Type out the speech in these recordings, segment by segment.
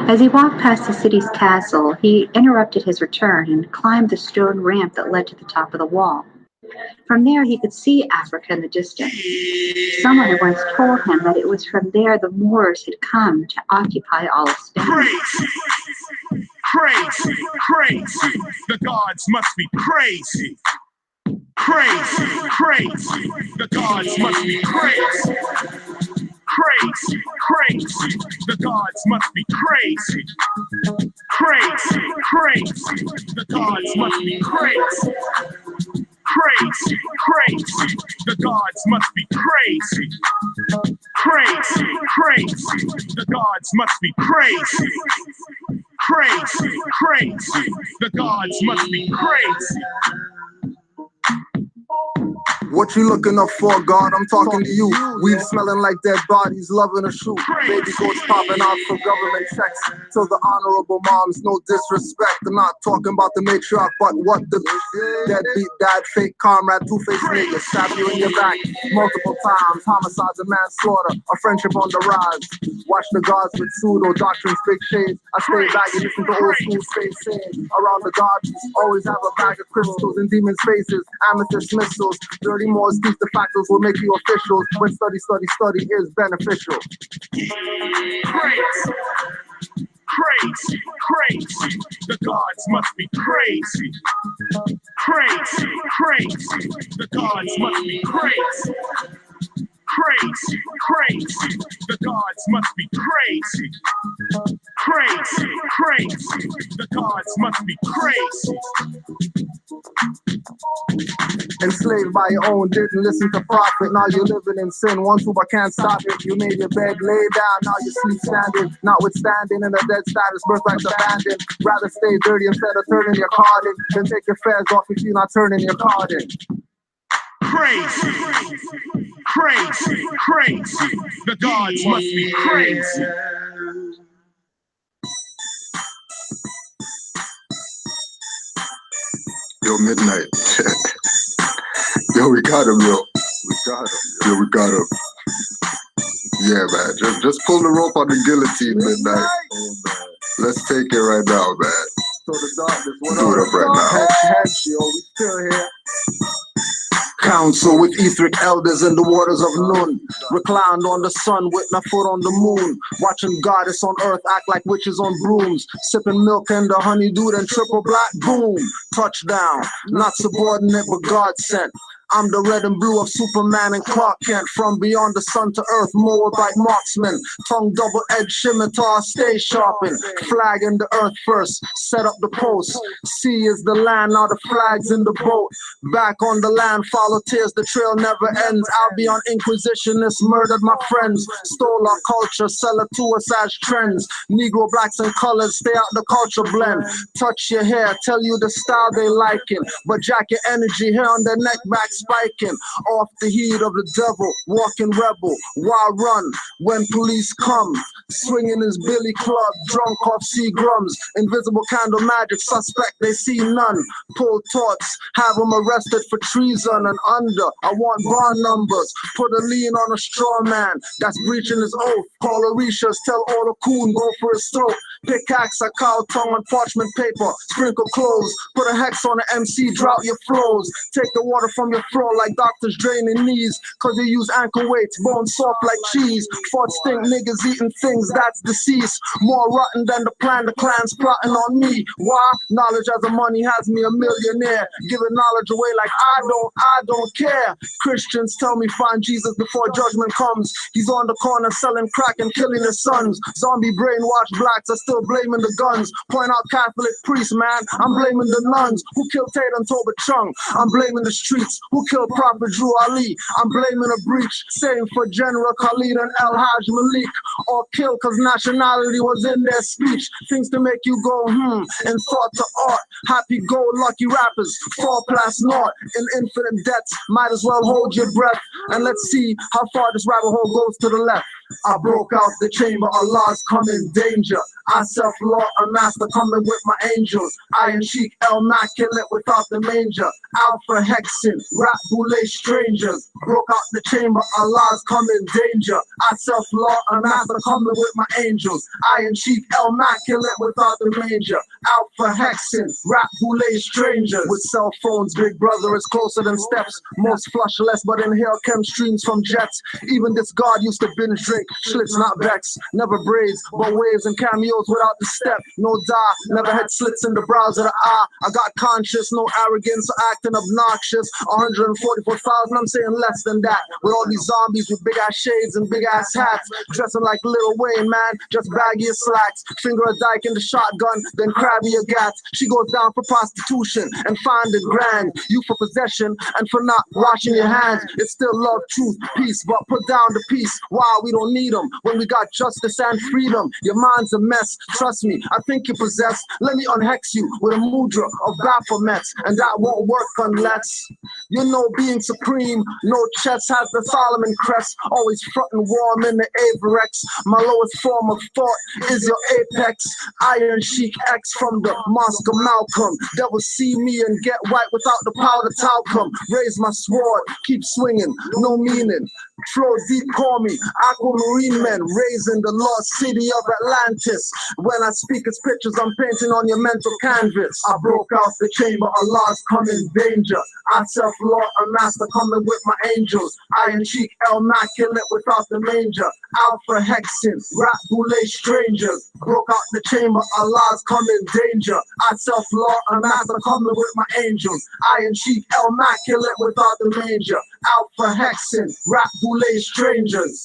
As he walked past the city's castle, he interrupted his return and climbed the stone ramp that led to the top of the wall. From there, he could see Africa in the distance. Someone had once told him that it was from there the Moors had come to occupy all of Spain. Crazy! Crazy! Crazy! The gods must be crazy! Crazy! Crazy! The gods must be crazy! Crazy! Crazy! The gods must be crazy! Crazy! Crazy! The gods must be crazy! Crazy, crazy, the gods must be crazy. Crazy, crazy, the gods must be crazy. Crazy, crazy, the gods must be crazy. What you looking up for, God? I'm talking to you. Weed smelling like dead bodies, loving a shoot. Baby goats popping out for government checks. To the honorable moms, no disrespect. I'm not talking about the matriarch, but what the deadbeat dad, fake comrade, two-faced nigga, stab you in your back multiple times. Homicides and manslaughter, a friendship on the rise. Watch the gods with pseudo doctrines, big shades. I stay back and listen to old school space saying. Around the gods, always have a bag of crystals in demons' faces, amethyst missiles. Dirty Moors teach the factors will make you officials when study is beneficial. Crazy, crazy, crazy, the gods must be crazy. Crazy, crazy, the gods must be crazy. Crazy, crazy, the gods must be crazy. Crazy, crazy, the gods must be crazy. Enslaved by your own, didn't listen to prophet. Now you're living in sin. One tube, I can't stop it. You made your bed, lay down. Now you sleep standing. Notwithstanding in a dead status, birthright's abandoned. Rather stay dirty instead of turning your card in. Then take your fares off if you're not turning your card in. Crazy, crazy, crazy. The gods must be crazy. Yo, Midnight. Yo, we got him, yo. We got him. Yo, we got him. Yeah, man. Just pull the rope on the guillotine, Midnight. Let's take it right now, man. So the darkness, what Do it up right now. Heads, yo, we still here. Council with etheric elders in the waters of Nun. Reclined on the sun with my foot on the moon. Watching goddess on earth act like witches on brooms. Sipping milk and the honeydew and triple black boom. Touchdown, not subordinate but God sent. I'm the red and blue of Superman and Clark Kent. From beyond the sun to earth, mower like marksman. Tongue double-edged scimitar, stay sharpened. Flag in the earth first, set up the post. Sea is the land, now the flag's in the boat. Back on the land, follow tears, the trail never ends. I'll be on inquisitionists, murdered my friends. Stole our culture, sell it to us as trends. Negro, blacks and colors, stay out the culture blend. Touch your hair, tell you the style they liking. But jack your energy, hair on their neck back spiking. Off the heat of the devil, walking rebel. Why run when police come? Swinging his billy club, drunk off Seagrams. Invisible candle magic, suspect they see none. Pull torts, have them arrested for treason and under. I want bar numbers, put a lien on a straw man that's breaching his oath. Call Orishas, tell all the coon, go for his throat. Pickaxe a cow tongue on parchment paper, sprinkle clothes, put a hex on the MC, drought your flows. Take the water from your throat like doctors draining knees, cause they use ankle weights, bones soft like cheese. Fought stink niggas eating things that's deceased. More rotten than the plan, the clan's plotting on me. Why? Knowledge as a money has me a millionaire. Giving knowledge away like I don't care. Christians tell me find Jesus before judgment comes. He's on the corner selling crack and killing his sons. Zombie brainwashed blacks are still blaming the guns. Point out Catholic priests, man, I'm blaming the nuns who killed Tate and Toba Chung. I'm blaming the streets who killed Prophet Drew Ali. I'm blaming a breach, same for General Khalid and El Haj Malik. Or killed cause nationality was in their speech. Things to make you go and thought to art. Happy-go-lucky rappers fall past naught in infinite debts. Might as well hold your breath and let's see how far this rabbit hole goes to the left. I broke out the chamber, Allah's come in danger. I self-law a master coming with my angels. Iron Sheik, immaculate without the manger. Alpha Hexin, rap boule strangers. Broke out the chamber, Allah's come in danger. I self-law a master coming with my angels. Iron Sheik, immaculate without the manger. Alpha Hexin, rap boule strangers. With cell phones, big brother is closer than steps. Most flush less, but inhale chem streams from jets. Even this god used to binge drink, Schlitz not Becks. Never braids, but waves and cameos without the step. No die, never had slits in the brows of the eye. I got conscious, no arrogance or acting obnoxious. 144,000, I'm saying less than that. With all these zombies with big ass shades and big ass hats. Dressing like Lil Wayne, man, just baggy as slacks. Finger a dyke in the shotgun, then crabby a gats. She goes down for prostitution and find it grand. You for possession and for not washing your hands. It's still love, truth, peace, but put down the peace. Why we don't need them when we got justice and freedom? Your mind's a mess, trust me, I think you're possessed. Let me unhex you with a mudra of Baphomet, and that won't work unless you know being supreme. No chest has the Solomon crest, always front and warm in the Averex. My lowest form of thought is your apex. Iron Sheik X from the Mosque of Malcolm. Devil see me and get white without the powder talcum. Raise my sword, keep swinging, no meaning. Flow deep, call me Aquamarine men, raising the lost city of Atlantis. When I speak, it's pictures I'm painting on your mental canvas. I broke out the chamber, Allah's come in danger. I self-law a master coming with my angels. Iron Sheik, immaculate without the manger. Alpha Hexin, rap boule strangers. Broke out the chamber, Allah's come in danger. I self-law a master coming with my angels. Iron Sheik, immaculate without the manger. Alpha Hexin, rap boule strangers.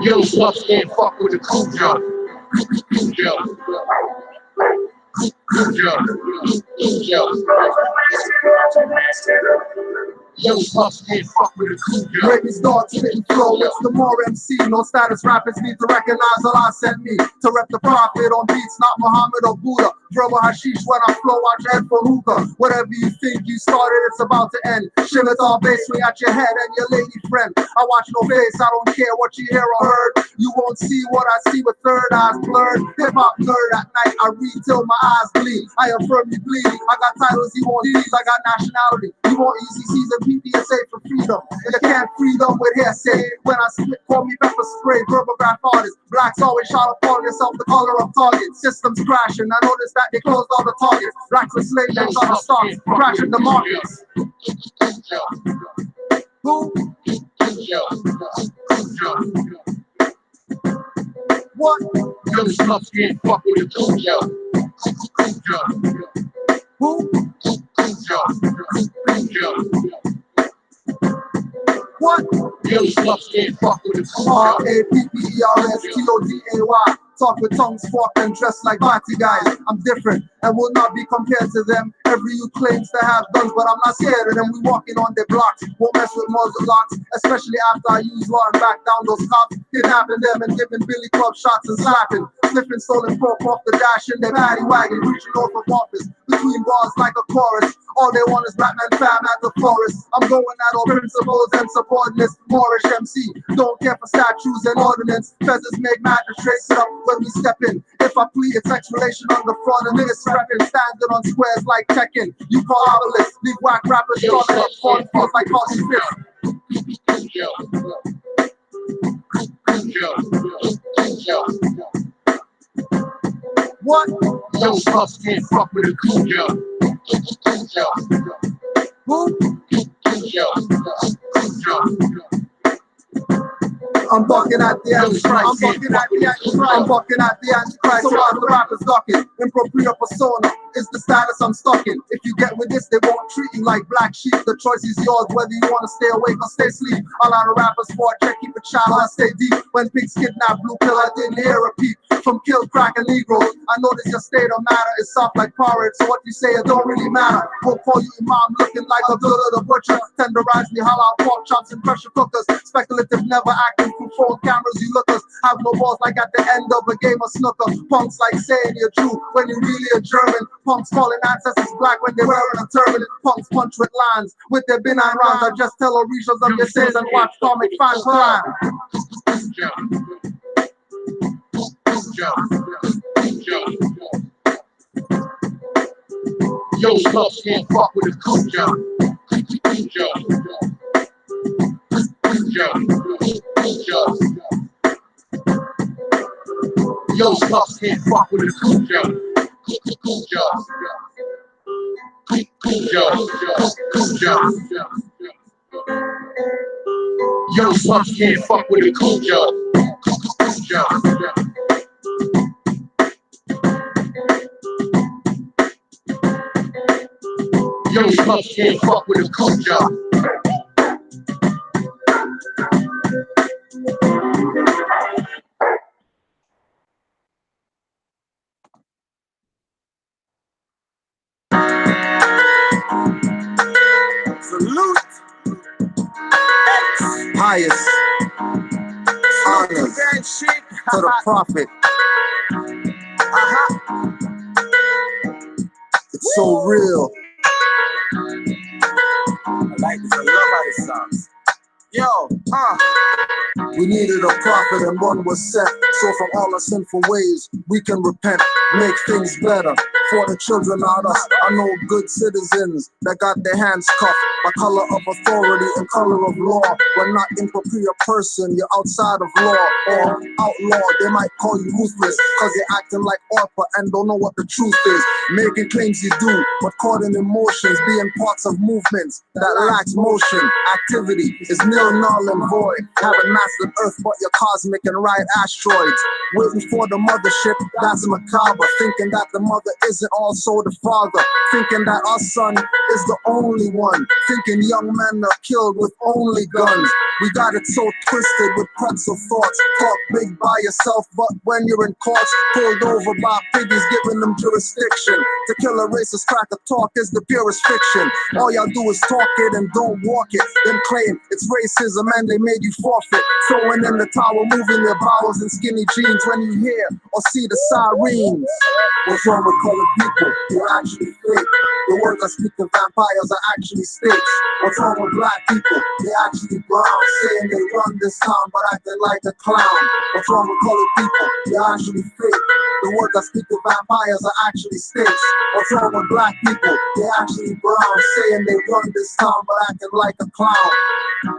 Yo, sluts can't fuck with the Cujo. Yo, sluts can't fuck with the Cujo. Breaking start, spitting flow, it's the more MC. No status rappers need to recognize Allah sent me to rep the prophet on beats, not Muhammad or Buddha. Throw a hashish when I flow, watch your head for hookah. Whatever you think you started, it's about to end. Shimmer's all basically at your head and your lady friend. I watch no face, I don't care what you hear or heard. You won't see what I see with third eyes blurred. Hip-hop nerd at night, I read till my eyes bleed. I affirm you bleeding, I got titles, you want these, I got nationality. You want ECCs and PPSA for freedom. And you can't freedom with hearsay. When I spit, call me pepper spray, verbal graph artist. Blacks always shout upon yourself the color of target. Systems crashing, I noticed that they closed all the targets. Blacks were slaves and trying to stop, crashing the markets. Who? What? Yo, sluts can't fuck with the Cujo. Who? What? Yo, sluts can't fuck with the Cujo. R-A-P-P-E-R-S-T-O-D-A-Y. Talk with tongues forked and dressed like party guys. I'm different and will not be compared to them. Every youth claims to have guns, but I'm not scared of them. We walking on their blocks, won't mess with muzzle locks. Especially after I use law and back down those cops, kidnapping them and giving Billy Club shots and slapping. Sniffing stolen pork off the dash in their paddy wagon, reaching off of office between bars like a chorus. All they want is Batman fam at the forest. I'm going at all principles and subordinates. Moorish MC, don't care for statues and ordinance. Feathers make magistrates sit up when we step in. If I plead, it's explanation on the front and niggas rapping, standing on squares like Tekken. You call obelisks, these whack rappers talking up fun feels like Carson What? Yo, sluts can't fuck with the Cujo. Who? I'm bucking at the Antichrist. I'm bucking at the Antichrist. I'm bucking at the Antichrist. So why the rappers ducking? Impropria persona. is the status I'm stuck in. If you get with this, they won't treat you like black sheep. The choice is yours, whether you want to stay awake or stay asleep. A lot of rappers for a check, keep it shallow and stay deep. When pigs kidnap blue pill, I didn't hear a peep. From kill, crack, and Negroes, I notice your state of matter is soft like porridge. So what you say, it don't really matter. Won't call you imam, looking like Abdullah the butcher. Tenderize me halal pork chops and pressure cookers. Speculative, never acting through phone cameras. You lookers have no balls like at the end of a game of snooker. Punks like saying you're Jew when you're really a German. Punks calling ancestors black when they're wearing a turban. Punks punch with lines with their benign rhymes. I just tell Orishas of your sins and watch comic fans climb. Yo, sluts can't fuck with a Cujo. Yo, sluts can't fuck with a Cujo. Yo, sluts can't fuck with a Cujo. Yo, sluts can't fuck with a Cujo. Salute. Highest honors to the prophet. It's so real. I like this. I love how this sounds. Yo, we needed a prophet and one was sent. So from all our sinful ways, we can repent, make things better for the children out us. I know good citizens that got their hands cuffed by color of authority and color of law. We're not improper person, you're outside of law or outlaw. They might call you ruthless cause you're acting like Orpa and don't know what the truth is. Making claims you do, but caught in emotions, being parts of movements that lacks motion. Activity is nil, null, and void. Haven't mastered Earth, but you're cosmic and right asteroids. Waiting for the mothership, that's macabre. Thinking that the mother isn't also the father. Thinking that our son is the only one. Thinking young men are killed with only guns. We got it so twisted with pretzel thoughts. Talk big by yourself, but when you're in courts, pulled over by piggies, giving them jurisdiction. To kill a racist cracker talk is the purest fiction. All y'all do is talk it and don't walk it. Then claim it's racism and they made you forfeit. Throwing in the towel, moving your bowels in skinny jeans when you hear or see the sirens. What's wrong with colored people? You're actually fake. The words I speak to vampires are actually stakes. What's wrong with black people? They're actually brown, saying they run this town but acting like a clown. What's wrong with colored people? They're actually fake. The words I speak to vampires are actually stakes. What's wrong with black people? They're actually brown, saying they run this town but acting like a clown.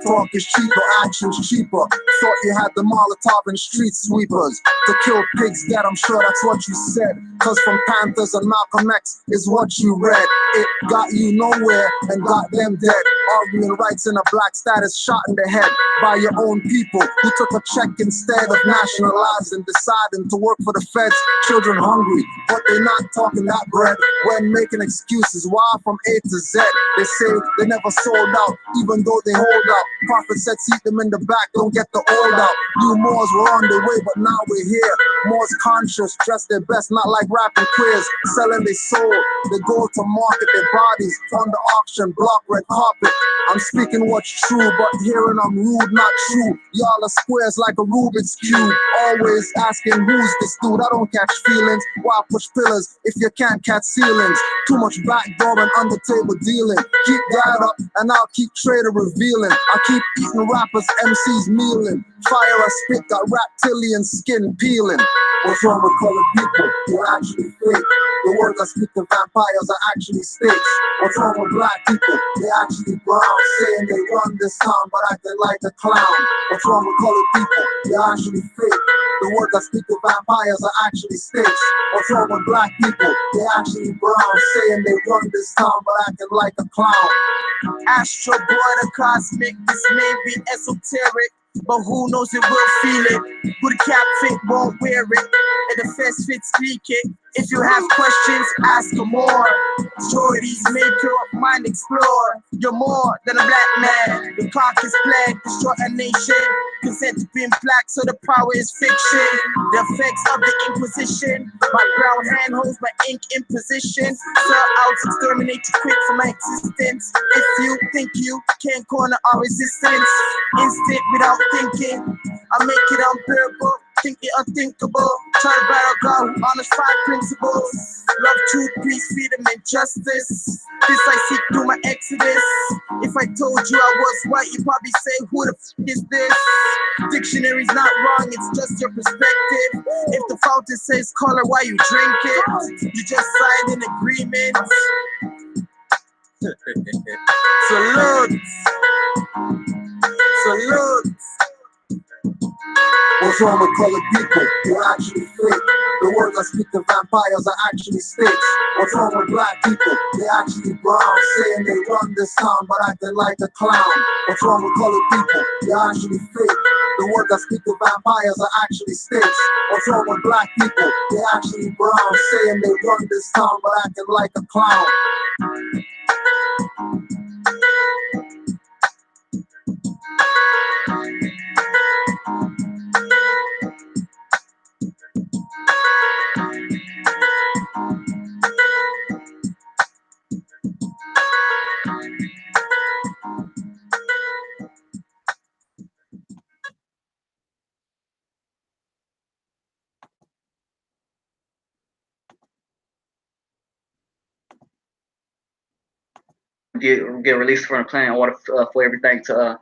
Talk is cheaper, action's cheaper. Thought you had the Molotov and street sweepers to kill pigs dead, I'm sure that's what you said. Cause from Panthers and Malcolm X is what you read. It got you nowhere and got them dead. Arguing rights in a black status shot in the head by your own people who took a check instead of nationalizing, deciding to work for the feds. Children hungry, but they're not talking that bread. When making excuses, why from A to Z? They say they never sold out, even though they hold out. Prophet said, seat them in the back, don't get the old out. New Moors were on their way, but now we're here. Moors conscious, dress their best, not like rapping queers. Selling their soul, they go to market their bodies on the auction block, red carpet. I'm speaking what's true, but hearing I'm rude, not true. Y'all are squares like a Rubik's Cube. Always asking who's this dude, I don't catch feelings. Why push pillars if you can't catch ceilings? Too much backdoor and under table dealing. Keep that up and I'll keep trader revealing. I keep eating rappers, MCs mealing. Fire I spit, got reptilian skin peeling. What's wrong with colored people? They're actually fake. The words I speak to vampires are actually stakes. What's wrong with black people? They're actually brown, saying they run this town but acting like a clown. What's wrong with colored people? They're actually fake. The words I speak to vampires are actually stakes. What's wrong with black people? They're actually brown, saying they run this town but acting like a clown. Astro boy, the cosmic, this may be esoteric, but who knows it will feel it. Who the cap fit won't wear it, and the fest fit speak it. If you have questions, ask for more. Stories make your mind explore. You're more than a black man. The clock is played, destroy a nation. Consent to being black, so the power is fiction. The effects of the Inquisition. My brown hand holds my ink in position. Sell out, exterminate you quick from my existence. If you think you can't corner our resistance, instant without thinking, I make it unbearable. Think the unthinkable. Try to battle God who honors 5 principles: love, truth, peace, freedom, and justice. This I seek through my exodus. If I told you I was white, you'd probably say, who the f is this? Dictionary's not wrong, it's just your perspective. If the fountain says color, why you drink it? You just signed an agreement. Salute. Salute. What's wrong with colored people? They're actually fake. The words I speak to vampires are actually stakes. What's wrong with black people? They're actually brown, saying they run this town but acting like a clown. What's wrong with colored people? They're actually fake. The words I speak to vampires are actually stakes. What's wrong with black people? They're actually brown, saying they run this town but acting like a clown. Get released from the planet in order for everything to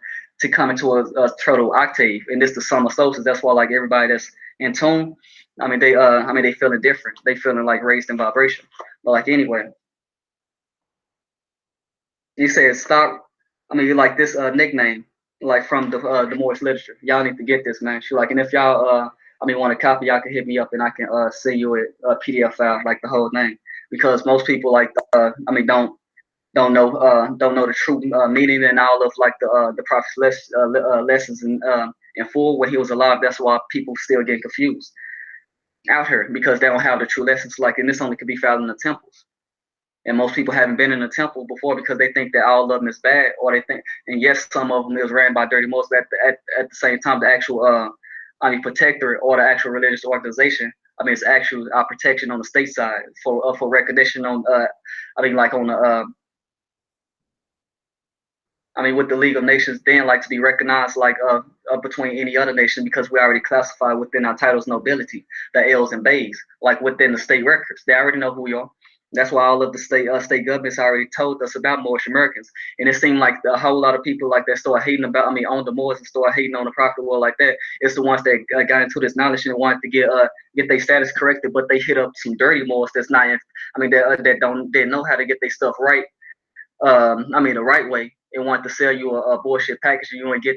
come into a total octave, and this the summer solstice. That's why like everybody that's in tune, they feeling different. They feeling like raised in vibration. But like anyway, you said stop. You like this nickname like from the Moorish literature. Y'all need to get this, man. She like, and if y'all want a copy, y'all can hit me up and I can send you a PDF file like the whole thing, because most people like don't know the true meaning and all of like the prophet's lessons in full when he was alive. That's why people still get confused out here, because they don't have the true lessons. Like, and this only could be found in the temples. And most people haven't been in a temple before because they think that all of them is bad, or they think, and yes, some of them is ran by dirty Muslims. At the same time, the actual protectorate or the actual religious organization, it's actual protection on the state side for recognition on on the with the League of Nations, then like to be recognized like between any other nation, because we already classify within our titles nobility, the L's and B's, like within the state records. They already know who we are. That's why all of the state governments already told us about Moorish Americans. And it seemed like a whole lot of people like that started hating about, on the Moors and started hating on the prophet world like that. It's the ones that got into this knowledge and wanted to get their status corrected, but they hit up some dirty Moors that's not, that they know how to get their stuff right. The right way, and want to sell you a bullshit package, and you want to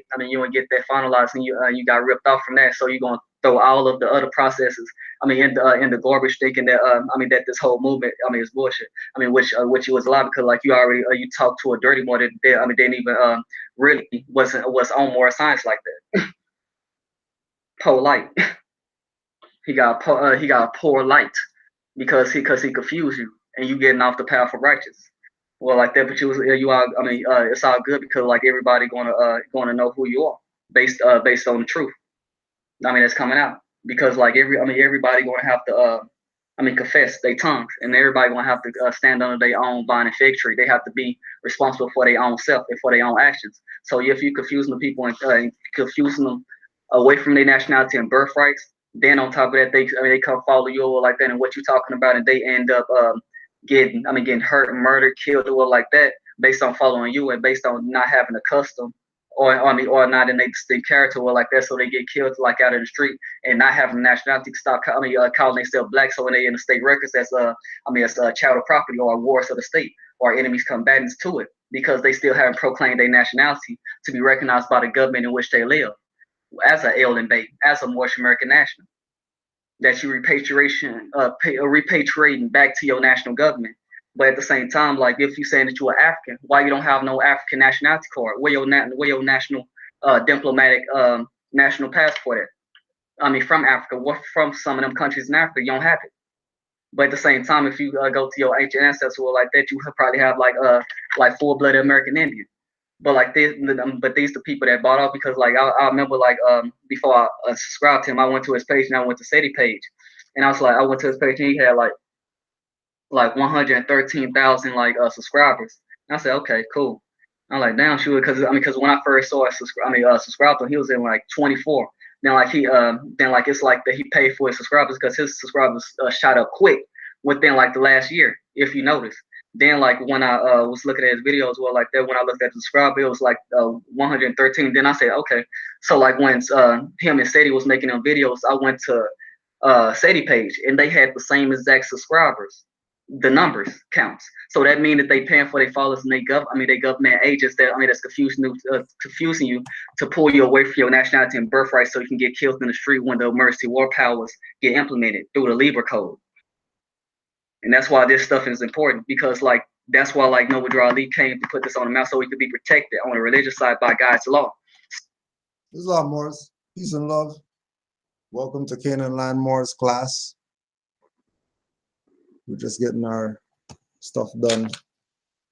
get, that finalized, and you got ripped off from that. So you're gonna throw all of the other processes, in the garbage, thinking that, that this whole movement, is bullshit. Which it was a lot, because like you already you talked to a dirty more that didn't even really was on more science like that. Polite. he got poor light because he confused you, and you getting off the path of righteous. Well, like that, but it's all good, because like everybody gonna know who you are based on the truth. That's coming out, because like everybody gonna have to confess their tongues, and everybody gonna have to stand under their own vine and fig tree. They have to be responsible for their own self and for their own actions. So if you confusing the people and confusing them away from their nationality and birthrights, then on top of that, they come follow you over like that, and what you talking about, and they end up getting hurt, murdered, killed, or like that, based on following you and based on not having a custom, or not in a distinct character, or like that, so they get killed like out in the street, and not having nationality, stop calling themselves black. So when they in the state records, that's a chattel property or a wards of the state or enemies combatants to it, because they still haven't proclaimed their nationality to be recognized by the government in which they live as a alien Bay, as a Moorish American national, that you repatriating back to your national government. But at the same time, like if you saying that you're African, why you don't have no African nationality card? Where your national diplomatic national passport at? From Africa, what from some of them countries in Africa, you don't have it. But at the same time, if you go to your ancient ancestors or like that, you probably have like full-blooded American Indian. But like this, but these the people that bought off because like I remember like before I subscribed to him, I went to his page and I went to SETI page, and I went to his page and he had like 113,000 like subscribers. And I said, okay, cool. I'm like, damn, sure, because when I first saw subscribed to him, he was in like 24. Then like it's like that he paid for his subscribers because his subscribers shot up quick within like the last year, if you notice. Then like when I was looking at his videos, well, like that when I looked at the subscriber, it was like 113. Then I said, okay, so like when him and Sadie was making them videos, I went to Sadie page and they had the same exact subscribers, the numbers counts. So that means that they paying for their followers and they government agents that's confusing you to pull you away from your nationality and birthright so you can get killed in the street when the emergency war powers get implemented through the Libra code. And that's why this stuff is important because like that's why like Noble Drew Ali came to put this on the map so we could be protected on the religious side by God's law. Islam Morris, peace and love. Welcome to Canaanland Morris class. We're just getting our stuff done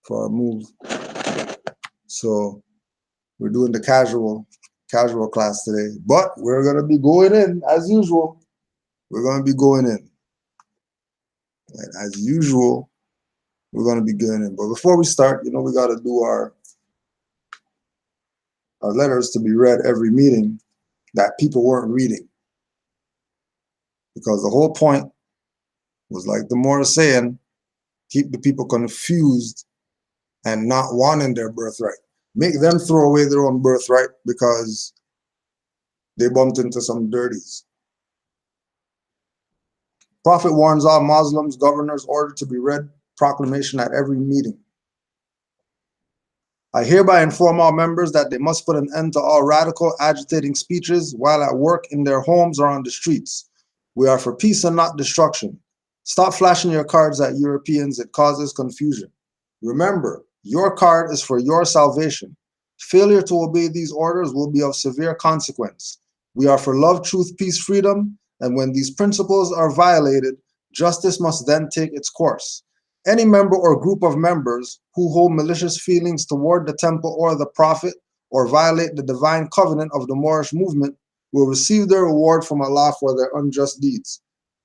for our move. So we're doing the casual class today, but we're gonna be going in as usual. We're gonna be going in. And as usual, we're gonna be going in. But before we start, we gotta do our letters to be read every meeting that people weren't reading. Because the whole point was like the Moorish saying, keep the people confused and not wanting their birthright. Make them throw away their own birthright because they bumped into some dirties. Prophet warns all Muslims, governors, ordered to be read proclamation at every meeting. I hereby inform all members that they must put an end to all radical, agitating speeches while at work, in their homes, or on the streets. We are for peace and not destruction. Stop flashing your cards at Europeans. It causes confusion. Remember, your card is for your salvation. Failure to obey these orders will be of severe consequence. We are for love, truth, peace, freedom, and when these principles are violated, justice must then take its course. Any member or group of members who hold malicious feelings toward the temple or the prophet or violate the divine covenant of the Moorish movement will receive their reward from Allah for their unjust deeds.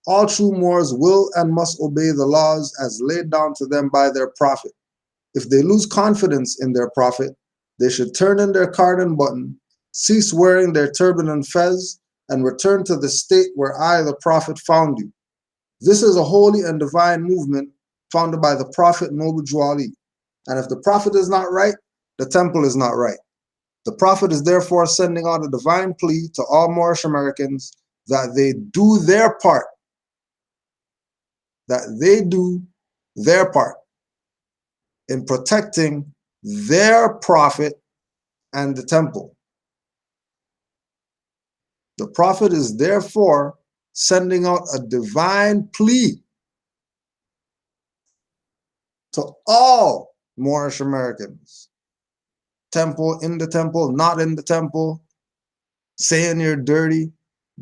All true Moors will and must obey the laws as laid down to them by their prophet. If they lose confidence in their prophet, they should turn in their card and button, cease wearing their turban and fez, and return to the state where I, the prophet, found you. This is a holy and divine movement founded by the prophet Noble Drew Ali. And if the prophet is not right, the temple is not right. The prophet is therefore sending out a divine plea to all Moorish Americans that they do their part. That they do their part in protecting their prophet and the temple. The prophet is therefore sending out a divine plea to all Moorish Americans. Temple, in the temple, not in the temple, saying you're dirty,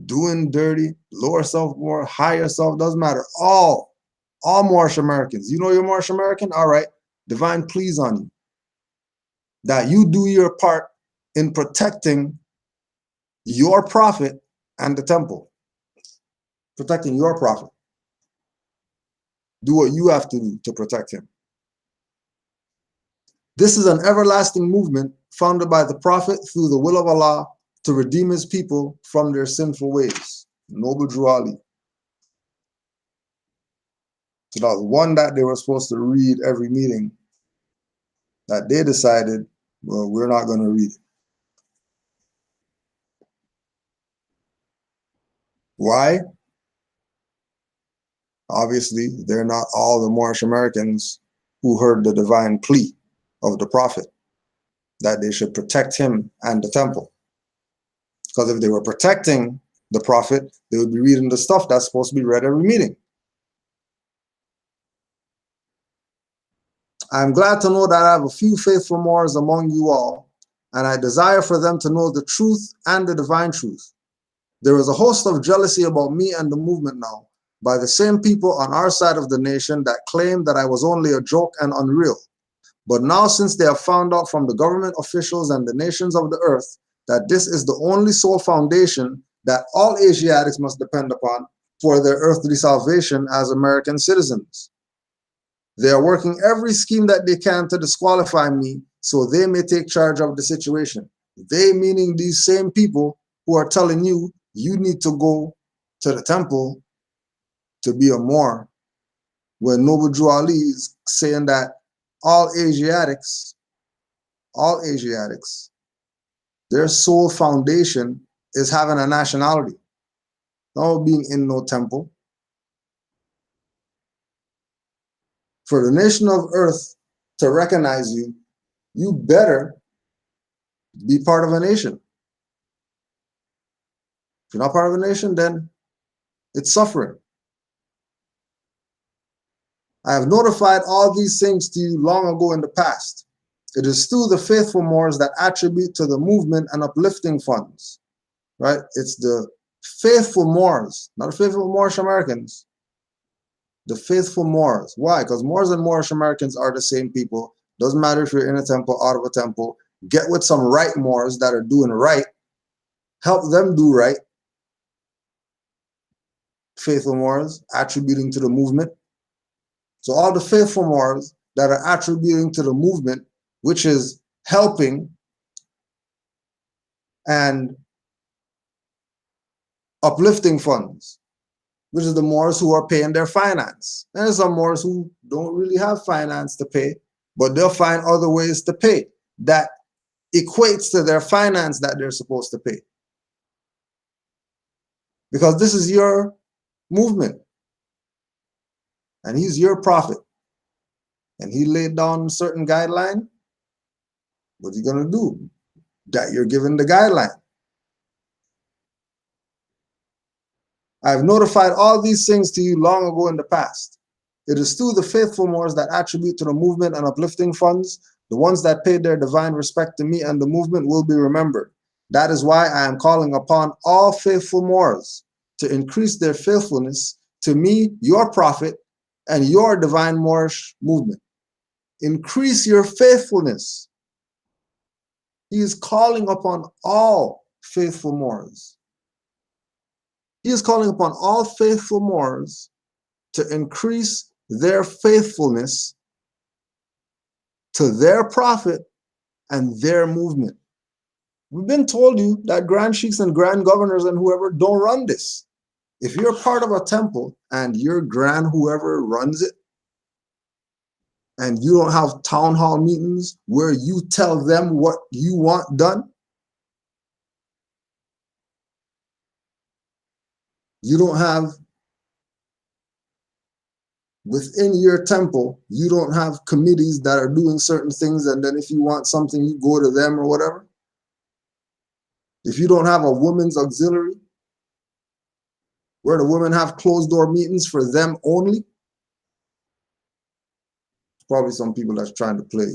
doing dirty, lower self more, higher self, doesn't matter. All Moorish Americans. You know you're Moorish American? All right, divine pleas on you. That you do your part in protecting your prophet and the temple. Protecting your prophet. Do what you have to do to protect him. This is an everlasting movement founded by the prophet through the will of Allah to redeem his people from their sinful ways. Noble Drew Ali. So that was one that they were supposed to read every meeting that they decided, well, we're not going to read it. Why? Obviously, they're not all the Moorish Americans who heard the divine plea of the prophet that they should protect him and the temple. Because if they were protecting the prophet, they would be reading the stuff that's supposed to be read every meeting. I'm glad to know that I have a few faithful Moors among you all, and I desire for them to know the truth and the divine truth. There is a host of jealousy about me and the movement now, by the same people on our side of the nation that claimed that I was only a joke and unreal. But now, since they have found out from the government officials and the nations of the earth that this is the only sole foundation that all Asiatics must depend upon for their earthly salvation as American citizens, they are working every scheme that they can to disqualify me so they may take charge of the situation. They, meaning these same people who are telling you, you need to go to the temple to be a Moor, when Noble Drew Ali is saying that all Asiatics, their sole foundation is having a nationality, not being in no temple. For the nation of earth to recognize you, you better be part of a nation. If you're not part of a nation, then it's suffering. I have notified all these things to you long ago in the past. It is through the faithful Moors that attribute to the movement and uplifting funds, right? It's the faithful Moors, not the faithful Moorish Americans. The faithful Moors. Why? Because Moors and Moorish Americans are the same people. Doesn't matter if you're in a temple, out of a temple. Get with some right Moors that are doing right. Help them do right. Faithful Moors attributing to the movement. So all the faithful Moors that are attributing to the movement, which is helping and uplifting funds, which is the Moors who are paying their finance. And there's some Moors who don't really have finance to pay, but they'll find other ways to pay that equates to their finance that they're supposed to pay. Because this is your movement. And he's your prophet. And he laid down a certain guideline. What are you going to do? That you're given the guideline. I've notified all these things to you long ago in the past. It is through the faithful Moors that attribute to the movement and uplifting funds. The ones that paid their divine respect to me and the movement will be remembered. That is why I am calling upon all faithful Moors to increase their faithfulness to me, your prophet, and your divine Moorish movement. Increase your faithfulness. He is calling upon all faithful Moors. He is calling upon all faithful Moors to increase their faithfulness to their prophet and their movement. We've been told you that grand sheikhs and grand governors and whoever don't run this. If you're part of a temple and your grand whoever runs it, and you don't have town hall meetings where you tell them what you want done, you don't have, within your temple, you don't have committees that are doing certain things, and then if you want something, you go to them or whatever. If you don't have a women's auxiliary, where the women have closed door meetings for them only, probably some people that's trying to play.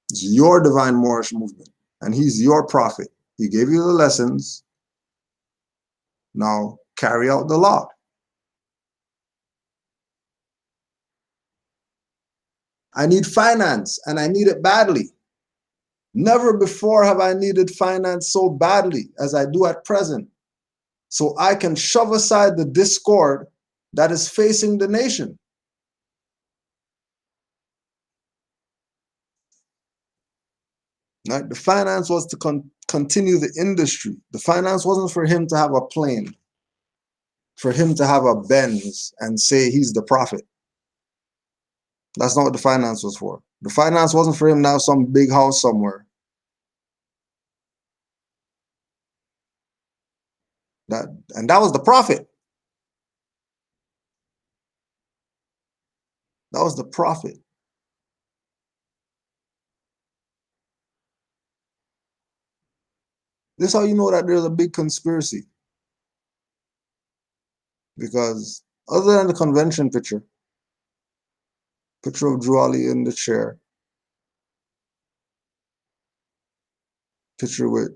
It's your divine Moorish movement, and he's your prophet. He gave you the lessons. Now carry out the law. I need finance, and I need it badly. Never before have I needed finance so badly as I do at present, so I can shove aside the discord that is facing the nation. Right? The finance was to continue the industry. The finance wasn't for him to have a plane, for him to have a Benz and say he's the prophet. That's not what the finance was for. The finance wasn't for him to have some big house somewhere. And that was the prophet. That was the prophet. This is how you know that there's a big conspiracy. Because other than the convention picture of Drew Ali in the chair, picture with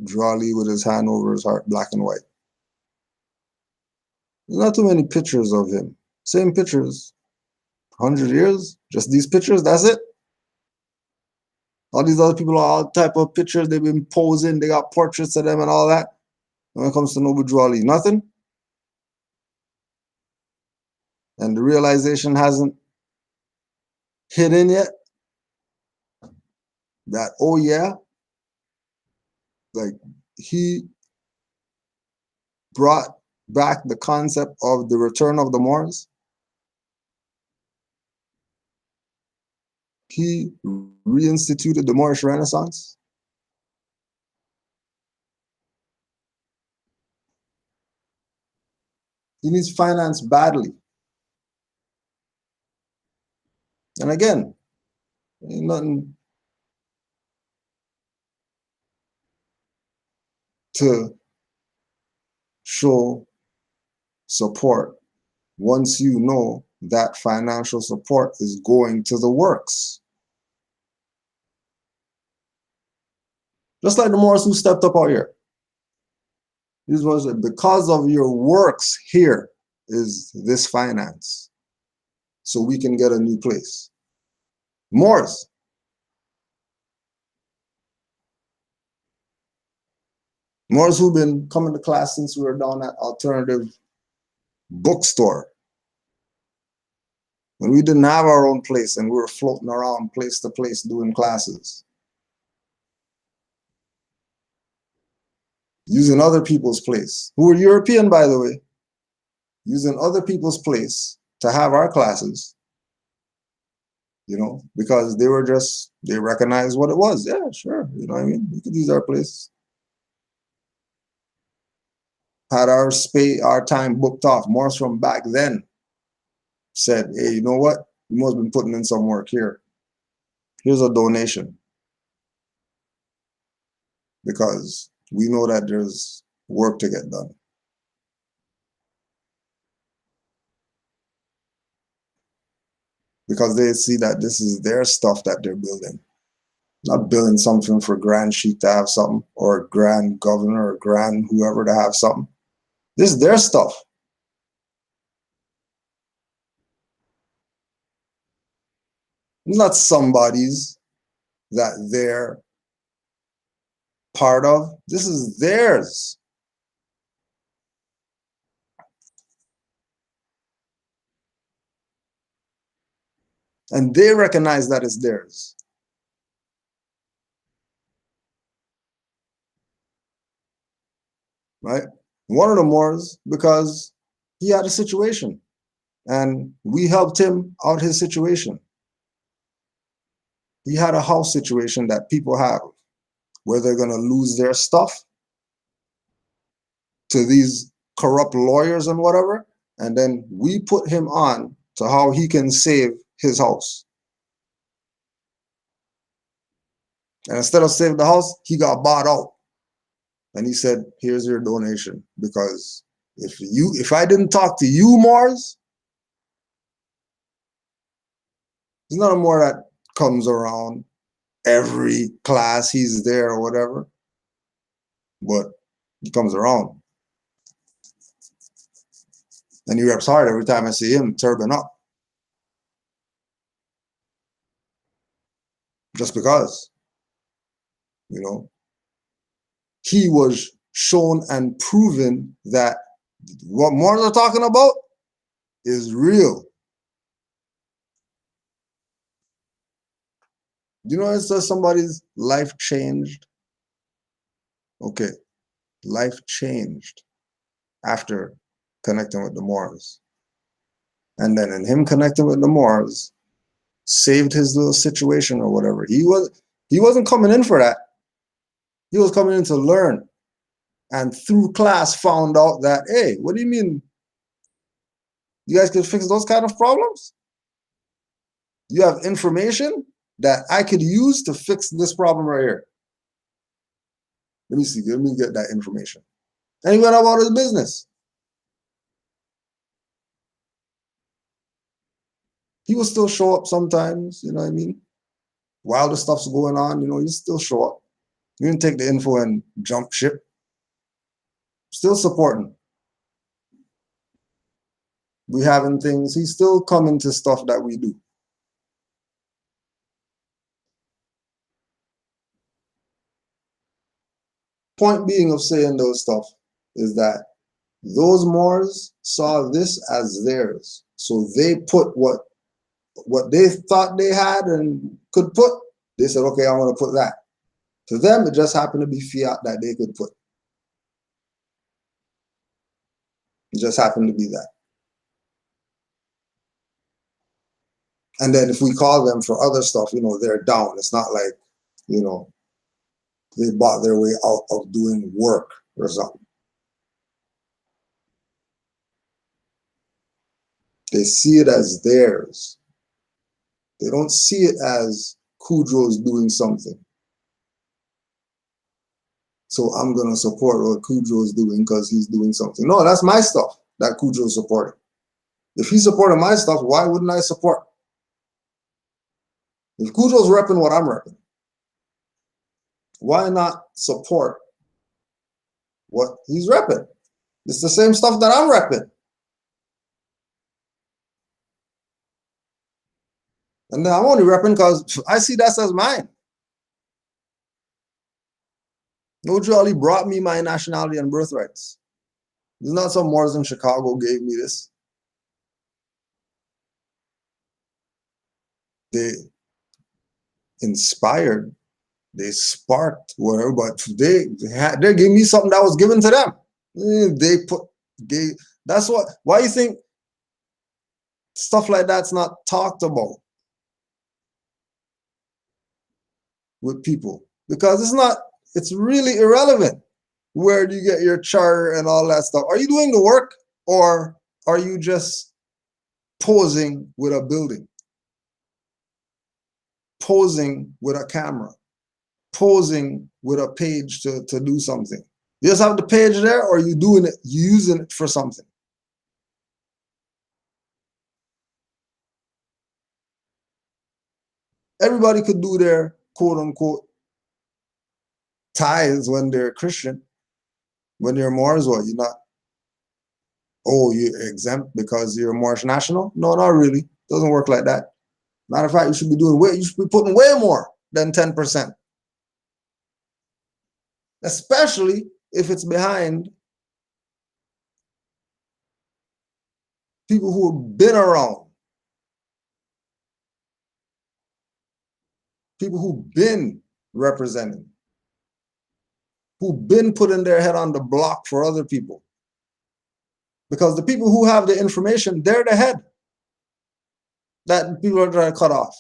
Drawley with his hand over his heart, black and white. There's not too many pictures of him. Same pictures. 100 years, just these pictures, that's it. All these other people, all type of pictures, they've been posing, they got portraits of them and all that. When it comes to Noble Drawley, nothing. And the realization hasn't hit in yet that, oh yeah, like he brought back the concept of the return of the Moors. He reinstituted the Moorish Renaissance. He needs finance badly. And again, ain't nothing to show support once you know that financial support is going to the works. Just like the Moors who stepped up out here. These was because of your works here is this finance. So we can get a new place. Moors. Moors who've been coming to class since we were down at Alternative Bookstore. When we didn't have our own place and we were floating around place to place doing classes. Using other people's place, who were European, by the way, using other people's place to have our classes, you know, because they were just, they recognized what it was. Yeah, sure. You know what I mean? We could use our place. Had our space, our time booked off. Moors from back then said, hey, you know what? You must have been putting in some work here. Here's a donation. Because we know that there's work to get done. Because they see that this is their stuff that they're building. Not building something for Grand Sheik to have something, or Grand Governor, or Grand whoever to have something. This is their stuff. Not somebody's that they're part of. This is theirs. And they recognize that it's theirs. Right? One of the Moors, because he had a situation and we helped him out his situation. He had a house situation that people have where they're going to lose their stuff to these corrupt lawyers and whatever. And then we put him on to how he can save his house. And instead of saving the house, he got bought out. And he said, here's your donation. Because if I didn't talk to you, Moors, he's not a Moor that comes around every class, he's there or whatever. But he comes around. And he reps hard every time I see him, turban up. Just because, you know, he was shown and proven that what Moors are talking about is real. You know, it says somebody's life changed. Okay, life changed after connecting with the Moors. And then in him connecting with the Moors, saved his little situation or whatever. He wasn't coming in for that. He was coming in to learn. And through class found out that, hey, what do you mean? You guys could fix those kind of problems? You have information that I could use to fix this problem right here. Let me see, let me get that information. And he went about his business. He will still show up sometimes, you know what I mean? While the stuff's going on, you know, he still show up. You didn't take the info and jump ship. Still supporting. We having things, he's still coming to stuff that we do. Point being of saying those stuff is that those Moors saw this as theirs. So they put what they thought they had and could put, they said, okay, I want to put that. To them, it just happened to be fiat that they could put. It just happened to be that. And then if we call them for other stuff, you know, they're down. It's not like, you know, they bought their way out of doing work or something. They see it as theirs. They don't see it as Kudro's doing something. So I'm going to support what Kudro's doing because he's doing something. No, that's my stuff that Kudro's supporting. If he's supporting my stuff, why wouldn't I support? If Kudro's repping what I'm repping, why not support what he's repping? It's the same stuff that I'm repping. And then I'm only repping because I see that as mine. No Jolly brought me my nationality and birthrights. It's not some Moors in Chicago gave me this. They inspired, they sparked whatever, but they gave me something that was given to them. That's why you think stuff like that's not talked about with people? Because it's really irrelevant. Where do you get your charter and all that stuff? Are you doing the work or are you just posing with a building? Posing with a camera? Posing with a page to do something? You just have the page there or are you doing it, using it for something? Everybody could do their quote unquote tithes when they're Christian. When you're Moors, what, you're not, oh, you're exempt because you're Moorish national? No, not really. Doesn't work like that. Matter of fact, you should be putting way more than 10%. Especially if it's behind people who have been around. People who've been representing. Who've been putting their head on the block for other people. Because the people who have the information, they're the head that people are trying to cut off.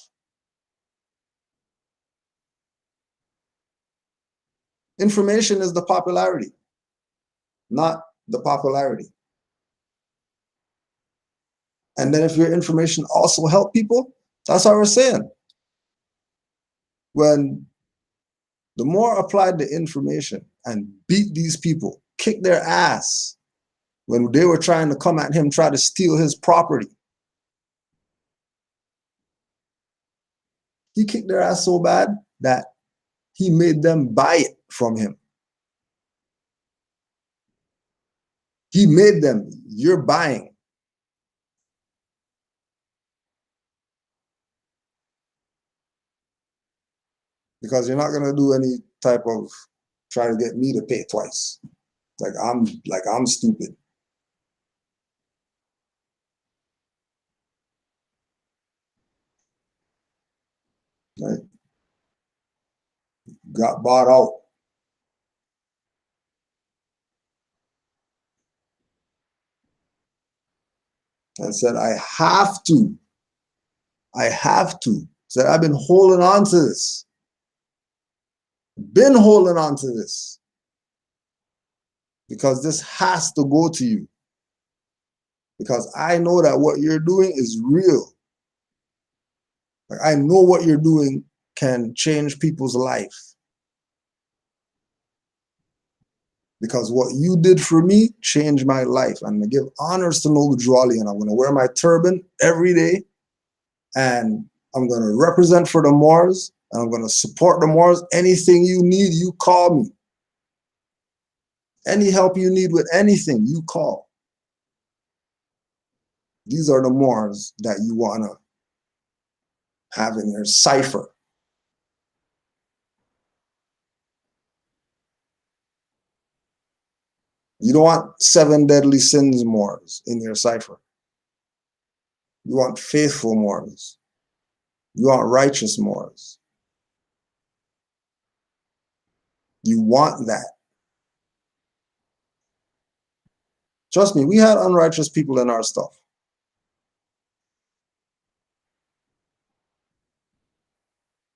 Information is the popularity, not the popularity. And then if your information also help people, that's what we're saying. When the more applied the information and beat these people, kick their ass when they were trying to come at him, try to steal his property. He kicked their ass so bad that he made them buy it from him. He made them, you're buying. Because you're not gonna do any type of try to get me to pay twice. Like I'm stupid. Right? Got bought out. And said, I have to. Said, I've been holding on to this. Been holding on to this. Because this has to go to you. Because I know that what you're doing is real. Like, I know what you're doing can change people's life. Because what you did for me changed my life. I'm going to give honors to Noble Juali, and I'm going to wear my turban every day. And I'm going to represent for the Moors. And I'm going to support the Moors. Anything you need, you call me. Any help you need with anything, you call. These are the Moors that you want to have in your cipher. You don't want 7 deadly sins Moors in your cipher. You want faithful Moors. You want righteous Moors. You want that. Trust me, we had unrighteous people in our stuff.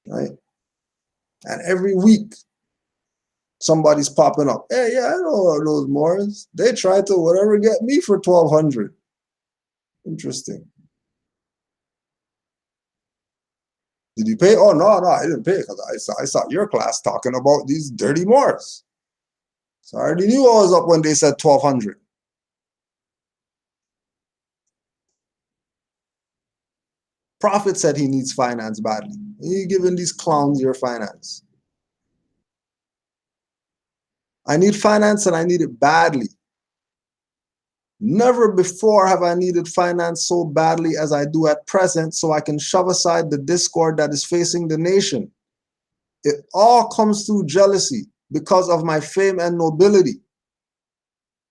Right? And every week, somebody's popping up. Hey, yeah, I know those Moors. They tried to whatever get me for 1,200. Interesting. Did you pay? Oh, no, I didn't pay because I saw your class talking about these dirty Moors. So I already knew I was up when they said 1,200. Prophet said he needs finance badly. You giving these clowns your finance. I need finance and I need it badly. Never before have I needed finance so badly as I do at present, so I can shove aside the discord that is facing the nation. It all comes through jealousy because of my fame and nobility.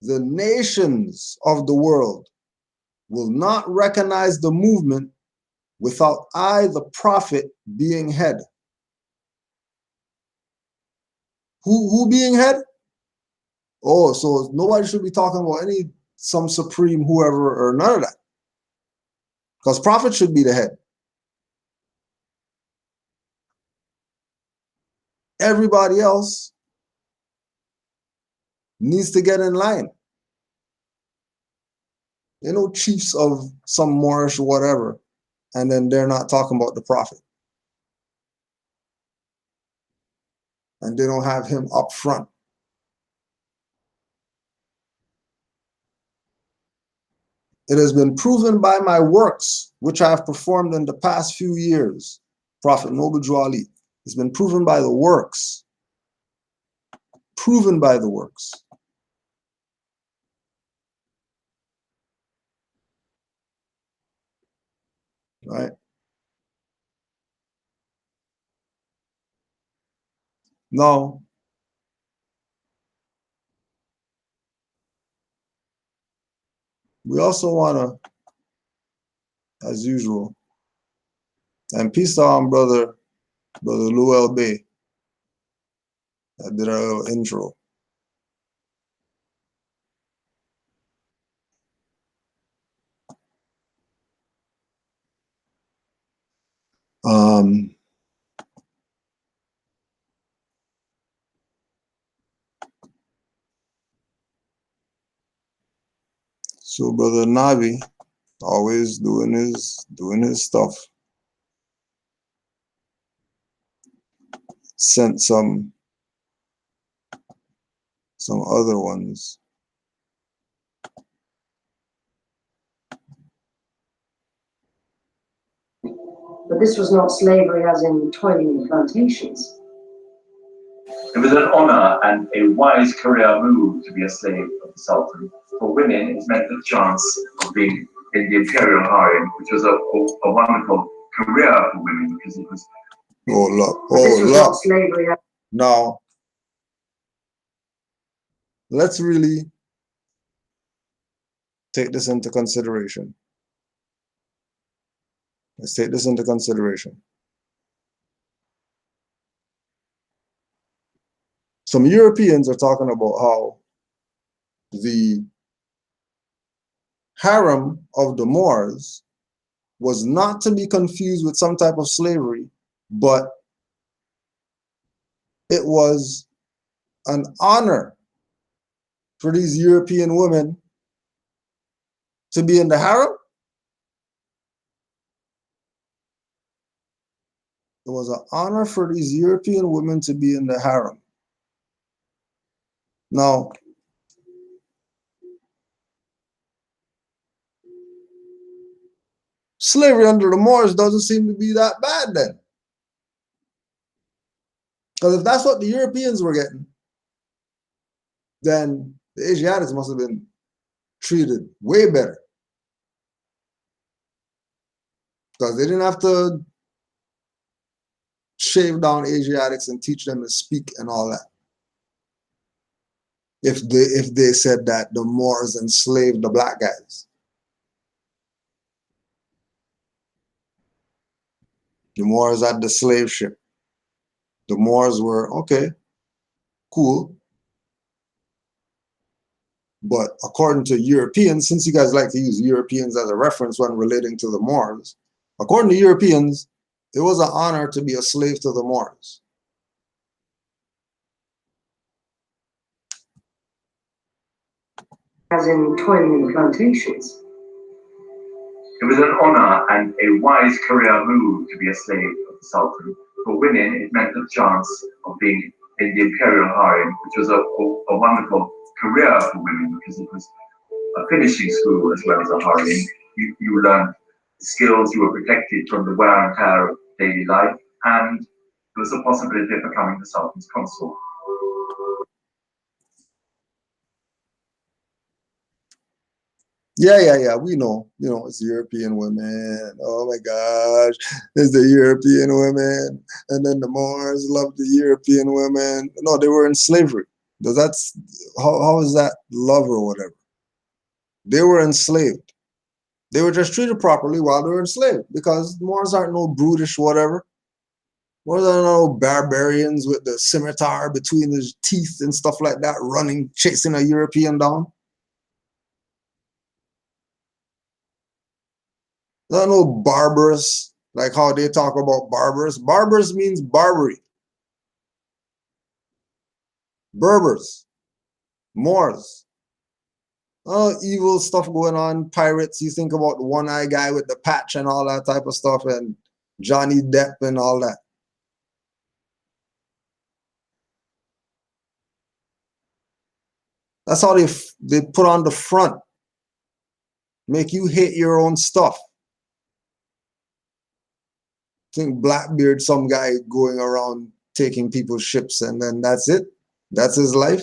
The nations of the world will not recognize the movement without I, the prophet, being head. Who being head? Oh, so nobody should be talking about some supreme whoever or none of that. Because prophet should be the head. Everybody else needs to get in line. You know, chiefs of some Moorish whatever, and then they're not talking about the prophet. And they don't have him up front. It has been proven by my works, which I have performed in the past few years, Prophet Noble Drew Ali. It's been proven by the works. Proven by the works. Right? Now, we also want to, as usual, and peace to our brother Luel Bay, that did our little intro. So brother Navi, always doing his stuff. Sent some other ones. But this was not slavery as in toiling in plantations. It was an honor and a wise career move to be a slave of the Sultan. For women, it meant the chance of being in the imperial harem, which was a wonderful career for women because it was. This was not slavery. Now, let's really take this into consideration. Let's take this into consideration. Some Europeans are talking about how the harem of the Moors was not to be confused with some type of slavery, but it was an honor for these European women to be in the harem. It was an honor for these European women to be in the harem. Now, slavery under the Moors doesn't seem to be that bad then. Because if that's what the Europeans were getting, then the Asiatics must have been treated way better. Because they didn't have to shave down Asiatics and teach them to speak and all that. If they said that the Moors enslaved the black guys. The Moors had the slave ship. The Moors were, okay, cool. But according to Europeans, since you guys like to use Europeans as a reference when relating to the Moors, according to Europeans, it was an honor to be a slave to the Moors. As in toiling in the plantations. It was an honor and a wise career move to be a slave of the Sultan. For women, it meant the chance of being in the imperial harem, which was a wonderful career for women because it was a finishing school as well as a harem. You learned skills, you were protected from the wear and tear of daily life, and there was a possibility of becoming the Sultan's consort. Yeah, we know. You know, it's European women. Oh my gosh, it's the European women. And then the Moors love the European women. No, they were in slavery. That's how is that love or whatever? They were enslaved. They were just treated properly while they were enslaved because Moors aren't no brutish whatever. Moors aren't no barbarians with the scimitar between his teeth and stuff like that, running, chasing a European down. There are no barbarous, like how they talk about barbarous. Barbarous means Barbary. Berbers, Moors. Evil stuff going on, pirates. You think about the one-eyed guy with the patch and all that type of stuff, and Johnny Depp and all that. That's how they put on the front. Make you hate your own stuff. Think Blackbeard, some guy going around taking people's ships, and then that's it. That's his life.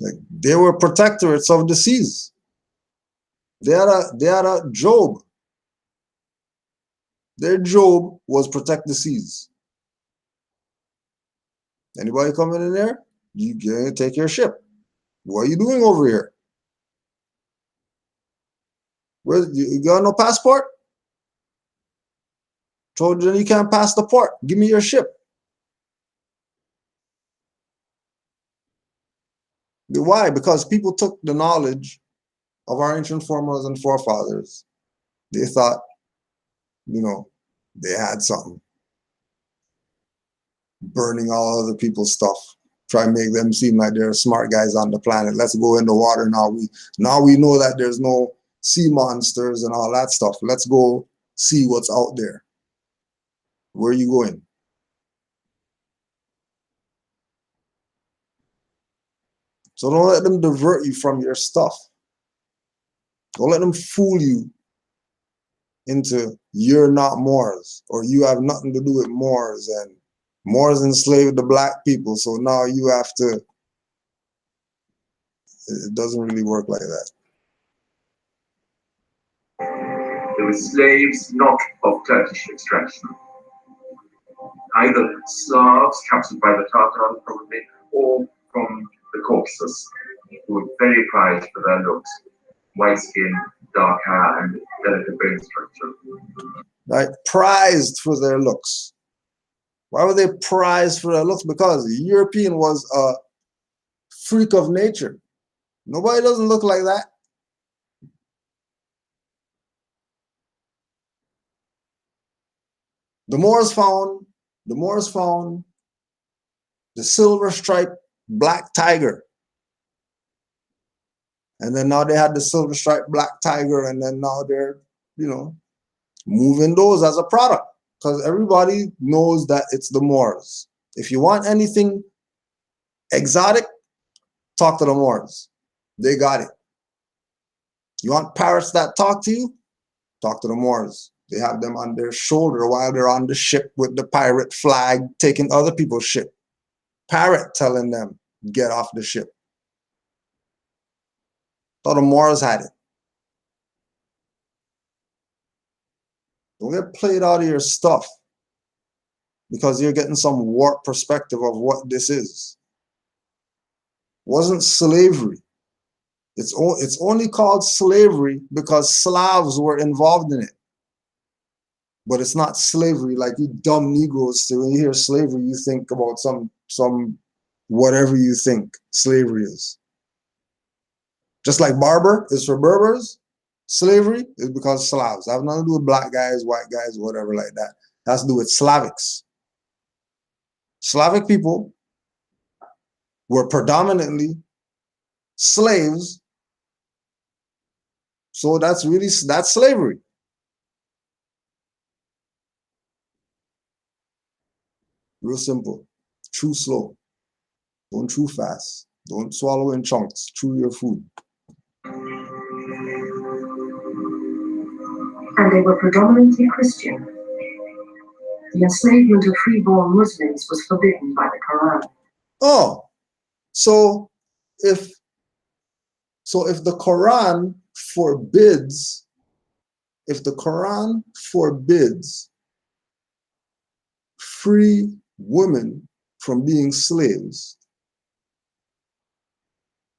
Like, they were protectorates of the seas. They had a job. Their job was protect the seas. Anybody coming in there, you can take your ship. What are you doing over here? You got no passport? Told you you can't pass the port. Give me your ship. Why? Because people took the knowledge of our ancient foremothers and forefathers. They thought, you know, they had something. Burning all other people's stuff. Try and make them seem like they're smart guys on the planet. Let's go in the water now. We know that there's no sea monsters and all that stuff. Let's go see what's out there. Where are you going? So don't let them divert you from your stuff. Don't let them fool you into you're not Moors or you have nothing to do with Moors and Moors enslaved the black people. So now you have to. It doesn't really work like that. They were slaves not of Turkish extraction. Either Slavs captured by the Tatars probably, or from the Caucasus, who were very prized for their looks, white skin, dark hair, and delicate bone structure. Right, prized for their looks. Why were they prized for their looks? Because the European was a freak of nature. Nobody doesn't look like that. The Moors found the silver striped black tiger. And then now they had the silver striped black tiger, and then now they're, moving those as a product. Because everybody knows that it's the Moors. If you want anything exotic, talk to the Moors. They got it. You want parrots that talk to you? Talk to the Moors. They have them on their shoulder while they're on the ship with the pirate flag, taking other people's ship. Parrot telling them, get off the ship. Thought the Moors had it. Don't get played out of your stuff because you're getting some warped perspective of what this is. It wasn't slavery. It's only called slavery because Slavs were involved in it. But it's not slavery like you dumb Negroes say. When you hear slavery, you think about some whatever you think slavery is. Just like barber is for Berbers, slavery is because Slavs. It has nothing to do with black guys, white guys, whatever like that. It has to do with Slavics. Slavic people were predominantly slaves. So that's slavery. Real simple. Chew slow. Don't chew fast. Don't swallow in chunks. Chew your food. And they were predominantly Christian. The enslavement of freeborn Muslims was forbidden by the Quran. Oh, so if the Quran forbids, free women from being slaves,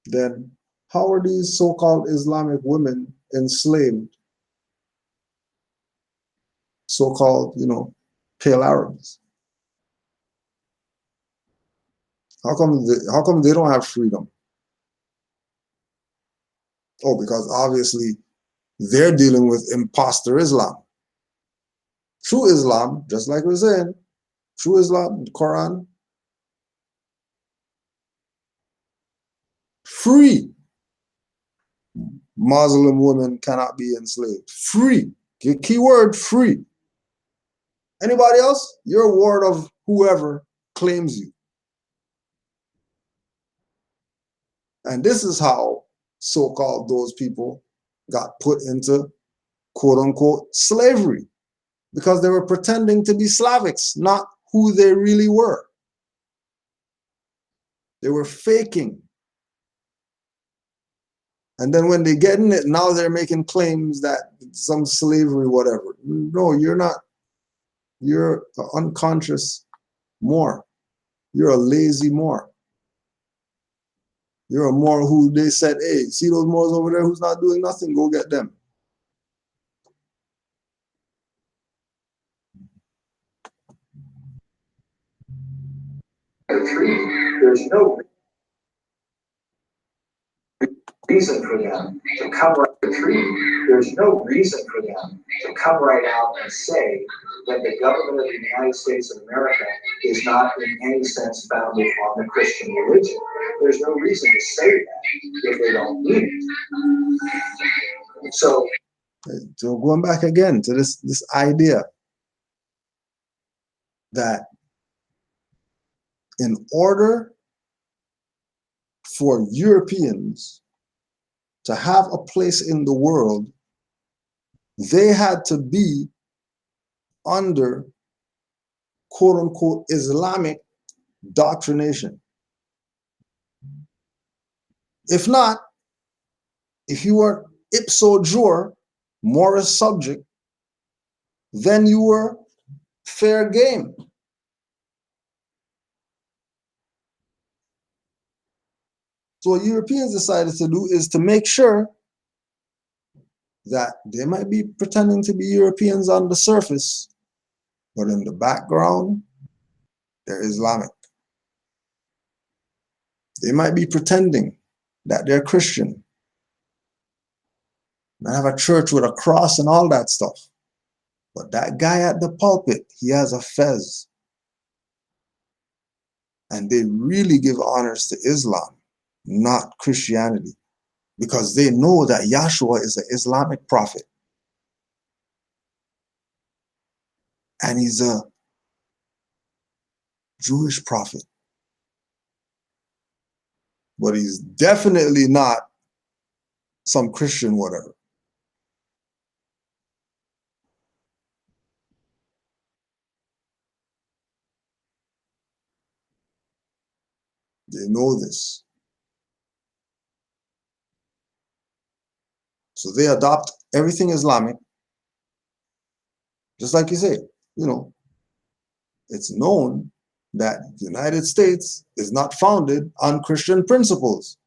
then how are these so-called Islamic women enslaved? So-called, pale Arabs. How come they don't have freedom? Oh, because obviously they're dealing with imposter Islam. True Islam, just like we're saying, true Islam, the Quran, free Muslim women cannot be enslaved. Free. Key word, free. Anybody else? You're a ward of whoever claims you. And this is how so-called those people got put into quote-unquote slavery, because they were pretending to be Slavics, not who they really were. They were faking. And then when they get in it, now they're making claims that some slavery, whatever. No, you're not. You're an unconscious Moor. You're a lazy Moor. You're a Moor who they said, hey, see those Moors over there who's not doing nothing? Go get them. There's no reason for them to come right the tree. There's no reason for them to come right out and say that the government of the United States of America is not in any sense founded on the Christian religion. There's no reason to say that if they don't mean it. So going back again to this idea that in order for Europeans to have a place in the world, they had to be under quote-unquote Islamic doctrination. If not, if you were ipso jure Moorish subject, then you were fair game. So what Europeans decided to do is to make sure that they might be pretending to be Europeans on the surface, but in the background, they're Islamic. They might be pretending that they're Christian. They have a church with a cross and all that stuff. But that guy at the pulpit, he has a fez. And they really give honors to Islam, not Christianity, because they know that Yahshua is an Islamic prophet. And he's a Jewish prophet. But he's definitely not some Christian whatever. They know this. So they adopt everything Islamic. Just like you say, you know, it's known that the United States is not founded on Christian principles.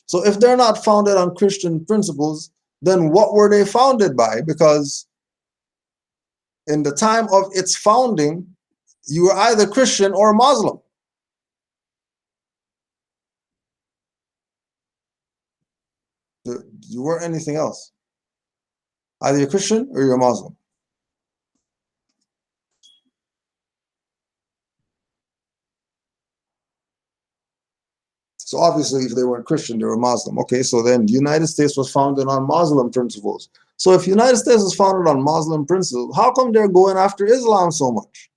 So if they're not founded on Christian principles, then what were they founded by? Because in the time of its founding, you were either Christian or Muslim. You weren't anything else. Either you're Christian or you're Muslim. So obviously, if they weren't Christian, they were Muslim. Okay, so then the United States was founded on Muslim principles. So if the United States was founded on Muslim principles, how come they're going after Islam so much?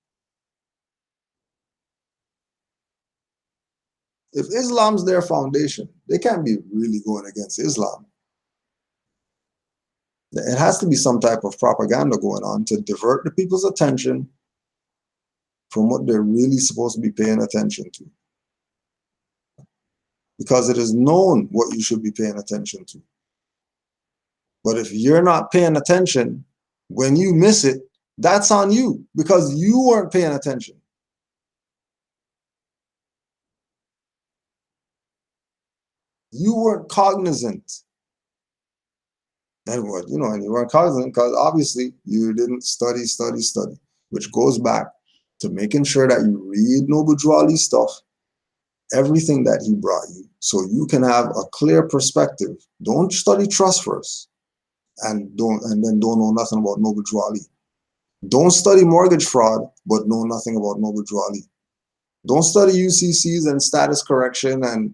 If Islam's their foundation, they can't be really going against Islam. It has to be some type of propaganda going on to divert the people's attention from what they're really supposed to be paying attention to. Because it is known what you should be paying attention to. But if you're not paying attention, when you miss it, that's on you because you weren't paying attention. You weren't cognizant. And what, you know, and you weren't cognizant because obviously you didn't study, which goes back to making sure that you read Noble Drew Ali's stuff, everything that he brought you, so you can have a clear perspective. Don't study trust first and then don't know nothing about Noble Drew Ali. Don't study mortgage fraud, but know nothing about Noble Drew Ali. Don't study UCCs and status correction and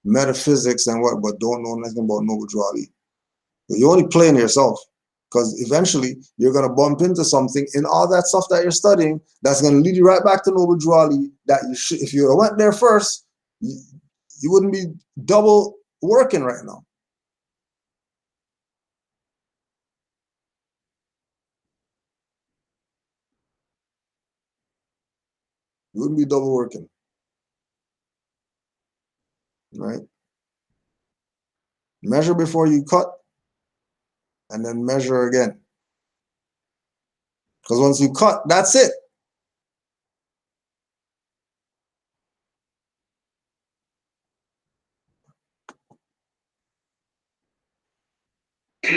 metaphysics and what, but don't know nothing about Noble Drew Ali. You're only playing yourself because eventually you're going to bump into something in all that stuff that you're studying that's going to lead you right back to Noble Drew Ali that you should, if you went there first, you wouldn't be double working right now. You wouldn't be double working, right? Measure before you cut and then measure again. Because once you cut, that's it.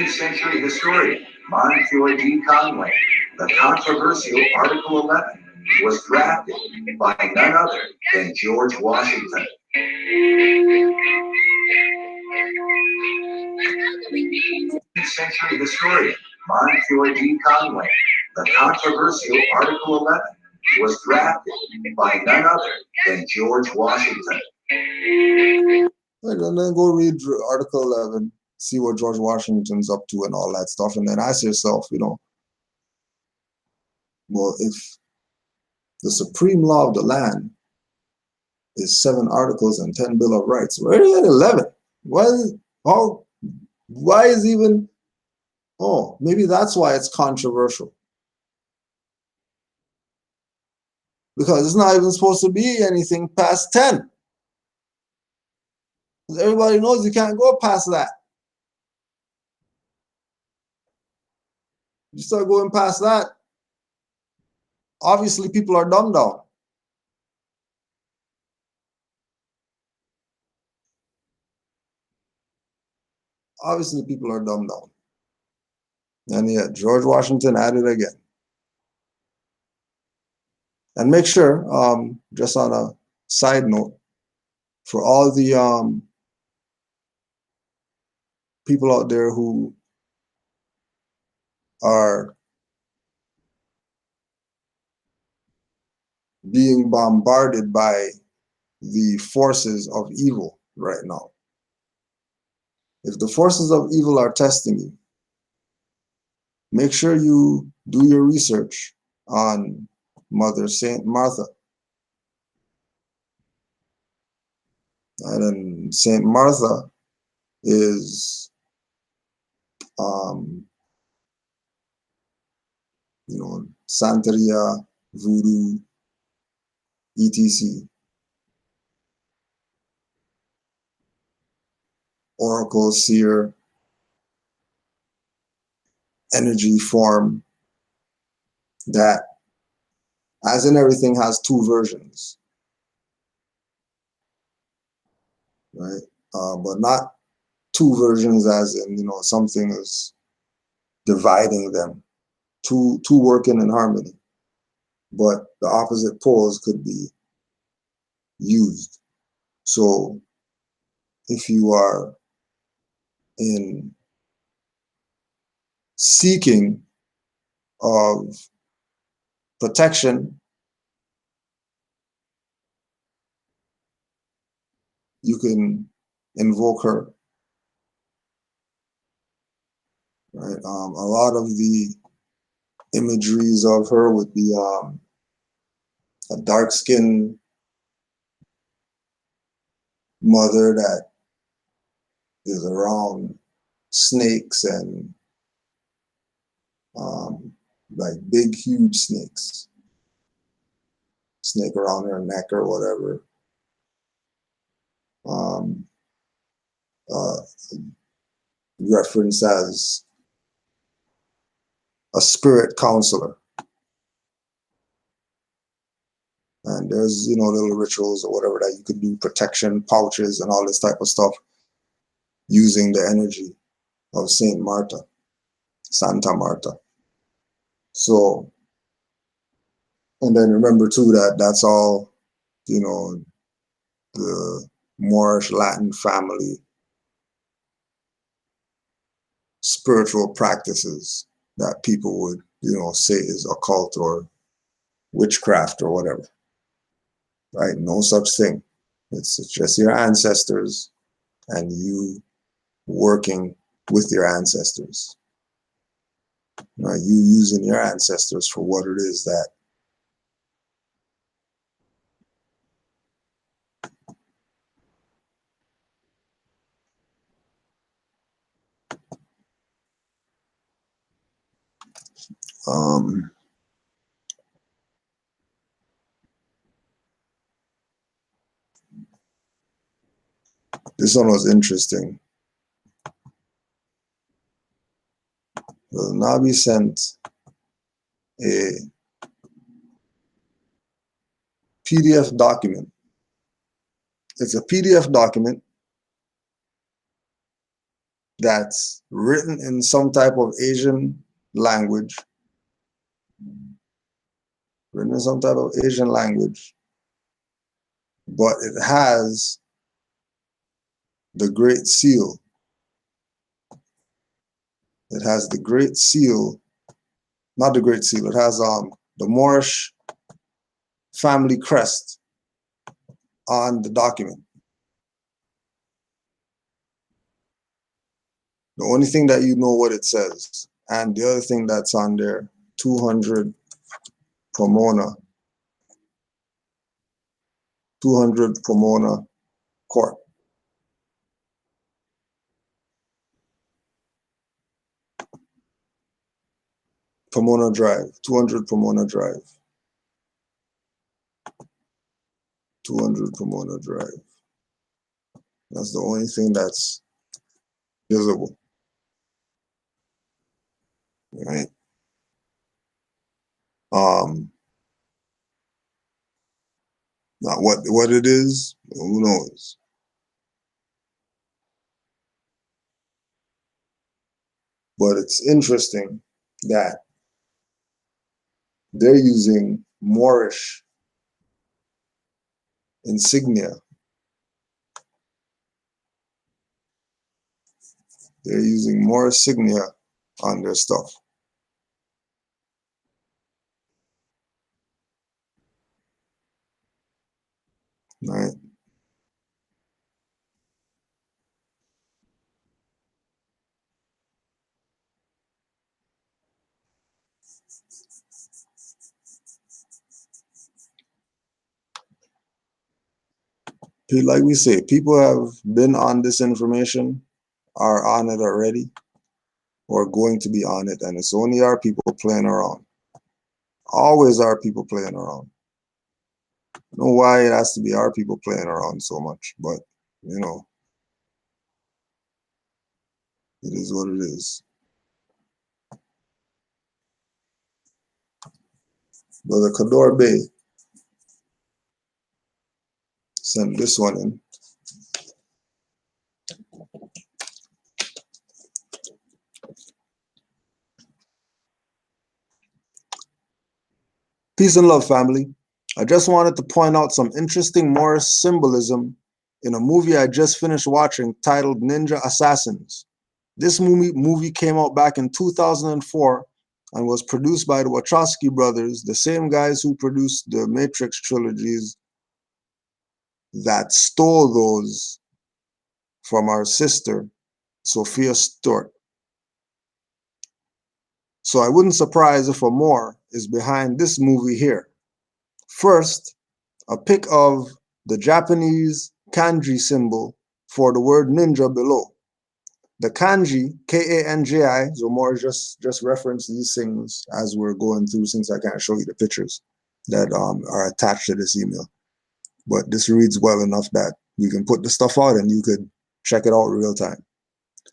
Century historian Montefiore D. Conway, the controversial Article 11 was drafted by none other than George Washington. Century historian Montefiore D. Conway, the controversial Article 11 was drafted by none other than George Washington. And then go read Article 11, see what George Washington's up to and all that stuff, and then ask yourself, you know, well, if the supreme law of the land is 7 articles and 10 Bill of Rights, where are you at 11? Why is even, oh, maybe that's why it's controversial. Because it's not even supposed to be anything past 10. Everybody knows you can't go past that. You start going past that, obviously people are dumbed down. Obviously people are dumbed down. And yet George Washington at it again. And make sure, just on a side note, for all the people out there who are being bombarded by the forces of evil right now. If the forces of evil are testing you, make sure you do your research on Mother Saint Martha. And then Saint Martha is, you know, Santeria, Voodoo, etc. oracle, seer, energy form that, as in everything, has two versions, right? But not two versions as in, something is dividing them, two working in harmony, but the opposite poles could be used. So if you are in seeking of protection, you can invoke her, right? A lot of the imageries of her would be a dark-skinned mother that is around snakes and like big, huge snakes, snake around her neck or whatever. Reference as a spirit counselor. And there's, little rituals or whatever that you could do, protection pouches and all this type of stuff, using the energy of Saint Marta, Santa Marta. So, and then remember too that that's all, the Moorish Latin family spiritual practices that people would, say is occult or witchcraft or whatever, right? No such thing. It's just your ancestors and you working with your ancestors. You using your ancestors for what it is that this one was interesting. The Nabi sent a PDF document. It's a PDF document that's written in some type of Asian language. But it has the Great Seal. It has the Great Seal, not the Great Seal, it has the Moorish family crest on the document. The only thing that you know what it says. And the other thing that's on there, 200 Pomona. 200 Pomona Court. Pomona Drive, 200 Pomona Drive. 200 Pomona Drive. That's the only thing that's visible. Right? Now what it is, who knows? But it's interesting that they're using Moorish insignia. They're using Moorish insignia on their stuff. Right? Like we say, people have been on this information, are on it already, or going to be on it, and it's only our people playing around. Always our people playing around. I don't know why it has to be our people playing around so much, but It is what it is. Brother Kador Bay sent this one in. Peace and love, family. I just wanted to point out some interesting Moorish symbolism in a movie I just finished watching titled Ninja Assassins. This movie came out back in 2004 and was produced by the Wachowski brothers, the same guys who produced the Matrix trilogies that stole those from our sister, Sophia Stewart. So I wouldn't surprise if a more is behind this movie here. First, a pic of the Japanese kanji symbol for the word ninja below. The kanji, K-A-N-J-I, so more just reference these things as we're going through, since I can't show you the pictures that are attached to this email. But this reads well enough that we can put the stuff out and you could check it out real time.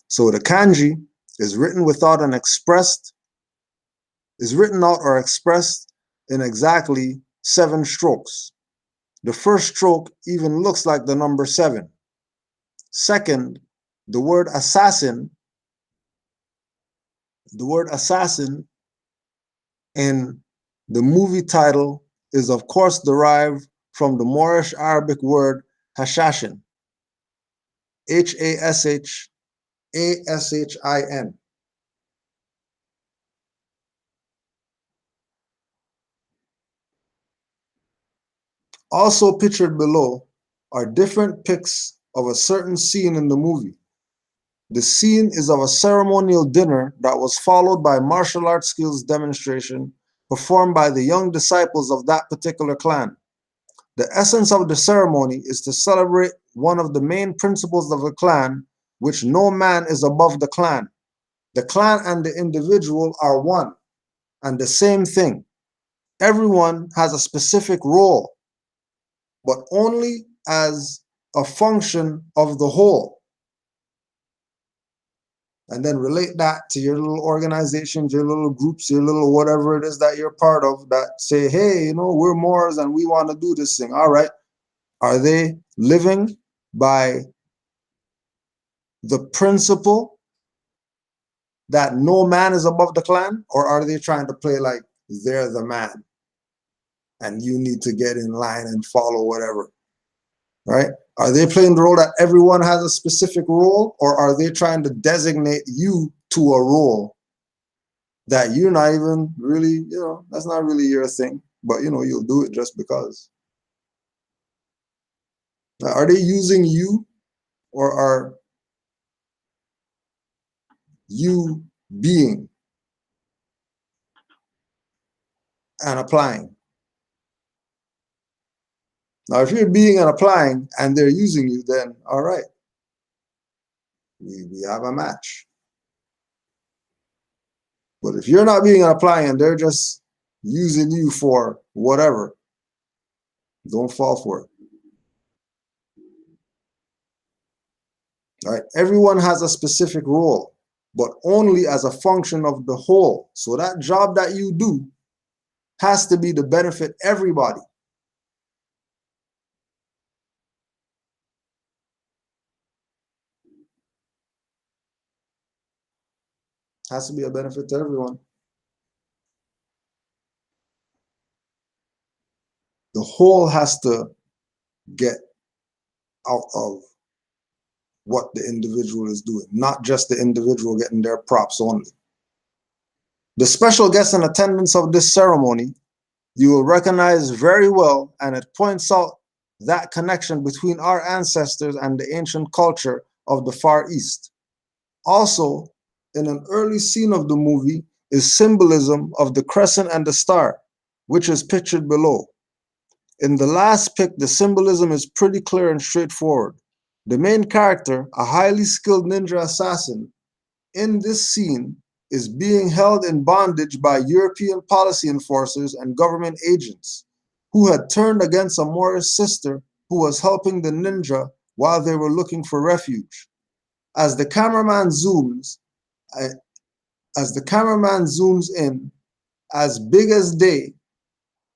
So the kanji is written without an is written out or expressed in exactly 7 strokes. The first stroke even looks like the number 7. Second, the word assassin in the movie title is of course derived from the Moorish Arabic word hashashin, H-A-S-H-A-S-H-I-N. Also pictured below are different pics of a certain scene in the movie. The scene is of a ceremonial dinner that was followed by martial arts skills demonstration performed by the young disciples of that particular clan. The essence of the ceremony is to celebrate one of the main principles of the clan, which no man is above the clan. The clan and the individual are one and the same thing. Everyone has a specific role, but only as a function of the whole. And then relate that to your little organizations, your little groups, your little whatever it is that you're part of that say, hey, you know, we're Moors and we want to do this thing. All right. Are they living by the principle that no man is above the clan? Or are they trying to play like they're the man and you need to get in line and follow whatever? Right? Are they playing the role that everyone has a specific role, or are they trying to designate you to a role that you're not even really, you know, that's not really your thing, but you know, you'll do it just because? Now, are they using you, or are you being and applying? Now, if you're being and applying and they're using you, then all right, we have a match. But if you're not being and applying and they're just using you for whatever, don't fall for it. All right, everyone has a specific role, but only as a function of the whole. So that job that you do has to be to benefit everybody. Has to be a benefit to everyone. The whole has to get out of what the individual is doing, not just the individual getting their props only. The special guests in attendance of this ceremony, you will recognize very well, and it points out that connection between our ancestors and the ancient culture of the Far East. Also, in an early scene of the movie is symbolism of the crescent and the star, which is pictured below. In the last pic, the symbolism is pretty clear and straightforward. The main character, a highly skilled ninja assassin, in this scene is being held in bondage by European policy enforcers and government agents who had turned against a Moorish sister who was helping the ninja while they were looking for refuge. As the cameraman zooms, as the cameraman zooms in, as big as day,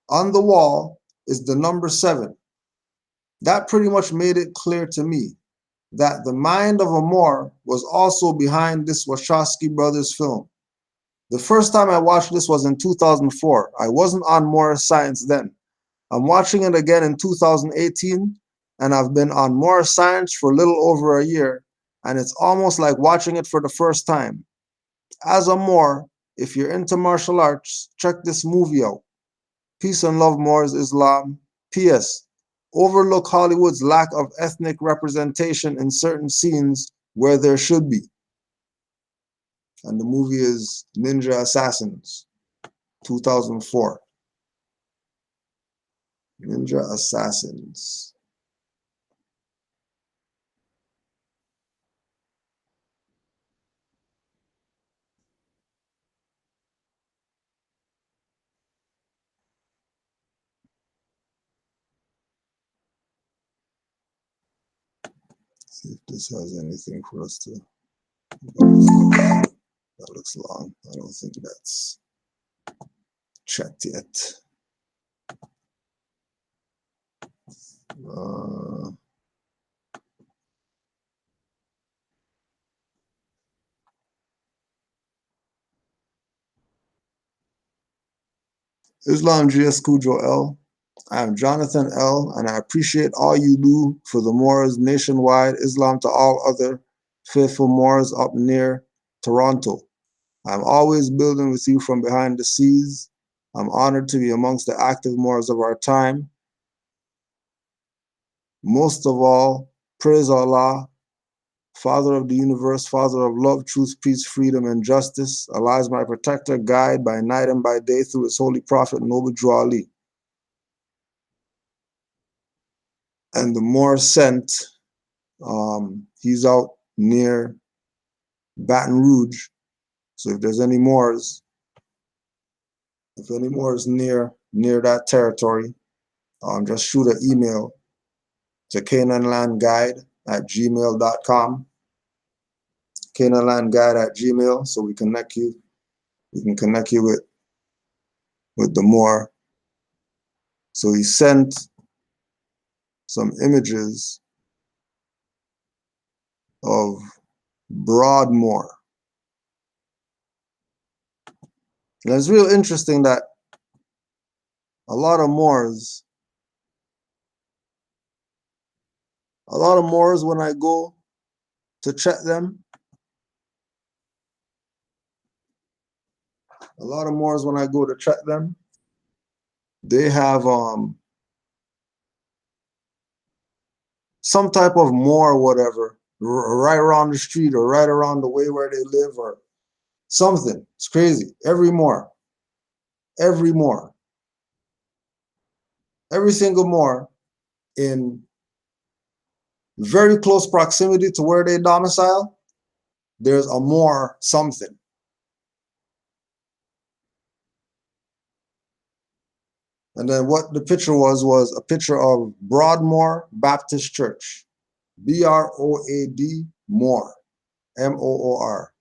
on the wall is the number 7. That pretty much made it clear to me that the mind of a Moor was also behind this Wachowski brothers film. The first time I watched this was in 2004. I wasn't on Moorish Science then. I'm watching it again in 2018, and I've been on Moorish Science for a little over a year, and it's almost like watching it for the first time. As a Moor, if you're into martial arts, check this movie out. Peace and love, Moors Islam. P.S. Overlook Hollywood's lack of ethnic representation in certain scenes where there should be. And the movie is Ninja Assassins, 2004. Ninja Assassins. See if this has anything for us to. That looks long. I don't think that's checked yet. Islam GS Cujo L. I am Jonathan L., and I appreciate all you do for the Moors nationwide, Islam to all other faithful Moors up near Toronto. I'm always building with you from behind the seas. I'm honored to be amongst the active Moors of our time. Most of all, praise Allah, Father of the universe, Father of love, truth, peace, freedom, and justice. Allah is my protector, guide by night and by day through his holy prophet, Noble Drew Ali. And the Moor sent, he's out near Baton Rouge. So if there's any Moors, if any Moors near that territory, just shoot an email to canaanlandguide@gmail.com. canaanlandguide@gmail, so we connect you. We can connect you with the Moor. So he sent some images of Broadmoor. And it's real interesting that a lot of Moors, when I go to check them, they have some type of Moor, whatever, right around the street or right around the way where they live or something. It's crazy. Every Moor, every single Moor in very close proximity to where they domicile, there's a Moor something. And then what the picture was a picture of Broadmoor Baptist Church. B-R-O-A-D, Moor, M-O-O-R.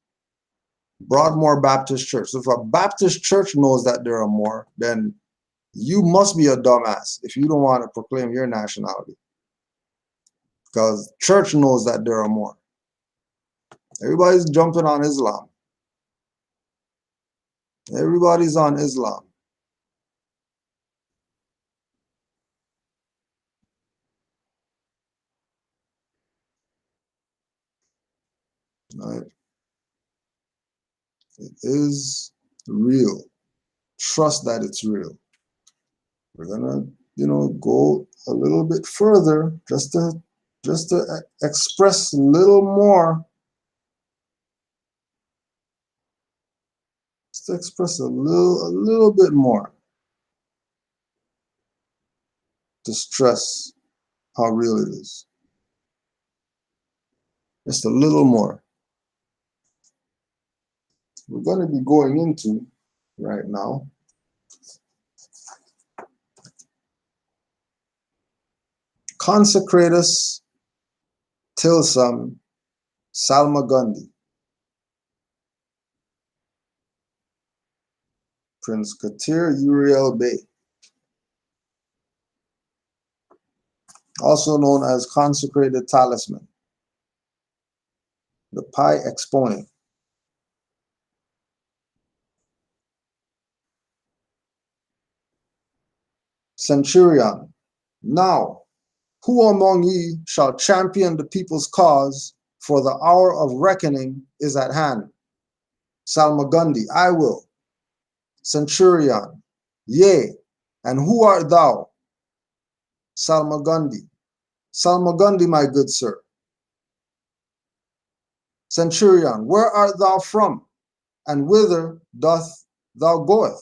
Broadmoor Baptist Church. So if a Baptist church knows that they're a Moor, then you must be a dumbass if you don't want to proclaim your nationality. Because church knows that they're a Moor. Everybody's jumping on Islam. Everybody's on Islam. Right? It is real. Trust that it's real. We're gonna, go a little bit further just to express a little more. Just to express a little bit more. To stress how real it is. Just a little more. We're going to be going into right now Consecrated Talisman Salmagundi, Prince Katir Uriel Bey, also known as Consecrated Talisman, the Pi exponent. Centurion, now, who among ye shall champion the people's cause, for the hour of reckoning is at hand? Salmagundi, I will. Centurion, yea, and who art thou? Salmagundi, Salmagundi, my good sir. Centurion, where art thou from, and whither doth thou goeth?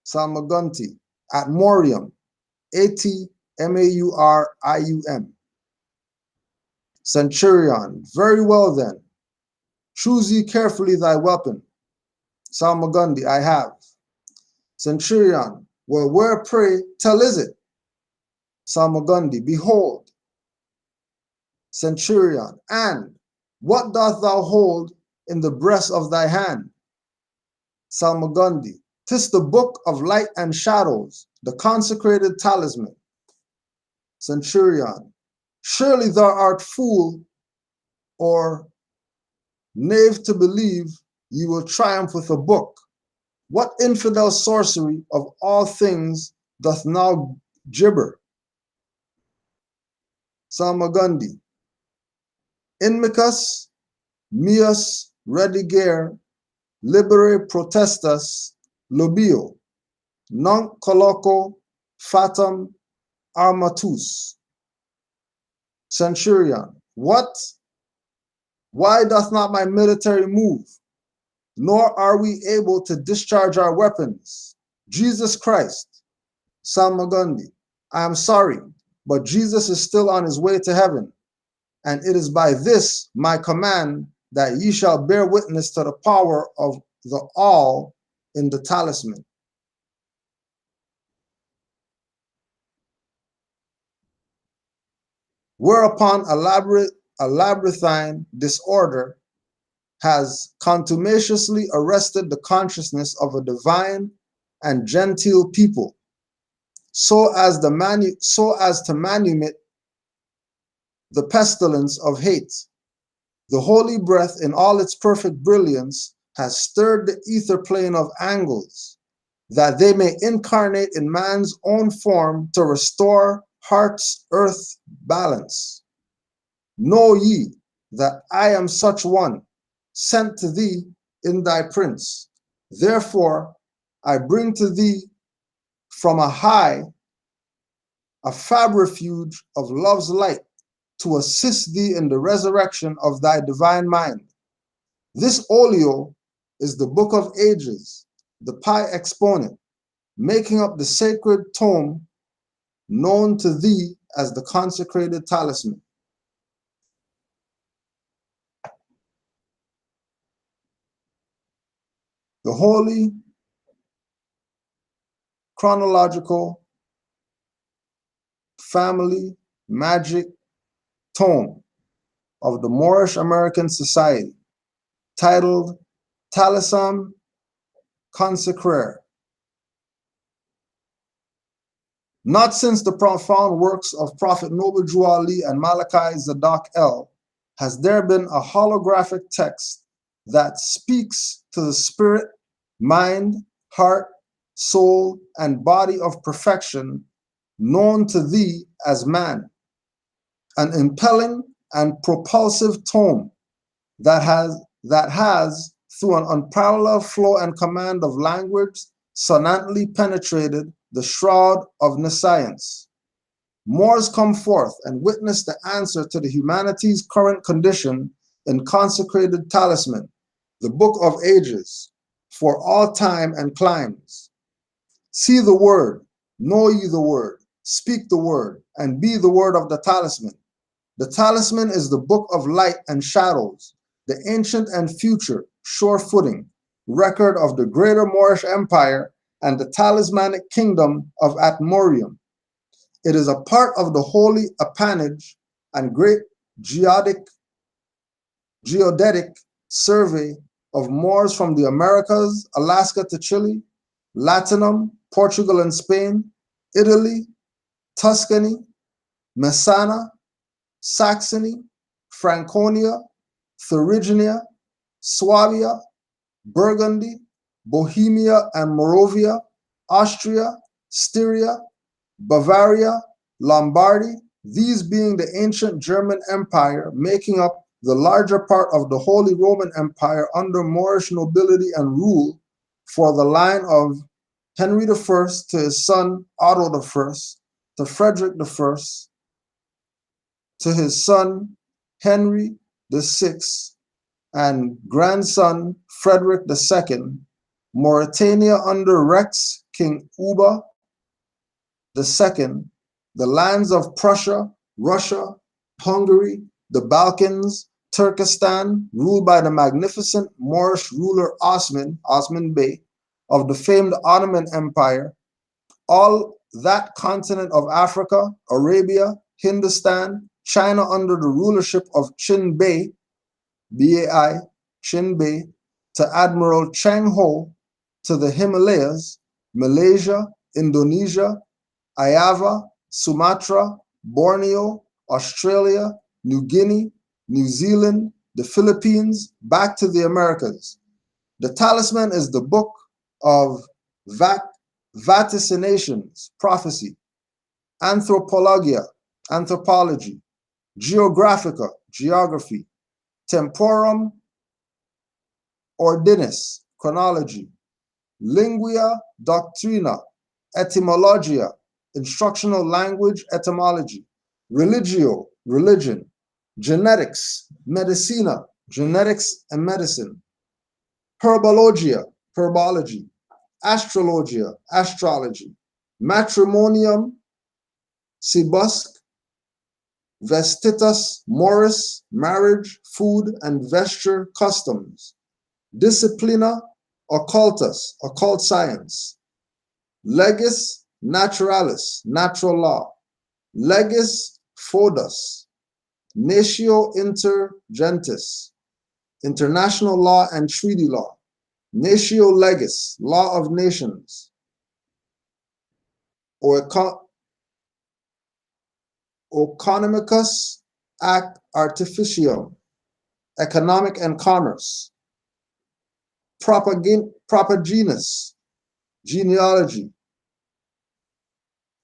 Salmagunti, at Morium, Atmaurum. Centurion, very well then. Choose ye carefully thy weapon. Salmagundi, I have. Centurion, well, where, pray, tell is it? Salmagundi, behold. Centurion, and what doth thou hold in the breast of thy hand? Salmagundi, 'tis the book of light and shadows, the consecrated talisman. Centurion, surely thou art fool or knave to believe ye will triumph with a book. What infidel sorcery of all things doth now gibber? Salmagundi, Inmicus, meus redigere, libere protestas, lobio, nunc colloco fatum armatus. Centurion, what? Why doth not my military move? Nor are we able to discharge our weapons. Jesus Christ. Salmagundi, I am sorry, but Jesus is still on his way to heaven. And it is by this my command that ye shall bear witness to the power of the all in the talisman. Whereupon a labyrinthine disorder has contumaciously arrested the consciousness of a divine and genteel people, so as to manumit the pestilence of hate. The holy breath in all its perfect brilliance has stirred the ether plane of angles, that they may incarnate in man's own form to restore heart's earth balance. Know ye that I am such one, sent to thee in thy prince. Therefore I bring to thee from a high a fabrifuge of love's light, to assist thee in the resurrection of thy divine mind. This olio is the book of ages, the Pi exponent, making up the sacred tome known to thee as the consecrated talisman. The holy chronological family magic tome of the Moorish American Society, titled Talisman Consecrated. Not since the profound works of Prophet Noble Drew Ali and Malachi Zadok El has there been a holographic text that speaks to the spirit, mind, heart, soul, and body of perfection known to thee as man. An impelling and propulsive tome that has, through an unparalleled flow and command of language, sonantly penetrated the shroud of nescience. Moors come forth and witness the answer to the humanity's current condition in Consecrated Talisman, the book of ages, for all time and climes. See the word, know ye the word, speak the word, and be the word of the talisman. The talisman is the book of light and shadows, the ancient and future sure footing, record of the greater Moorish Empire and the talismanic kingdom of Atmorium. It is a part of the holy appanage and great geodic geodetic survey of Moors from the Americas, Alaska to Chile, Latinum, Portugal and Spain, Italy, Tuscany, Messana, Saxony, Franconia, Thuringia, Swabia, Burgundy, Bohemia and Moravia, Austria, Styria, Bavaria, Lombardy, these being the ancient German Empire, making up the larger part of the Holy Roman Empire under Moorish nobility and rule for the line of Henry I to his son Otto I, to Frederick I, to his son Henry VI, and grandson Frederick II, Mauritania under Rex King Uba II, the lands of Prussia, Russia, Hungary, the Balkans, Turkestan, ruled by the magnificent Moorish ruler Osman Bey, of the famed Ottoman Empire, all that continent of Africa, Arabia, Hindustan, China under the rulership of Qin Bey, B-A-I, Qin Bey, to Admiral Cheng Ho, to the Himalayas, Malaysia, Indonesia, Java, Sumatra, Borneo, Australia, New Guinea, New Zealand, the Philippines, back to the Americas. The Talisman is the book of vaticinations, prophecy, anthropology, geographica, geography, temporum ordinis, chronology, lingua doctrina, etymologia, instructional language, etymology, religio, religion, genetics, medicina, genetics and medicine, herbologia, herbology, astrologia, astrology, matrimonium, cibusk, vestitus, morris, marriage, food and vesture customs, disciplina, occultus, occult science, legis naturalis, natural law, legis foedus, natio inter gentes, international law and treaty law, natio legis, law of nations, or economicus ac artificium, economic and commerce, propagenus, genealogy,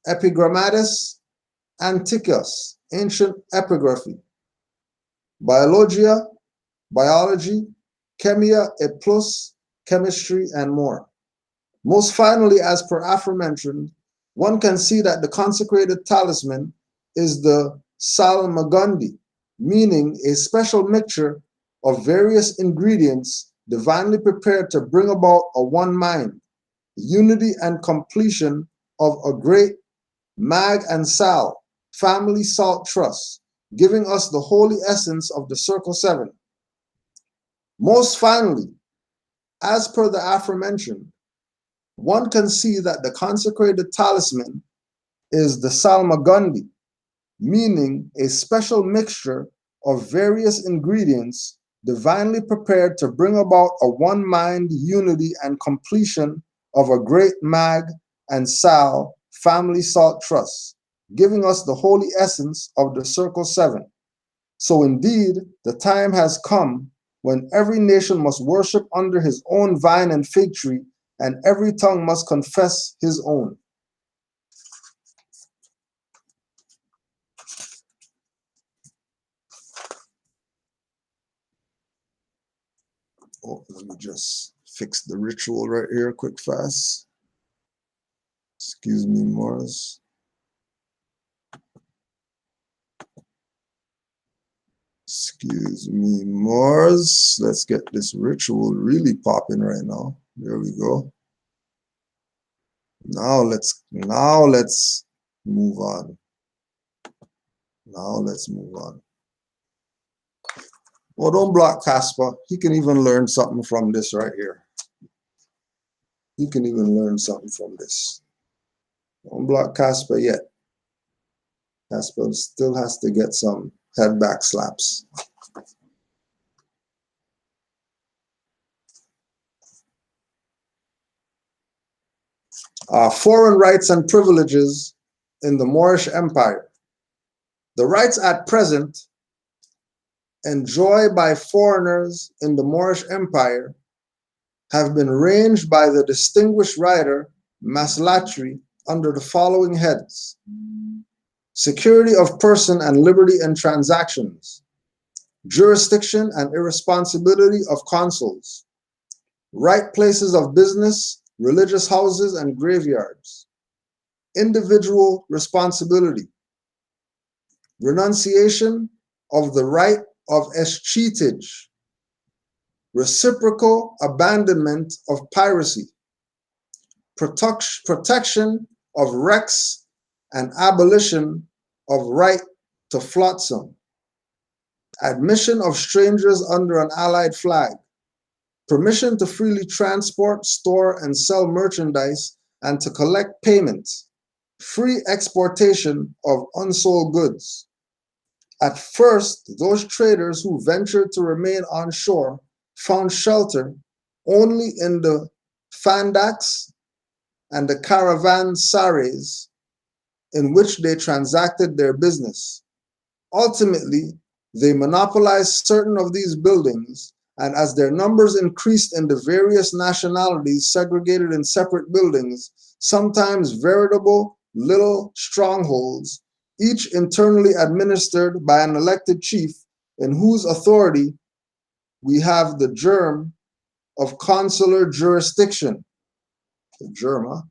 epigrammatis antiquus, ancient epigraphy, biologia, biology, chemia et plus, chemistry, and more. Most finally, as per aforementioned, one can see that the consecrated talisman is the salmagundi, meaning a special mixture of various ingredients divinely prepared to bring about a one mind, unity and completion of a great mag and sal, family salt trust, giving us the holy essence of the circle 7. Most finally, as per the aforementioned, one can see that the consecrated talisman is the salmagundi, meaning a special mixture of various ingredients divinely prepared to bring about a one mind, unity, and completion of a great mag and sal, family salt trust, giving us the holy essence of the circle 7. So indeed, the time has come when every nation must worship under his own vine and fig tree, and every tongue must confess his own. Oh, let me just fix the ritual right here, quick, fast. Excuse me, Morris. Excuse me, Morris. Let's get this ritual really popping right now. There we go. Now let's move on. Now let's move on. Well, don't block Casper. He can even learn something from this right here. He can even learn something from this. Don't block Casper yet. Casper still has to get some head back slaps. Foreign rights and privileges in the Moorish Empire. The rights at present enjoyed by foreigners in the Moorish Empire have been ranged by the distinguished writer Maslatri under the following heads: security of person and liberty in transactions, jurisdiction and irresponsibility of consuls, right places of business, religious houses and graveyards, individual responsibility, renunciation of the right of escheatage, reciprocal abandonment of piracy, protection of wrecks and abolition of right to flotsam, admission of strangers under an allied flag, permission to freely transport, store, and sell merchandise and to collect payments, free exportation of unsold goods. At first, those traders who ventured to remain on shore found shelter only in the fandaks and the caravansaries in which they transacted their business. Ultimately, they monopolized certain of these buildings, and as their numbers increased in the various nationalities segregated in separate buildings, sometimes veritable little strongholds, each internally administered by an elected chief in whose authority we have the germ of consular jurisdiction. The germ, huh?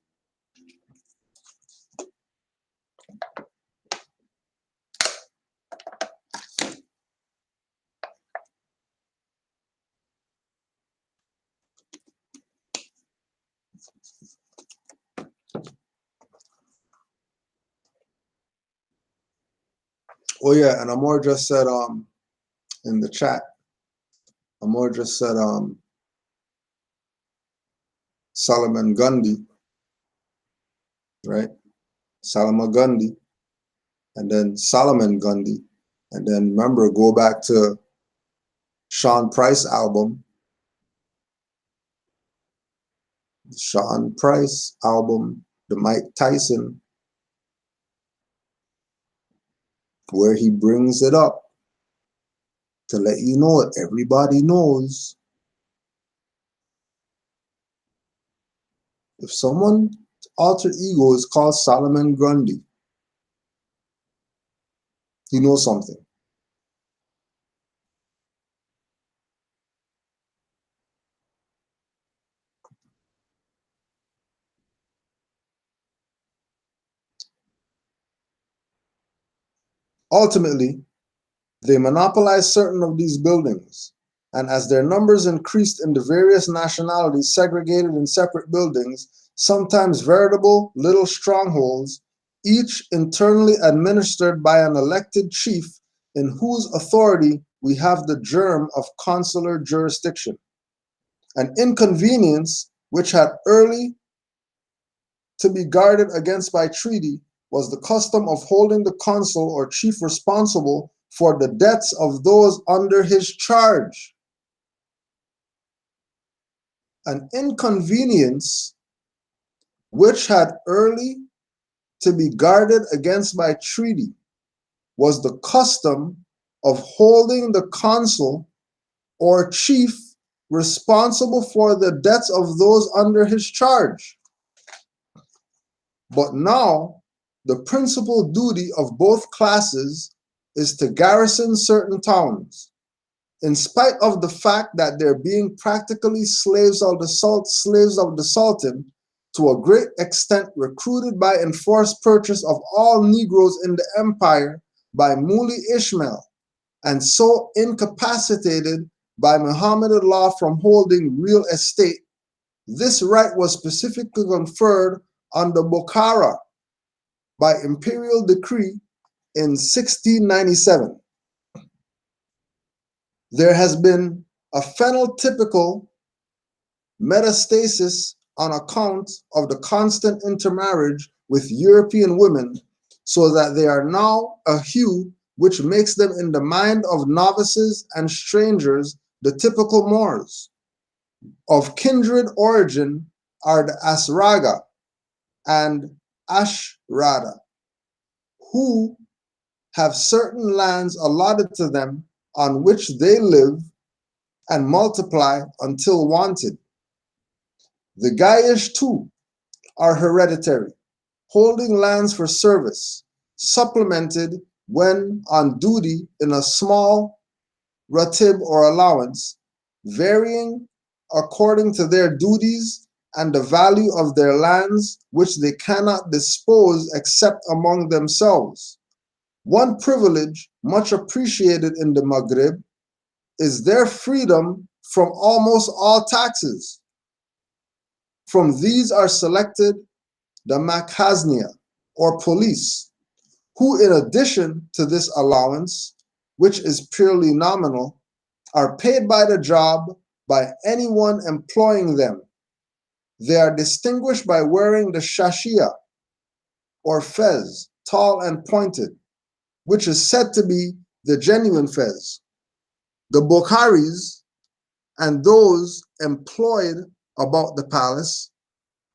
Oh yeah, and Amor just said in the chat, Amor just said Solomon Gundy, right? Solomon Gundy, and then Solomon Gundy, and then remember, go back to Sean Price album, Sean Price album, the Mike Tyson, where he brings it up to let you know, everybody knows. If someone's alter ego is called Solomon Grundy, he knows something. Ultimately, they monopolized certain of these buildings, and as their numbers increased in the various nationalities segregated in separate buildings, sometimes veritable little strongholds, each internally administered by an elected chief in whose authority we have the germ of consular jurisdiction. An inconvenience which had early to be guarded against by treaty was the custom of holding the consul or chief responsible for the debts of those under his charge. An inconvenience which had early to be guarded against by treaty was the custom of holding the consul or chief responsible for the debts of those under his charge. But now, the principal duty of both classes is to garrison certain towns, in spite of the fact that they're being practically slaves of the Sultan, to a great extent recruited by enforced purchase of all Negroes in the empire by Muli Ishmael, and so incapacitated by Muhammadan law from holding real estate. This right was specifically conferred on the Bukhara by imperial decree in 1697. There has been a phenotypical metastasis on account of the constant intermarriage with European women, so that they are now a hue which makes them in the mind of novices and strangers the typical Moors. Of kindred origin are the Asraga, and Ashrada, who have certain lands allotted to them on which they live and multiply until wanted. The Gaish too are hereditary, holding lands for service, supplemented when on duty in a small ratib or allowance, varying according to their duties and the value of their lands, which they cannot dispose except among themselves. One privilege much appreciated in the Maghreb is their freedom from almost all taxes. From these are selected the Makhaznia, or police, who in addition to this allowance, which is purely nominal, are paid by the job by anyone employing them. They are distinguished by wearing the shashia, or fez, tall and pointed, which is said to be the genuine fez. The Bukharis and those employed about the palace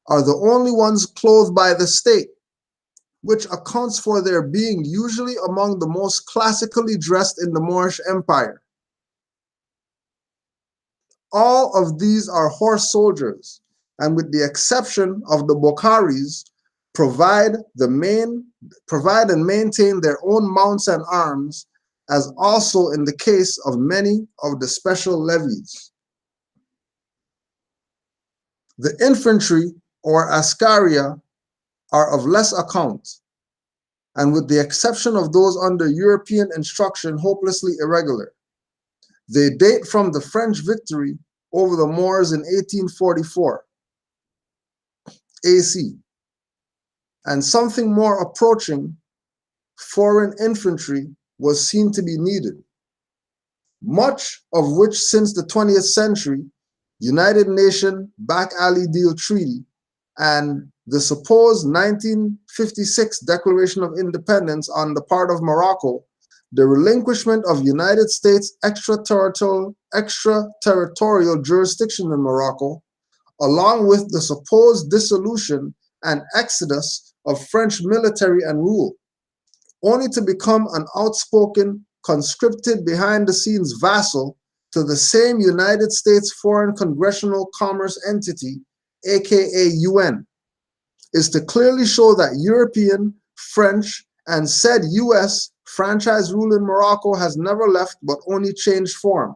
are the only ones clothed by the state, which accounts for their being usually among the most classically dressed in the Moorish Empire. All of these are horse soldiers, and with the exception of the Bukharis, provide and maintain their own mounts and arms, as also in the case of many of the special levies. The infantry, or askaria, are of less account, and with the exception of those under European instruction, hopelessly irregular. They date from the French victory over the Moors in 1844 AC, and something more approaching foreign infantry was seen to be needed, much of which since the 20th century, United Nations Back Alley Deal Treaty and the supposed 1956 Declaration of Independence on the part of Morocco, the relinquishment of United States extraterritorial jurisdiction in Morocco, along with the supposed dissolution and exodus of French military and rule, only to become an outspoken, conscripted behind-the-scenes vassal to the same United States Foreign Congressional Commerce Entity, aka UN, is to clearly show that European, French, and said US franchise rule in Morocco has never left but only changed form.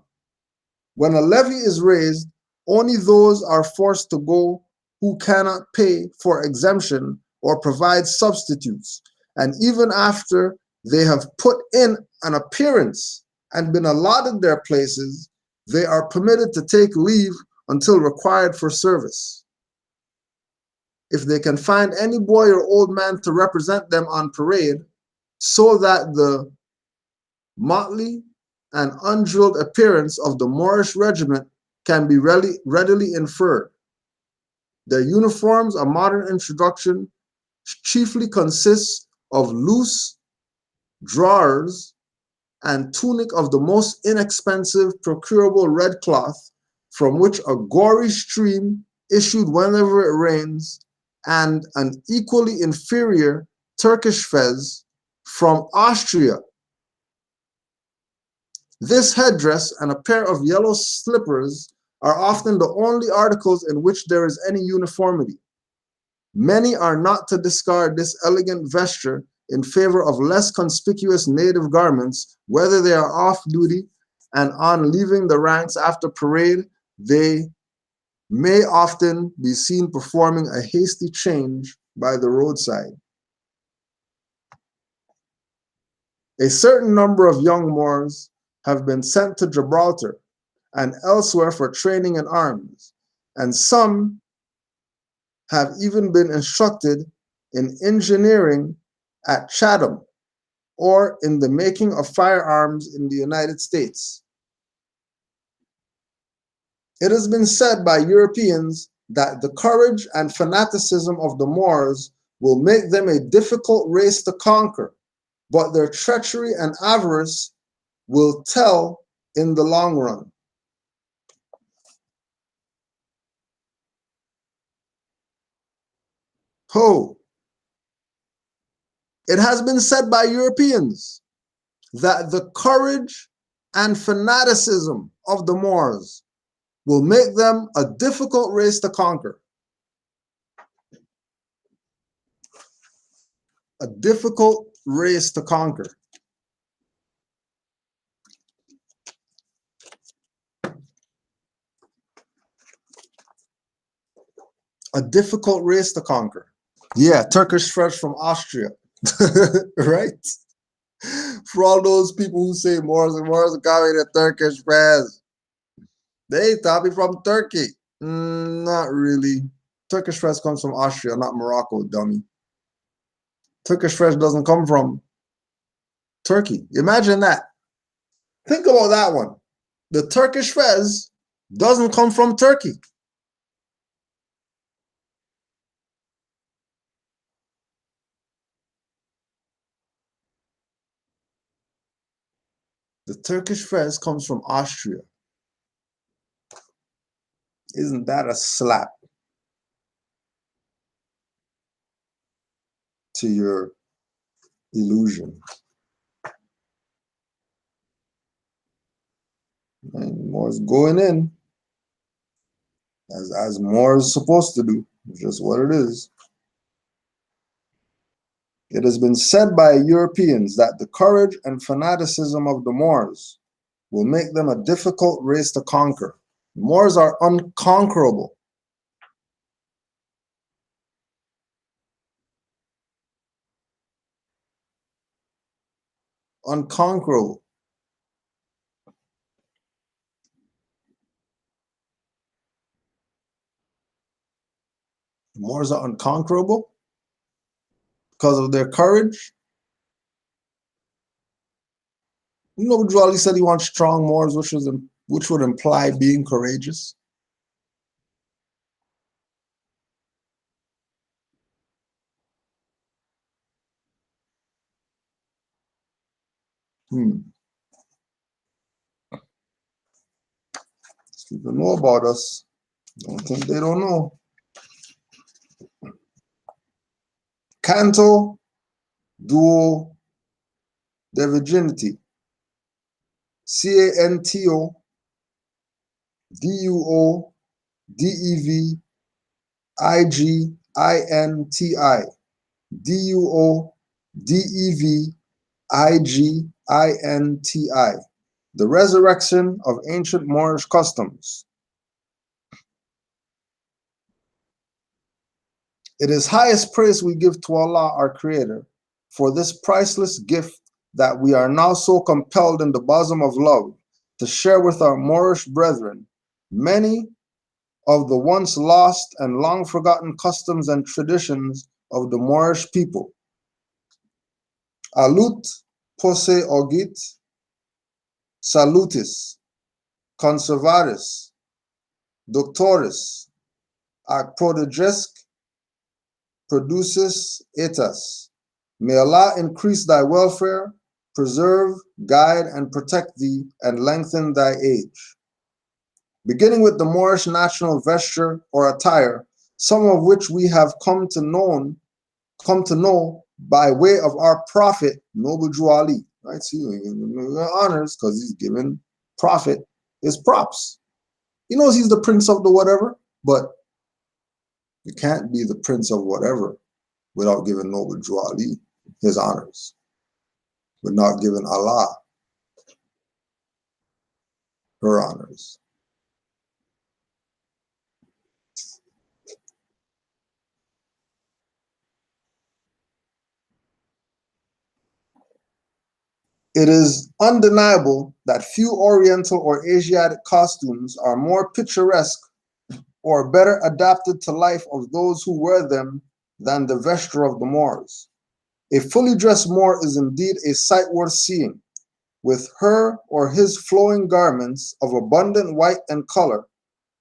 When a levy is raised, only those are forced to go who cannot pay for exemption or provide substitutes. And even after they have put in an appearance and been allotted their places, they are permitted to take leave until required for service. If they can find any boy or old man to represent them on parade, so that the motley and undrilled appearance of the Moorish regiment can be readily inferred. Their uniforms, a modern introduction, chiefly consists of loose drawers and tunic of the most inexpensive procurable red cloth, from which a gory stream issued whenever it rains, and an equally inferior Turkish fez from Austria. This headdress and a pair of yellow slippers are often the only articles in which there is any uniformity. Many are not to discard this elegant vesture in favor of less conspicuous native garments, whether they are off duty and on leaving the ranks after parade, they may often be seen performing a hasty change by the roadside. A certain number of young Moors have been sent to Gibraltar and elsewhere for training in arms, and some have even been instructed in engineering at Chatham or in the making of firearms in the United States. It has been said by Europeans that the courage and fanaticism of the Moors will make them a difficult race to conquer, but their treachery and avarice will tell in the long run. Ho! It has been said by Europeans that the courage and fanaticism of the Moors will make them a difficult race to conquer. A difficult race to conquer. A difficult race to conquer. Yeah, Turkish fresh from Austria, right? For all those people who say Moors are coming to Turkish fresh, they thought me from Turkey. Not really. Turkish fresh comes from Austria, not Morocco, dummy. Turkish fresh doesn't come from Turkey. Imagine that. Think about that one. The Turkish fez doesn't come from Turkey. The Turkish fez comes from Austria. Isn't that a slap to your illusion? And Moore's going in as Moore is supposed to do. It's just what it is. It has been said by Europeans that the courage and fanaticism of the Moors will make them a difficult race to conquer. Moors are unconquerable. Unconquerable. Moors are unconquerable because of their courage. You know, Jolly said he wants strong Moors, which would imply being courageous. People know about us. Don't think they don't know. Canto duo de virginity. CANTO DUO DEVIGINTI DUO DEVIGINTI. The resurrection of ancient Moorish customs. It is highest praise we give to Allah, our Creator, for this priceless gift that we are now so compelled in the bosom of love to share with our Moorish brethren many of the once lost and long forgotten customs and traditions of the Moorish people. Alut posse ogit, salutis, conservaris, doctoris, ac prodigesque produces etas. May Allah increase thy welfare, preserve, guide, and protect thee, and lengthen thy age. Beginning with the Moorish national vesture or attire, some of which we have come to know by way of our prophet, Noble Juali. Right? See, honors because he's given prophet his props. He knows he's the prince of the whatever, but you can't be the prince of whatever without giving Noble Juali his honors, but not giving Allah her honors. It is undeniable that few Oriental or Asiatic costumes are more picturesque or better adapted to life of those who wear them than the vesture of the Moors. A fully dressed Moor is indeed a sight worth seeing, with her or his flowing garments of abundant white and color,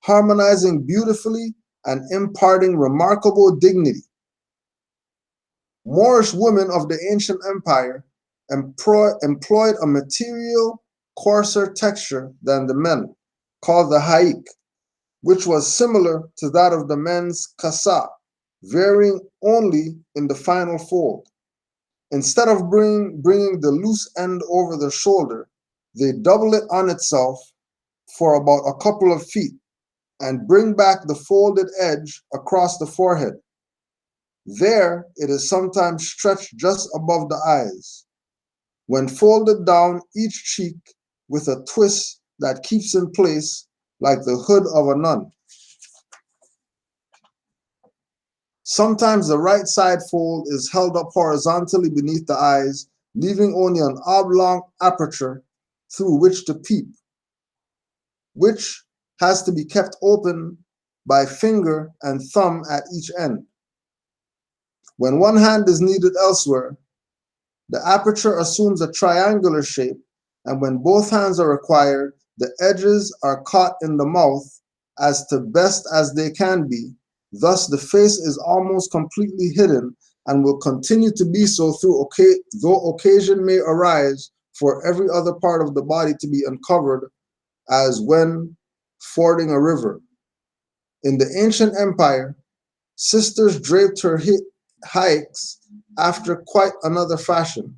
harmonizing beautifully and imparting remarkable dignity. Moorish women of the ancient empire employed a material coarser texture than the men, called the haik, which was similar to that of the men's kasa, varying only in the final fold. Instead of bringing the loose end over the shoulder, they double it on itself for about a couple of feet and bring back the folded edge across the forehead. There, it is sometimes stretched just above the eyes. When folded down each cheek with a twist that keeps in place like the hood of a nun. Sometimes the right side fold is held up horizontally beneath the eyes, leaving only an oblong aperture through which to peep, which has to be kept open by finger and thumb at each end. When one hand is needed elsewhere, the aperture assumes a triangular shape, and when both hands are required, the edges are caught in the mouth as to best as they can be. Thus, the face is almost completely hidden and will continue to be so though occasion may arise for every other part of the body to be uncovered, as when fording a river. In the ancient empire, sisters draped her haïks after quite another fashion.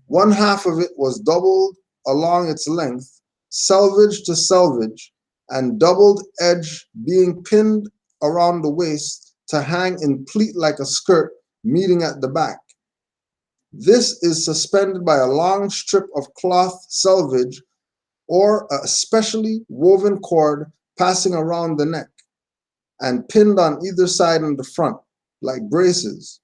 One half of it was doubled along its length, selvage to selvage, and doubled edge being pinned around the waist to hang in pleat like a skirt meeting at the back. This is suspended by a long strip of cloth selvage or a specially woven cord passing around the neck and pinned on either side in the front like braces.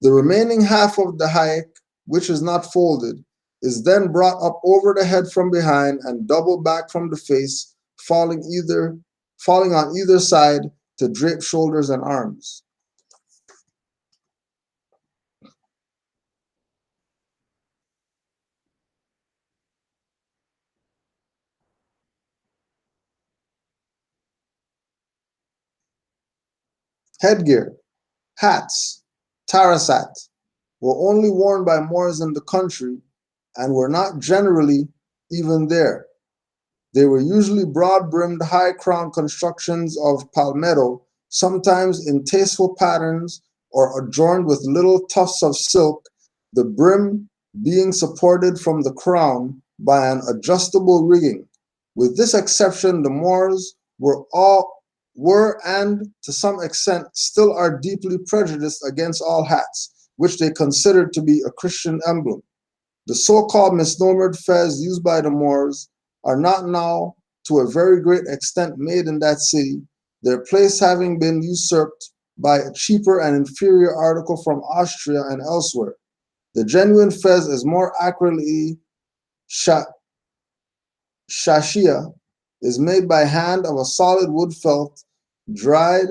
The remaining half of the haïk, which is not folded, is then brought up over the head from behind and doubled back from the face, falling on either side to drape shoulders and arms. Headgear, hats, tarasat, were only worn by Moors in the country and were not generally even there. They were usually broad-brimmed, high-crown constructions of palmetto, sometimes in tasteful patterns or adorned with little tufts of silk, the brim being supported from the crown by an adjustable rigging. With this exception, the Moors were and to some extent still are deeply prejudiced against all hats, which they considered to be a Christian emblem. The so-called misnomered fez used by the Moors are not now to a very great extent made in that city, their place having been usurped by a cheaper and inferior article from Austria and elsewhere. The genuine fez is more accurately shashia, is made by hand of a solid wood felt, dried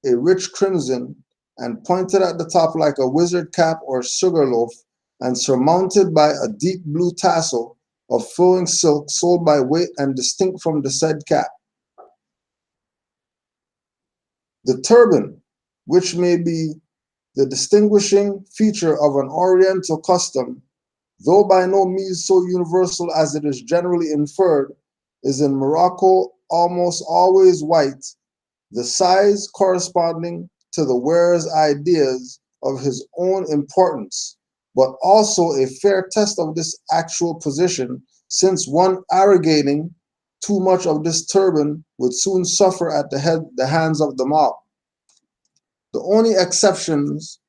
a rich crimson, and pointed at the top like a wizard cap or sugar loaf, and surmounted by a deep blue tassel of flowing silk sold by weight and distinct from the said cap. The turban, which may be the distinguishing feature of an Oriental custom, though by no means so universal as it is generally inferred, is in Morocco almost always white, the size corresponding to the wearer's ideas of his own importance, but also a fair test of this actual position, since one arrogating too much of this turban would soon suffer at the hands of the mob. The only exceptions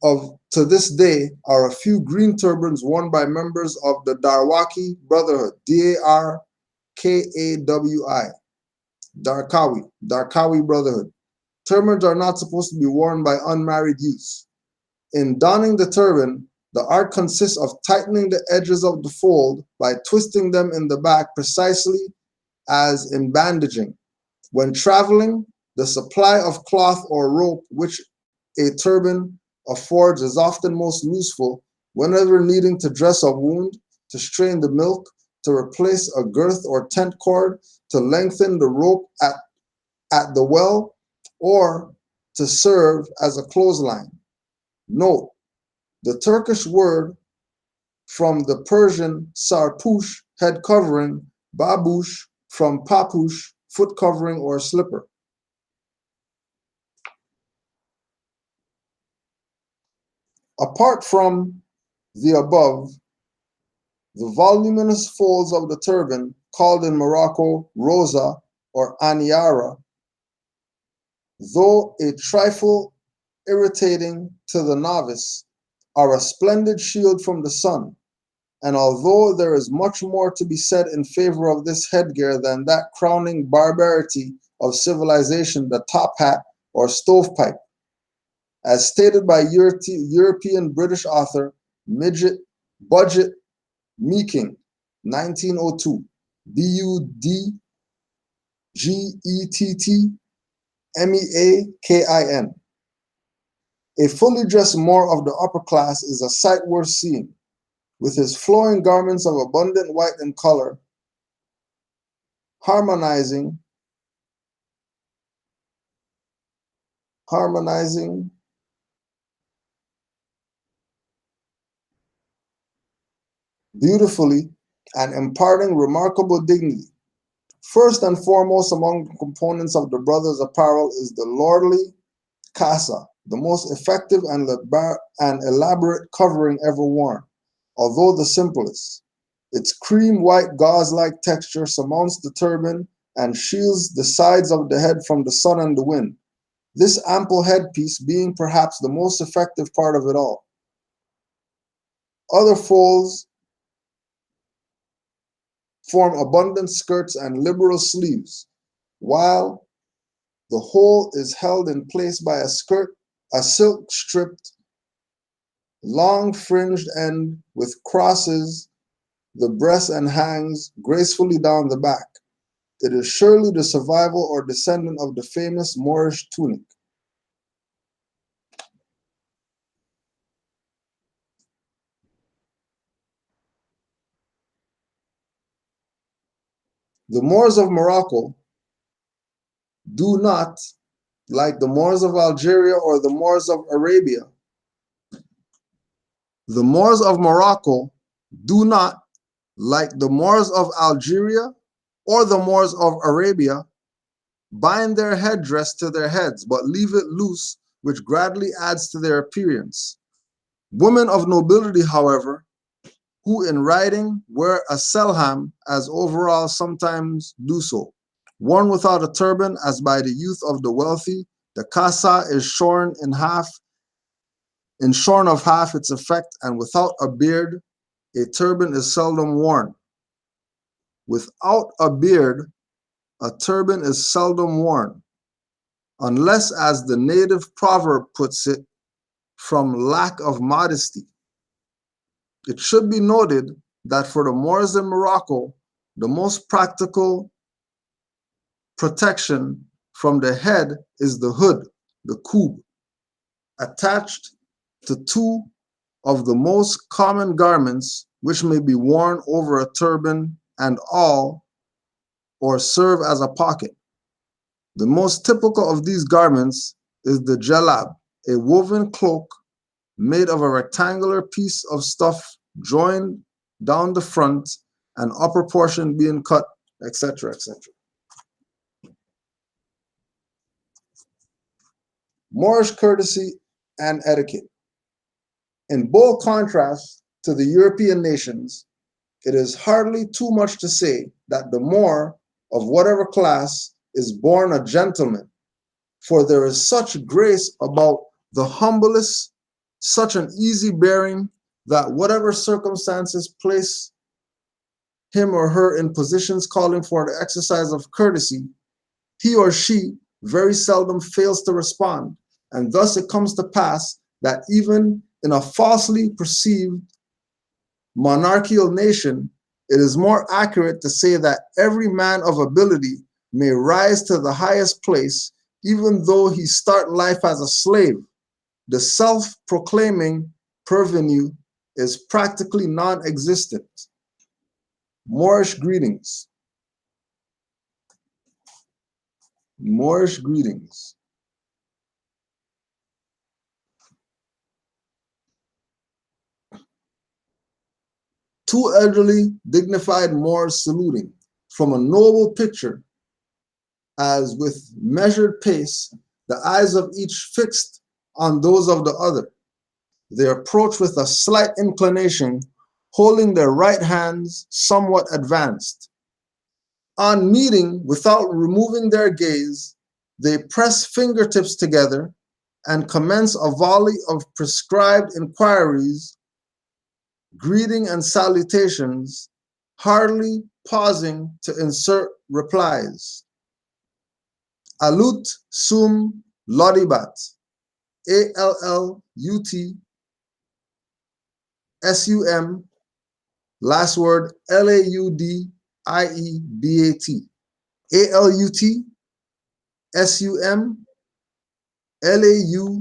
to this day are a few green turbans worn by members of the Darwaki Brotherhood, D-A-R-K-A-W-I, Darkawi Brotherhood. Turbans are not supposed to be worn by unmarried youths. In donning the turban, the art consists of tightening the edges of the fold by twisting them in the back precisely as in bandaging. When traveling, the supply of cloth or rope which a turban affords is often most useful whenever needing to dress a wound, to strain the milk, to replace a girth or tent cord, to lengthen the rope at the well, or to serve as a clothesline. Note, the Turkish word from the Persian sarpush, head covering, babush from papush, foot covering or slipper. Apart from the above, the voluminous folds of the turban, called in Morocco rosa or aniara, though a trifle irritating to the novice, are a splendid shield from the sun. And although there is much more to be said in favor of this headgear than that crowning barbarity of civilization, the top hat or stovepipe, as stated by European British author Budget Meeking, 1902, Budgettmeakin. A fully dressed Moor of the upper class is a sight worth seeing, with his flowing garments of abundant white in color, harmonizing beautifully and imparting remarkable dignity. First and foremost among the components of the brothers' apparel is the lordly casa, the most effective and elaborate covering ever worn, although the simplest. Its cream white gauze-like texture surmounts the turban and shields the sides of the head from the sun and the wind, this ample headpiece being perhaps the most effective part of it all. Other folds form abundant skirts and liberal sleeves, while the whole is held in place by a silk-stripped, long fringed end with crosses the breast and hangs gracefully down the back. It is surely the survival or descendant of the famous Moorish tunic. The Moors of Morocco do not, like the Moors of Algeria or the Moors of Arabia, the Moors of Morocco do not, like the Moors of Algeria or the Moors of Arabia, bind their headdress to their heads, but leave it loose, which gradually adds to their appearance. Women of nobility, however, who in riding wear a selham as overalls, sometimes do so. Worn without a turban, as by the youth of the wealthy, the casa is shorn of half its effect, and without a beard, a turban is seldom worn. Without a beard, a turban is seldom worn, unless, as the native proverb puts it, from lack of modesty. It should be noted that for the Moors in Morocco, the most practical protection from the head is the hood, the koob, attached to two of the most common garments, which may be worn over a turban and all, or serve as a pocket. The most typical of these garments is the jalab, a woven cloak made of a rectangular piece of stuff joined down the front and upper portion being cut, etc., etc. Moorish courtesy and etiquette. In bold contrast to the European nations, it is hardly too much to say that the Moor of whatever class is born a gentleman, for there is such grace about the humblest, such an easy bearing, that whatever circumstances place him or her in positions calling for the exercise of courtesy, he or she very seldom fails to respond, and thus it comes to pass that even in a falsely perceived monarchical nation, it is more accurate to say that every man of ability may rise to the highest place, even though he start life as a slave. The self-proclaiming parvenu is practically non-existent. Moorish greetings. Moorish greetings. Two elderly, dignified Moors saluting from a noble picture, as with measured pace, the eyes of each fixed on those of the other. They approach with a slight inclination, holding their right hands somewhat advanced. On meeting, without removing their gaze, they press fingertips together and commence a volley of prescribed inquiries, greeting and salutations, hardly pausing to insert replies. Alut sum laudibat, A-L-L-U-T S-U-M, last word L-A-U-D-I-E-B-A-T. A-L-U-T S-U-M L-A-U-D-I-E-B-A-T.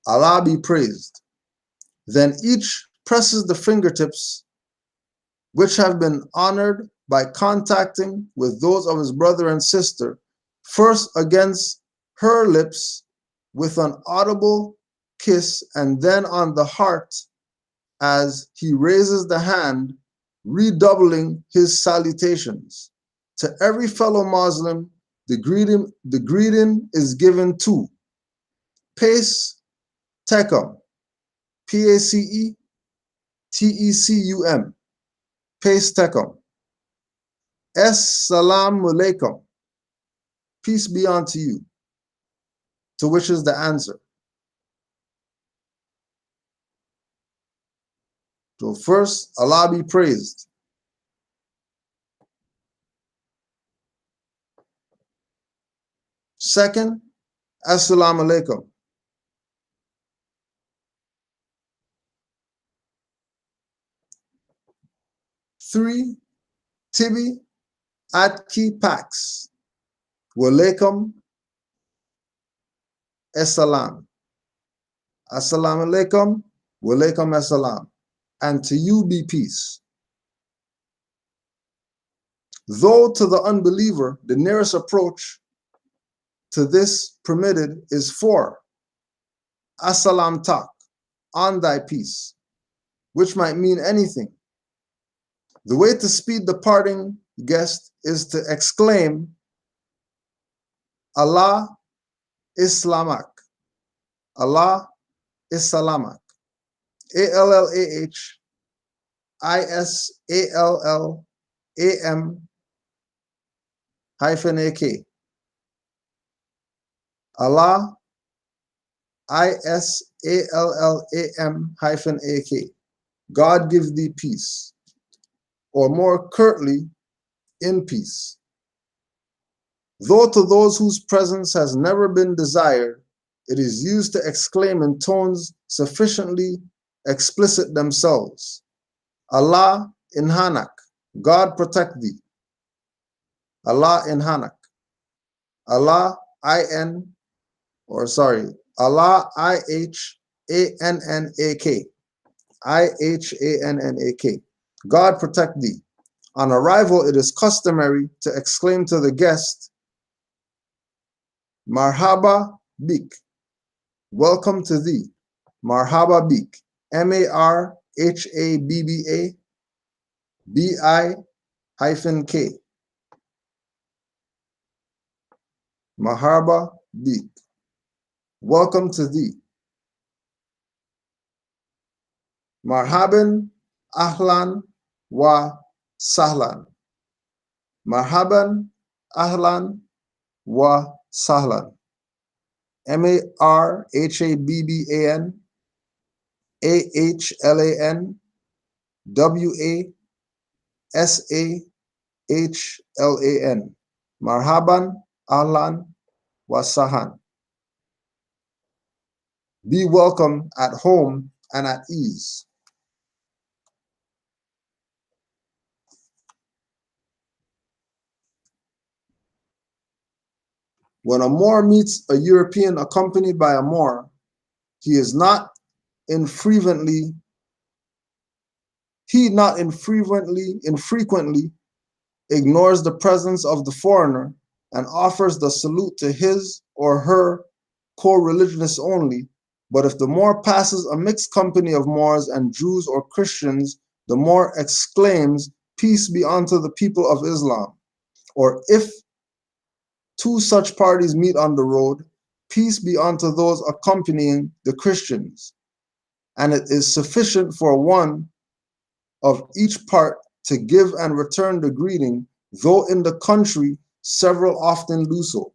Allah be praised. Then each presses the fingertips, which have been honored by contacting with those of his brother and sister, first against her lips with an audible kiss, and then on the heart as he raises the hand, redoubling his salutations. To every fellow Muslim, the greeting is given to Pace Tecum, P-A-C-E-T-E-C-U-M, Pace Tecum. Assalamu alaikum, peace be unto you, to which is the answer. So first, Allah be praised. Second, Assalamu alaikum. Three, Tibi Atki Pax, Walaikum Assalam. Assalamu alaikum, Walaikum Assalam. And to you be peace. Though to the unbeliever, the nearest approach to this permitted is 4, Assalam Tak, on thy peace, which might mean anything. The way to speed the parting guest is to exclaim, Allah Islamak, Allah Isalamak, ALLAHISALLAM-AK, Allah ISALLAM-AK, God give thee peace, or more curtly, in peace. Though to those whose presence has never been desired, it is used to exclaim in tones sufficiently explicit themselves. Allah in Hanak, God protect thee. Allah in Hanak. Allah Allah IHANNAK. IHANNAK. God protect thee. On arrival, it is customary to exclaim to the guest, Marhaba Bik, welcome to thee. Marhaba Bik, MARHABA-BI-K. Marhaba Bik, welcome to thee. Marhaban Ahlan wa Sahlan. Marhaban Ahlan wa Sahlan. MARHABBAN AHLAN WASAHLAN. Marhaban Ahlan wa Sahlan. Be welcome at home and at ease. When a Moor meets a European accompanied by a Moor, he not infrequently ignores the presence of the foreigner and offers the salute to his or her co-religionists only. But if the Moor passes a mixed company of Moors and Jews or Christians, the Moor exclaims, "Peace be unto the people of Islam." Or if two such parties meet on the road, Peace be unto those accompanying the Christians. And it is sufficient for one of each part to give and return the greeting, though in the country several often do so.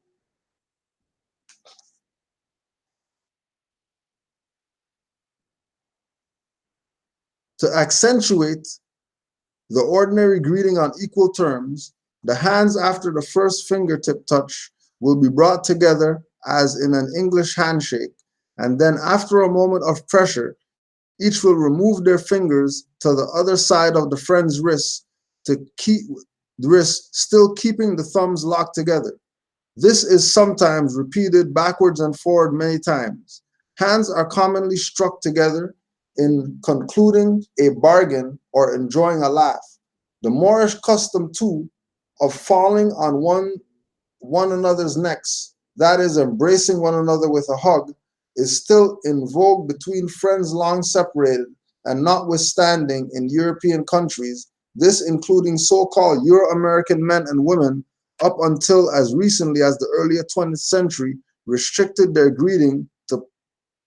To accentuate the ordinary greeting on equal terms, the hands after the first fingertip touch will be brought together as in an English handshake, and then after a moment of pressure, each will remove their fingers to the other side of the friend's wrist to keep the wrist, still keeping the thumbs locked together. This is sometimes repeated backwards and forward many times. Hands are commonly struck together in concluding a bargain or enjoying a laugh. The Moorish custom, too, of falling on one another's necks, that is, embracing one another with a hug, is still in vogue between friends long separated, and notwithstanding in European countries, this including so-called Euro-American men and women, up until as recently as the early 20th century, restricted their greeting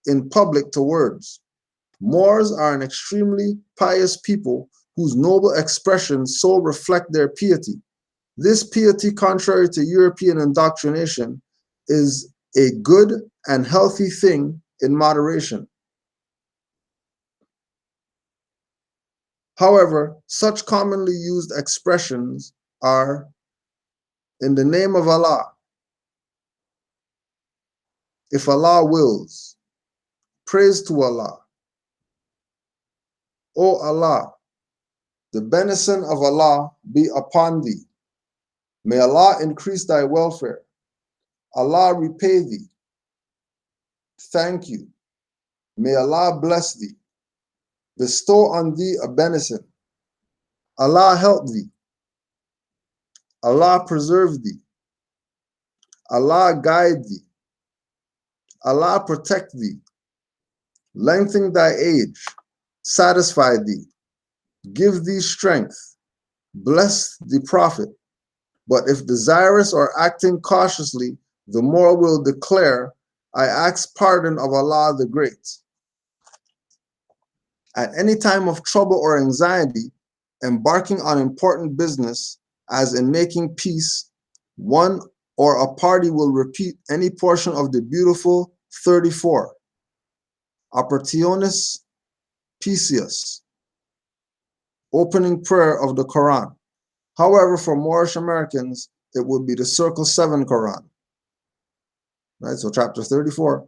in public to words. Moors are an extremely pious people whose noble expressions so reflect their piety. This piety, contrary to European indoctrination, is a good and healthy thing in moderation. However, such commonly used expressions are in the name of Allah, if Allah wills, praise to Allah, O Allah, the benison of Allah be upon thee. May Allah increase thy welfare. Allah repay thee. Thank you. May Allah bless thee. Bestow on thee a benison. Allah help thee. Allah preserve thee. Allah guide thee. Allah protect thee. Lengthen thy age. Satisfy thee. Give thee strength. Bless the Prophet. But if desirous or acting cautiously, the more will declare, I ask pardon of Allah the Great. At any time of trouble or anxiety, embarking on important business, as in making peace, one or a party will repeat any portion of the beautiful 34, Operationis Picius, opening prayer of the Quran. However, for Moorish Americans, it would be the Circle 7 Quran. Right, so chapter 34.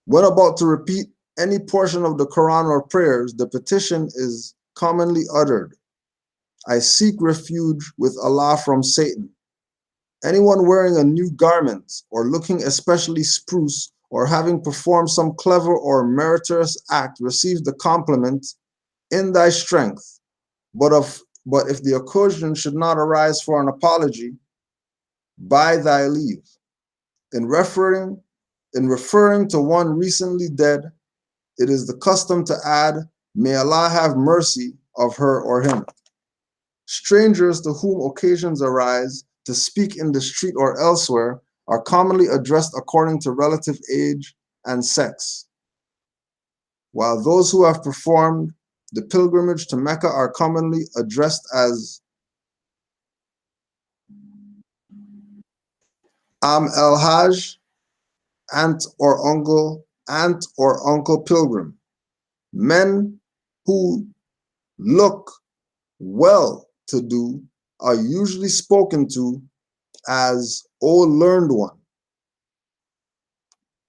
When about to repeat any portion of the Quran or prayers, the petition is commonly uttered. I seek refuge with Allah from Satan. Anyone wearing a new garment or looking especially spruce or having performed some clever or meritorious act receives the compliment in thy strength. But if the occasion should not arise for an apology, by thy leave. In referring to one recently dead, it is the custom to add, may Allah have mercy of her or him. Strangers to whom occasions arise to speak in the street or elsewhere are commonly addressed according to relative age and sex, while those who have performed the pilgrimage to Mecca are commonly addressed as Am el Hajj, aunt or uncle pilgrim. Men who look well-to-do are usually spoken to as O learned one,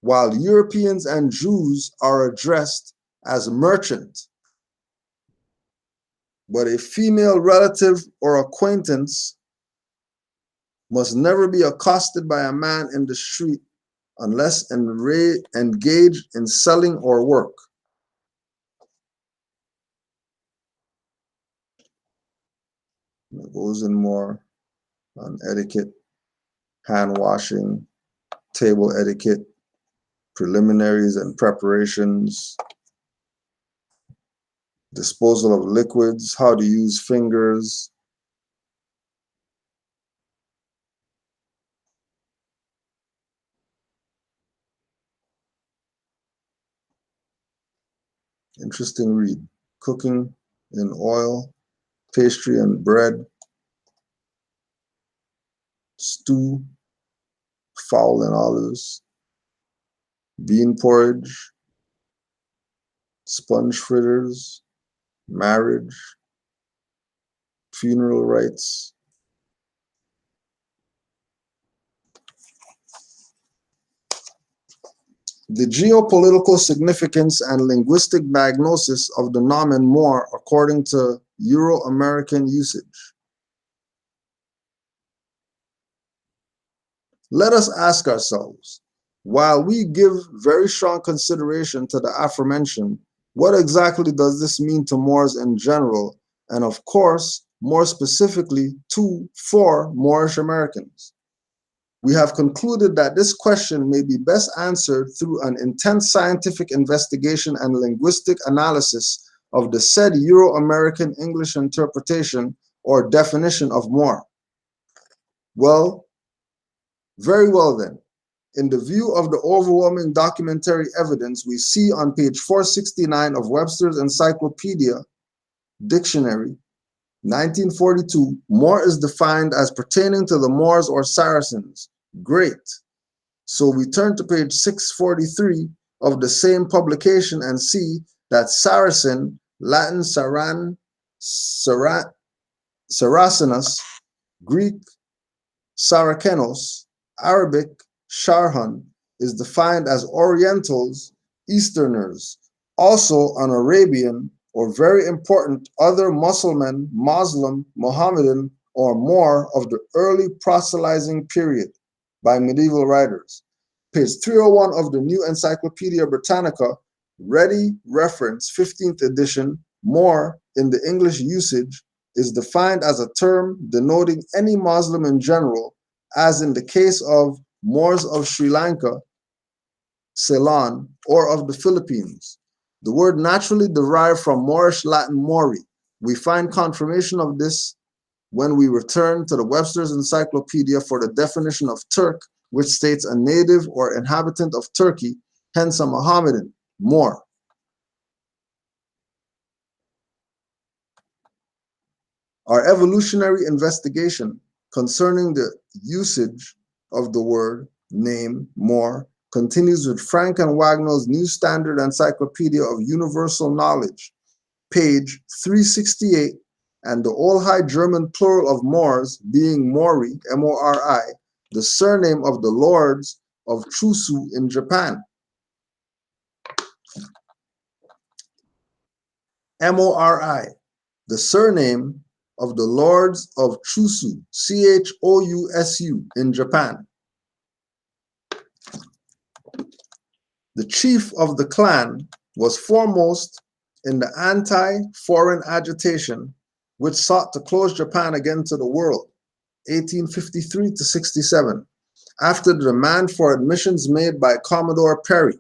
while Europeans and Jews are addressed as merchant. But a female relative or acquaintance must never be accosted by a man in the street unless engaged in selling or work. It goes in more on etiquette, hand washing, table etiquette, preliminaries and preparations, disposal of liquids, how to use fingers, Interesting read. Cooking in oil, pastry and bread, stew, fowl and olives, bean porridge, sponge fritters, marriage, funeral rites. The geopolitical significance and linguistic diagnosis of the nomen Moor according to Euro-American usage. Let us ask ourselves, while we give very strong consideration to the aforementioned, what exactly does this mean to Moors in general, and of course, more specifically for Moorish Americans? We have concluded that this question may be best answered through an intense scientific investigation and linguistic analysis of the said Euro-American English interpretation or definition of Moor. Well, very well then. In the view of the overwhelming documentary evidence we see on page 469 of Webster's Encyclopedia Dictionary, 1942, Moor is defined as pertaining to the Moors or Saracens. Great. So we turn to page 643 of the same publication and see that Saracen, Latin Saracenus, Greek Sarakenos, Arabic Sharhan, is defined as Orientals, Easterners, also an Arabian or very important other Muslim, Mohammedan, or Moor of the early proselytizing period by medieval writers. Page 301 of the New Encyclopedia Britannica, ready reference 15th edition, Moor in the English usage is defined as a term denoting any Muslim in general, as in the case of Moors of Sri Lanka, Ceylon, or of the Philippines. The word naturally derived from Moorish Latin mori. We find confirmation of this when we return to the Webster's Encyclopedia for the definition of Turk, which states a native or inhabitant of Turkey, hence a Mohammedan, Moor. Our evolutionary investigation concerning the usage of the word, name, Moor, continues with Frank and Wagnall's New Standard Encyclopedia of Universal Knowledge, page 368, and the Old High German plural of Moors being Mori, M-O-R-I, the surname of the lords of Chusu in Japan. M-O-R-I, the surname of the lords of Chusu, C-H-O-U-S-U, in Japan. The chief of the clan was foremost in the anti-foreign agitation which sought to close Japan again to the world, 1853 to 67, after the demand for admissions made by Commodore Perry.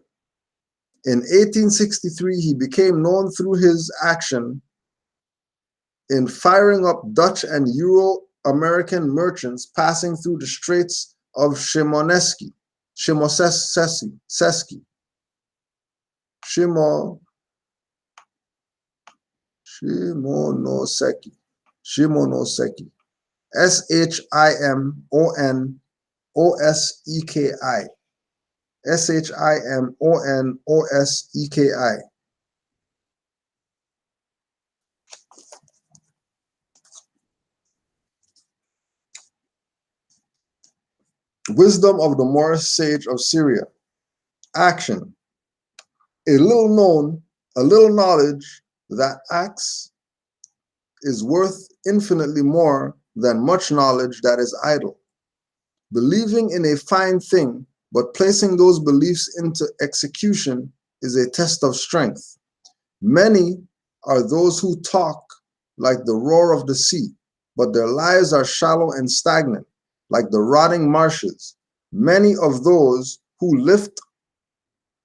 In 1863, he became known through his action in firing up Dutch and Euro-American merchants passing through the Straits of Shimonoseki. S-H-I-M-O-N-O-S-E-K-I. S-H-I-M-O-N-O-S-E-K-I. Wisdom of the Moorish sage of Syria. Action. A little knowledge that acts is worth infinitely more than much knowledge that is idle. Believing in a fine thing, but placing those beliefs into execution is a test of strength. Many are those who talk like the roar of the sea, but their lives are shallow and stagnant, like the rotting marshes. Many of those who lift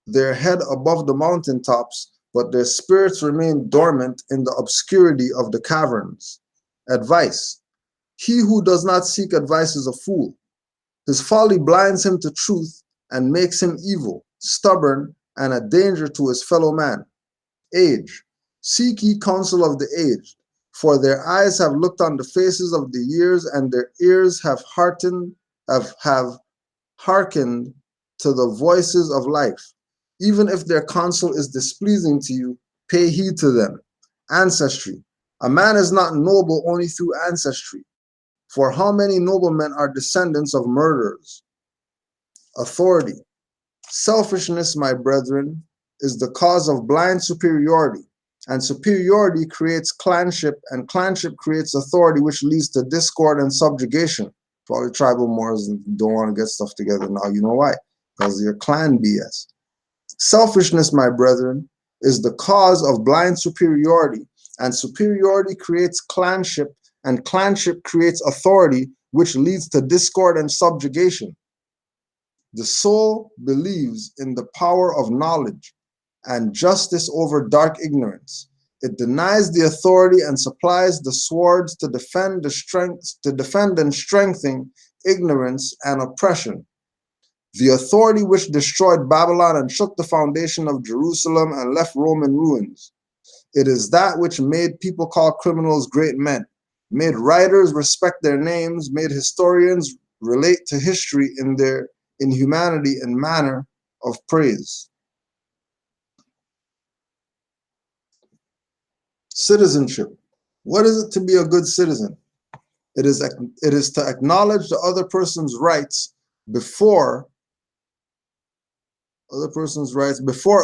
their head above the mountaintops, but their spirits remain dormant in the obscurity of the caverns. Advice. He who does not seek advice is a fool. His folly blinds him to truth and makes him evil, stubborn, and a danger to his fellow man. Age. Seek ye counsel of the aged, for their eyes have looked on the faces of the years, and their ears have hearkened to the voices of life. Even if their counsel is displeasing to you, pay heed to them. Ancestry. A man is not noble only through ancestry, for how many noblemen are descendants of murderers? Authority. Selfishness, my brethren, is the cause of blind superiority, and superiority creates clanship, and clanship creates authority, which leads to discord and subjugation. Probably tribal Moors don't want to get stuff together now. You know why? Because of your clan BS. Selfishness, my brethren, is the cause of blind superiority, and superiority creates clanship, and clanship creates authority, which leads to discord and subjugation. The soul believes in the power of knowledge and justice over dark ignorance. It denies the authority and supplies the swords to defend and strengthen ignorance and oppression. The authority which destroyed Babylon and shook the foundation of Jerusalem and left Rome in ruins. It is that which made people call criminals great men, made writers respect their names, made historians relate to history in humanity and manner of praise. Citizenship. What is it to be a good citizen? It is to acknowledge the other person's rights before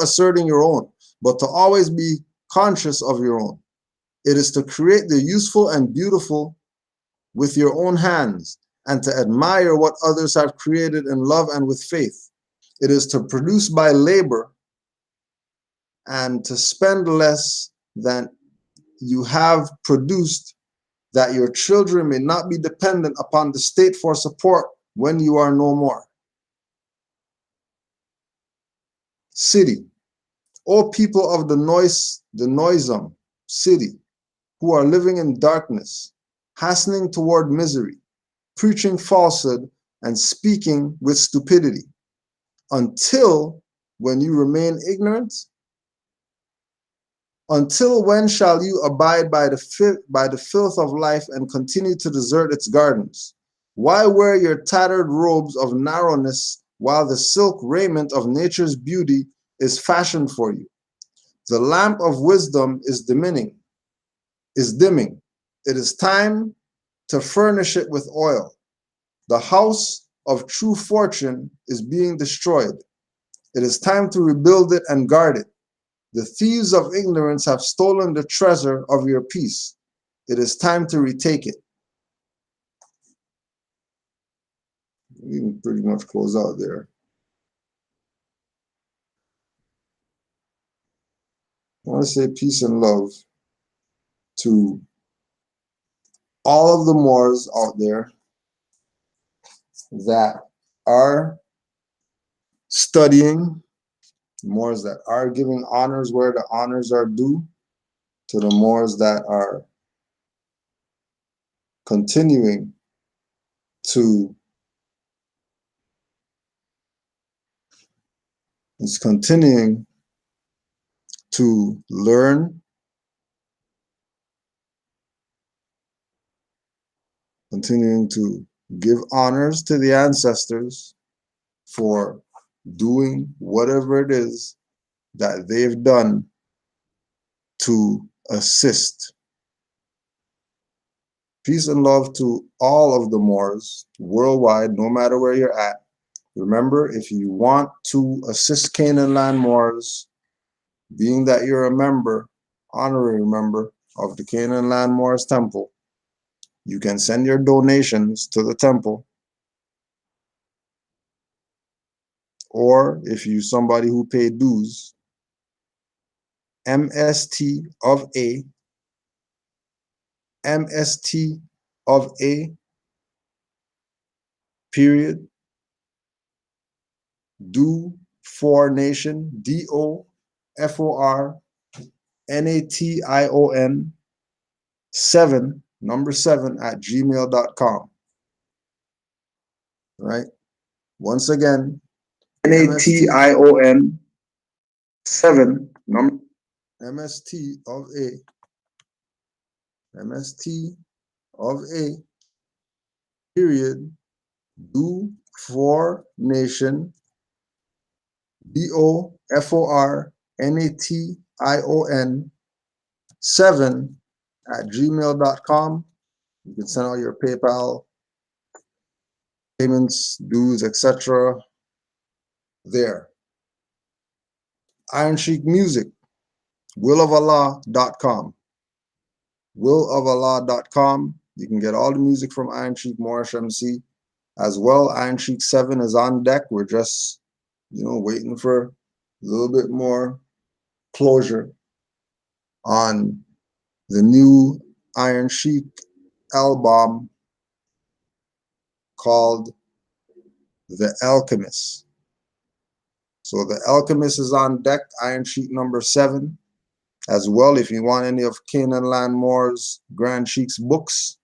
asserting your own, but to always be conscious of your own. It is to create the useful and beautiful with your own hands, and to admire what others have created in love and with faith. It is to produce by labor and to spend less than you have produced, that your children may not be dependent upon the state for support when you are no more. City. O people of the noisome city, who are living in darkness, hastening toward misery, preaching falsehood, and speaking with stupidity, until when you remain ignorant? Until when shall you abide by the filth of life and continue to desert its gardens? Why wear your tattered robes of narrowness while the silk raiment of nature's beauty is fashioned for you? The lamp of wisdom is dimming. It is time to furnish it with oil. The house of true fortune is being destroyed. It is time to rebuild it and guard it. The thieves of ignorance have stolen the treasure of your peace. It is time to retake it. We can pretty much close out there. I want to say peace and love to all of the Moors out there that are studying, Moors that are giving honors where the honors are due, to the Moors that are continuing to learn, continuing to give honors to the ancestors for doing whatever it is that they've done to assist. Peace and love to all of the Moors worldwide, no matter where you're at. Remember, if you want to assist Canaanland Moors, being that you're a member, honorary member of the Canaanland Moors Temple, you can send your donations to the temple. Or if you're somebody who paid dues, MST of A, period, do for nation, DOFORNATION 7, number 7 at gmail.com. Right? Once again, NATION 7, number MST of A, MST of A, period, do for nation, DOFORNATION 7 at gmail.com. You can send out your PayPal payments, dues, etc. there. Iron Sheik Music, willofallah.com. Willofallah.com. You can get all the music from Iron Sheik Moorish MC. As well, Iron Sheik 7 is on deck. We're just, waiting for a little bit more closure on the new Iron Sheik album called The Alchemist. So The Alchemist is on deck, Iron Sheik number 7. As well, if you want any of Canaanland Moore's Grand Sheik's books,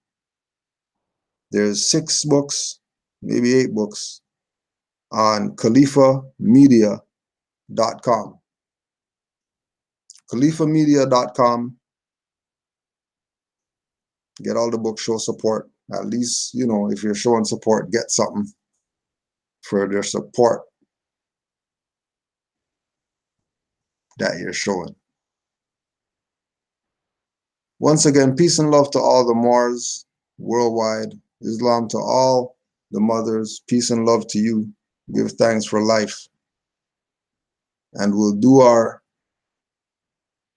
there's 6 books, maybe 8 books on khalifamedia.com. khalifamedia.com. Get all the books, show support. At least, if you're showing support, get something for their support that you're showing. Once again, peace and love to all the Moors worldwide. Islam to all the mothers. Peace and love to you. Give thanks for life. And we'll do our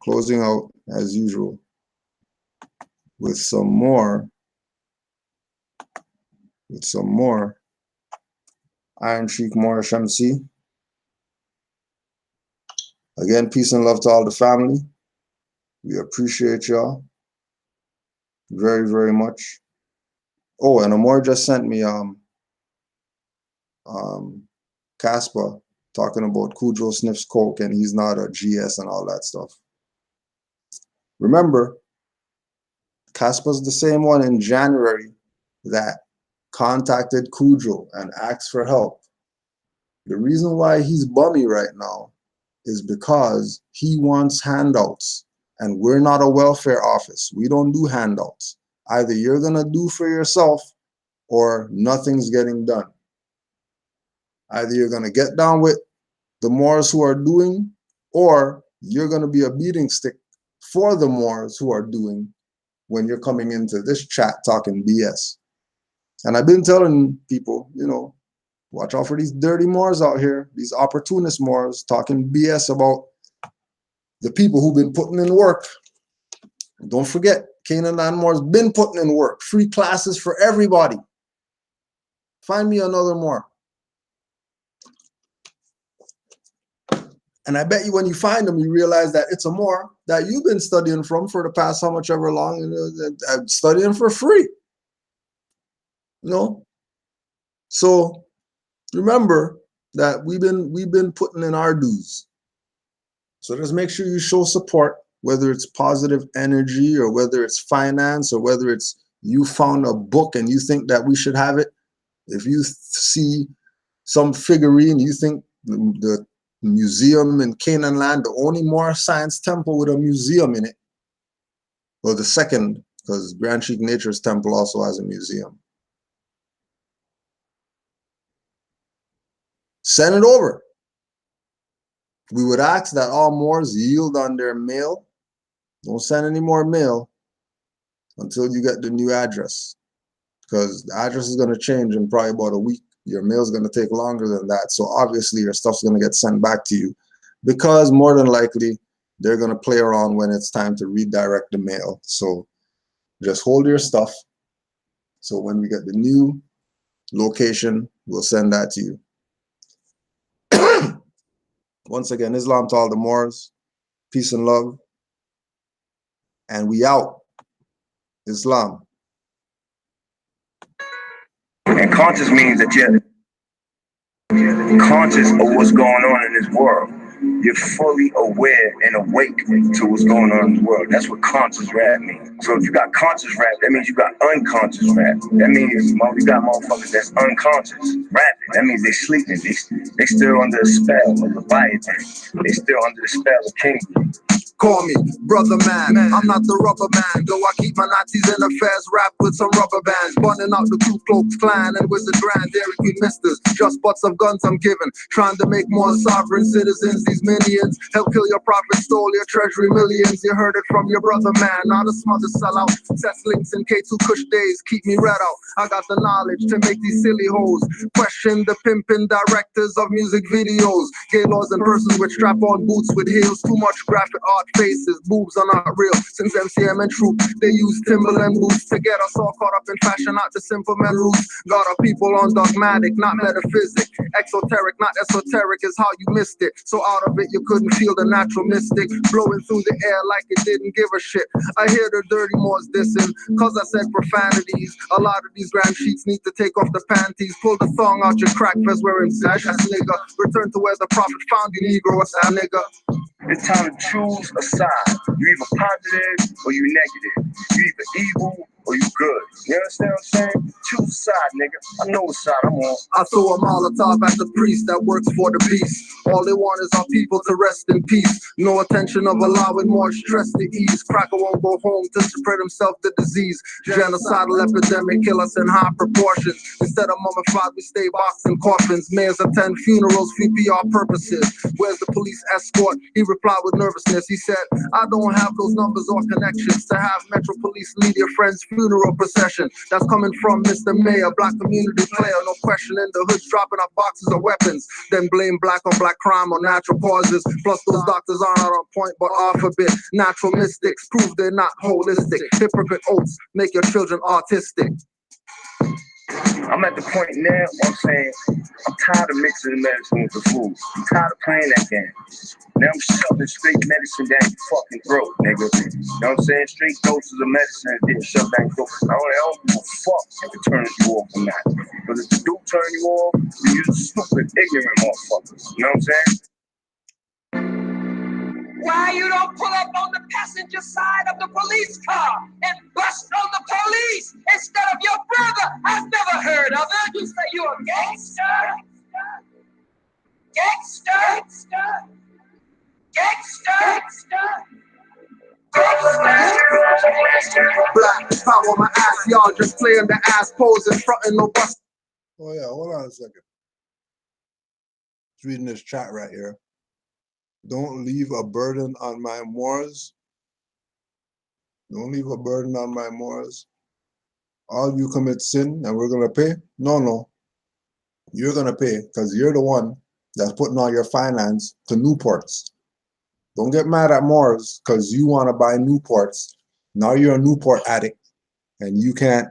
closing out as usual with some more Iron Sheik Moorish MC. Again, peace and love to all the family. We appreciate y'all very, very much. Oh, and Amor just sent me Casper talking about Cujo sniffs coke and he's not a GS and all that stuff. Remember, Casper's the same one in January that contacted Cujo and asked for help. The reason why he's bummy right now is because he wants handouts, and we're not a welfare office. We don't do handouts. Either you're gonna do for yourself or nothing's getting done. Either you're gonna get down with the Moors who are doing, or you're gonna be a beating stick for the Moors who are doing when you're coming into this chat talking BS. And I've been telling people, watch out for these dirty Moors out here, these opportunist Moors talking BS about the people who've been putting in work. Don't forget, Canaanland Moors been putting in work. Free classes for everybody. Find me another Moor. And I bet you when you find them, you realize that it's a Moor that you've been studying from for the past how much ever long, studying for free. So remember that we've been putting in our dues. So just make sure you show support, whether it's positive energy or whether it's finance or whether it's you found a book and you think that we should have it. If you see some figurine, you think the museum in Canaanland, the only Moorish science temple with a museum in it, or the second, because Grand Sheik Nature's temple also has a museum. Send it over. We would ask that all Moors yield on their mail. Don't send any more mail until you get the new address, because the address is going to change in probably about a week. Your mail is going to take longer than that. So obviously your stuff's going to get sent back to you, because more than likely they're going to play around when it's time to redirect the mail. So just hold your stuff. So when we get the new location, we'll send that to you. Once again, Islam to all the Moors, peace and love, and we out. Islam. And conscious means that you're conscious of what's going on in this world. You're fully aware and awake to what's going on in the world. That's what conscious rap means. So if you got conscious rap, that means you got unconscious rap. That means you got motherfuckers that's unconscious rapping. That means they sleeping. They still under the spell of Leviathan. They still under the spell of King. Call me brother man, I'm not the rubber man. Though I keep my Nazis in affairs wrapped with some rubber bands. Bunning out the Ku Klux Klan and Wizard Grand Dairy Queen misters. Just butts of guns I'm giving. Trying to make more sovereign citizens, these minions. Help kill your prophets, stole your treasury millions. You heard it from your brother man, not a smother sellout. Sets links in K2 Kush days, keep me red out. I got the knowledge to make these silly hoes question the pimping directors of music videos. Gay laws and persons with strap-on boots with heels. Too much graphic art faces, boobs are not real. Since MCM and Troop, they use Timberland boots to get us all caught up in fashion, not the simple men roots. Got our people on dogmatic, not metaphysic. Exoteric, not esoteric is how you missed it. So out of it, you couldn't feel the natural mystic blowing through the air like it didn't give a shit. I hear the dirty Moors dissing, cause I said profanities. A lot of these grand sheets need to take off the panties. Pull the thong out your crack vest wearing zash ass nigga. Return to where the prophet found you, Negro, what's that nigga? It's time to choose a side. You either positive or you negative. You either evil or you good. You understand what I'm saying? Choose a side, nigga. I know what side I'm on. I throw a Molotov at the priest that works for the beast. All they want is our people to rest in peace. No attention of allowing more stress to ease. Cracker won't go home to spread himself the disease. Genocidal epidemic kill us in high proportions. Instead of mummified, we stay boxed in coffins. Mayors attend funerals for PR purposes. Where's the police escort? He replied with nervousness. He said, I don't have those numbers or connections to have Metro Police lead your friend's funeral procession. That's coming from Mr. Mayor, black community player. No question in the hoods dropping off boxes of weapons. Then blame black on black crime or natural causes. Plus those doctors are not on point but off a bit. Natural mystics prove they're not holistic. Hypocrite oaths make your children autistic. I'm at the point now where I'm saying I'm tired of mixing the medicine with the food. I'm tired of playing that game. Now I'm shoving straight medicine down your fucking throat, nigga. You know what I'm saying? Straight doses of medicine and then shove down your throat. I don't give a fuck if it turns you off or not. Because if it do turn you off, then you're stupid, ignorant motherfuckers. You know what I'm saying? Why you don't pull up on the passenger side of the police car and bust on the police instead of your brother? I've never heard of it. You say you a gangster? Gangster? Gangster? Black power my ass, y'all just playing the ass pose and fronting no bust. Oh yeah, hold on a second. Just reading this chat right here. Don't leave a burden on my Moors. Don't leave a burden on my Moors. All you commit sin and we're going to pay? No. You're going to pay because you're the one that's putting all your finance to Newports. Don't get mad at Moors because you want to buy Newports. Now you're a Newport addict and you can't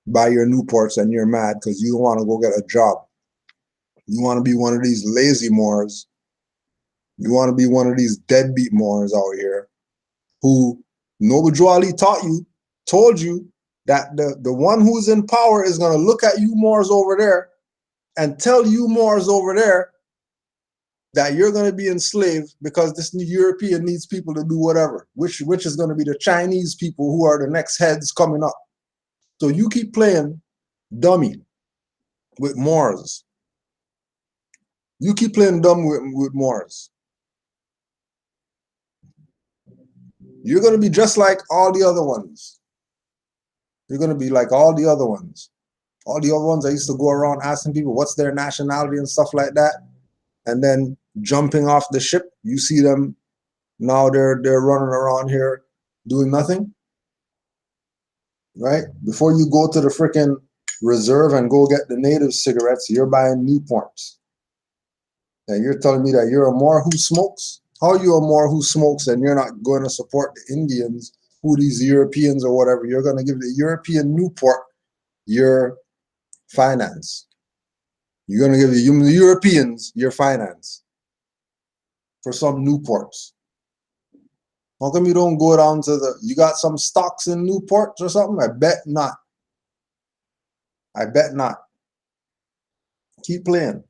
buy your Newports and you're mad because you don't want to go get a job. You want to be one of these lazy Moors. You want to be one of these deadbeat Moors out here who Noble Drew Ali told you that the one who's in power is going to look at you Moors over there and tell you Moors over there that you're going to be enslaved because this new European needs people to do whatever, which is going to be the Chinese people who are the next heads coming up. So you keep playing dummy with Moors. You keep playing dumb with Moors. You're going to be just like all the other ones. You're going to be like all the other ones. All the other ones I used to go around asking people what's their nationality and stuff like that. And then jumping off the ship, you see them now they're running around here doing nothing. Right? Before you go to the freaking reserve and go get the native cigarettes, you're buying Newports. And you're telling me that you're a Moor who smokes? How are you a Moor who smokes and you're not going to support the Indians, who these Europeans or whatever? You're going to give the European Newport your finance. You're going to give the Europeans your finance for some Newports. How come you don't go down to you got some stocks in Newports or something? I bet not. I bet not. Keep playing.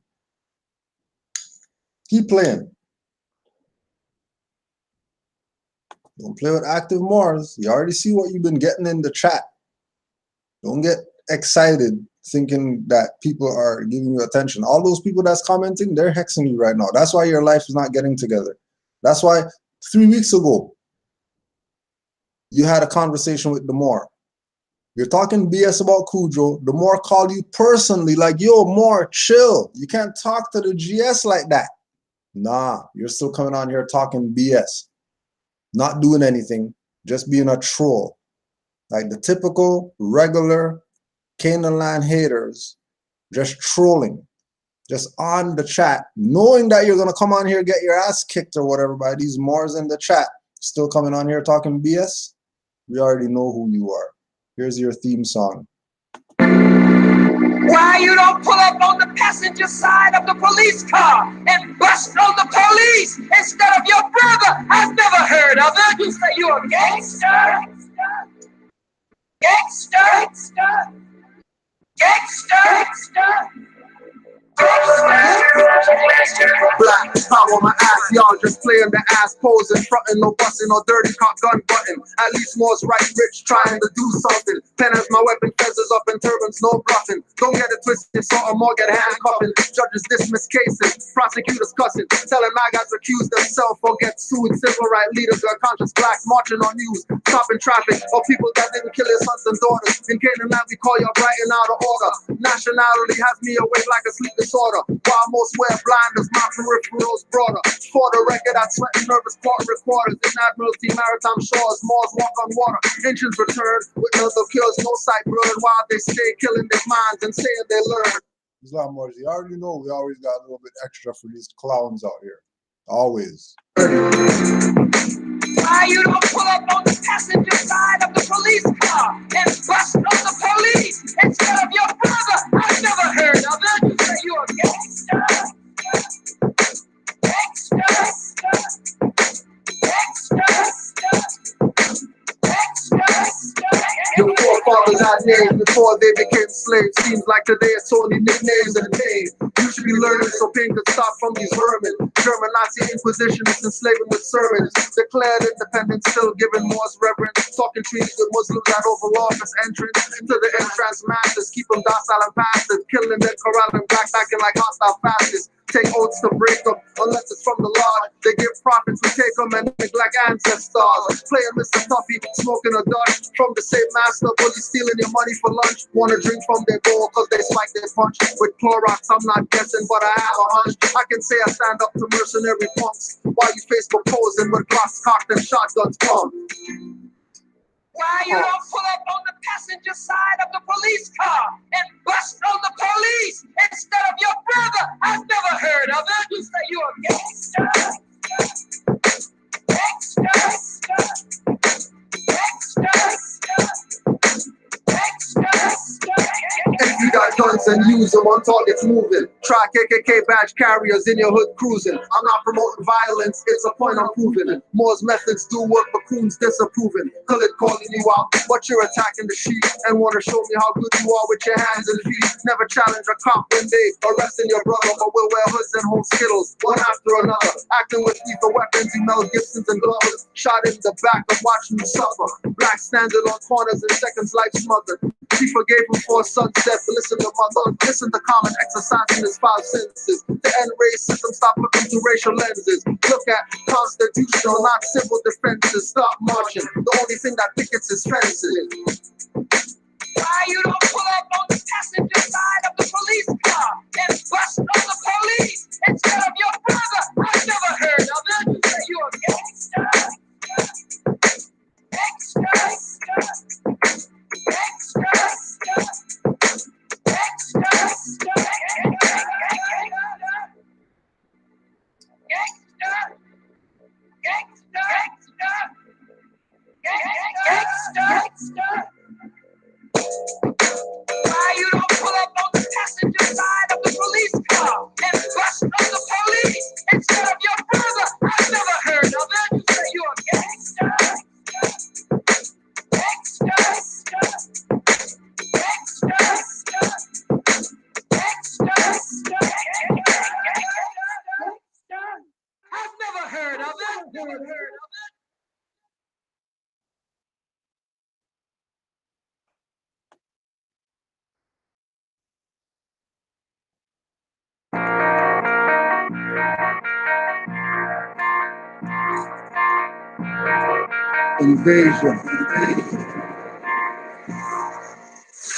Keep playing. Don't play with active Moors. You already see what you've been getting in the chat. Don't get excited thinking that people are giving you attention. All those people that's commenting, they're hexing you right now. That's why your life is not getting together. That's why 3 weeks ago, you had a conversation with the Moor. You're talking BS about Cujo. The Moor called you personally, like, yo, Moor, chill. You can't talk to the GS like that. Nah, you're still coming on here talking BS. Not doing anything, just being a troll. Like the typical, regular Canaanland haters, just trolling. Just on the chat, knowing that you're going to come on here, get your ass kicked or whatever by these Moors in the chat. Still coming on here talking BS? We already know who you are. Here's your theme song. Why you don't pull up on the passenger side of the police car and bust on the police instead of your brother? I've never heard of it. You say you a gangster? Gangster? Gangster? Black power my ass, y'all just playing the ass posing, frontin', no bustin', no dirty cock gun button. At least more's right, rich, trying to do something. Pen as my weapon, feathers up in turbans, no bluffing. Don't get it twisted, so or more get handcuffing. Judges dismiss cases, prosecutors cussing, telling my guys accused themselves or get sued. Civil rights leaders got conscious blacks marching on news, stopping traffic, or people that didn't kill their sons and daughters. In Canaanland, we call y'all bright and out of order. Nationality has me awake like a sleep disorder. While most wear blinders, my peripherals broader. For the record, I sweat nervous court reporters in Admiralty maritime shores. Moors walk on water. Engines return with no kills, no sight blurred. While they stay killing their minds and saying they learn. Islam Moors, you already know we always got a little bit extra for these clowns out here. Always. Why you don't pull up on the passenger side of the police car and bust on the police instead of your brother? I've never heard of it. You say you a gangster? Your forefathers had names before they became slaves. Seems like today it's only nicknames and names. You should be learning so pain could stop from these vermin. German Nazi Inquisition is enslaving with sermons. Declared independence, still giving Moors reverence. Talking treaties with Muslims that overlaw office entrance. To the entrance masses, keep them docile and passive. Killing them, corralling, backpacking like hostile fascists. Take oaths to break them, unless it's from the Lord. They give profits, we take them and neglect ancestors. Playing Mr. Tuffy, smoking a Dutch from the same master, bully stealing your money for lunch. Wanna drink from their bowl cause they spike their punch. With Clorox, I'm not guessing, but I have a hunch. I can say I stand up to mercenary punks, while you face proposing with Glocks cocked and shotguns pumped. Why you don't pull up on the passenger side of the police car and bust on the police instead of your brother? I've never heard of it. You say you a gangster? If you got guns and use them on targets moving. Try KKK badge carriers in your hood cruising. I'm not promoting violence, it's a point I'm proving it. Moore's methods do work, but coons disapproving. Khalid calling you out, but you're attacking the sheep and want to show me how good you are with your hands and feet. Never challenge a cop when they arresting your brother, but we'll wear hoods and hold skittles one after another. Acting with lethal weapons, you Mel Gibsons and Glovers. Shot in the back of watching you suffer. Black standing on corners in seconds like smothered. She forgave him for son's death. Listen to mother, listen to common exercising his five senses. To end racism, stop looking through racial lenses. Look at constitutional, not civil defenses. Stop marching. The only thing that pickets is fences. Why you don't pull up on the passenger side of the police car and bust on the police instead of your brother? I've never heard of it. You say you a gangster? Why you don't pull up on the passenger side of the police car and bust on the police instead of your brother? I've never heard of it. You say you a gangster? I've never heard of it. Invasion.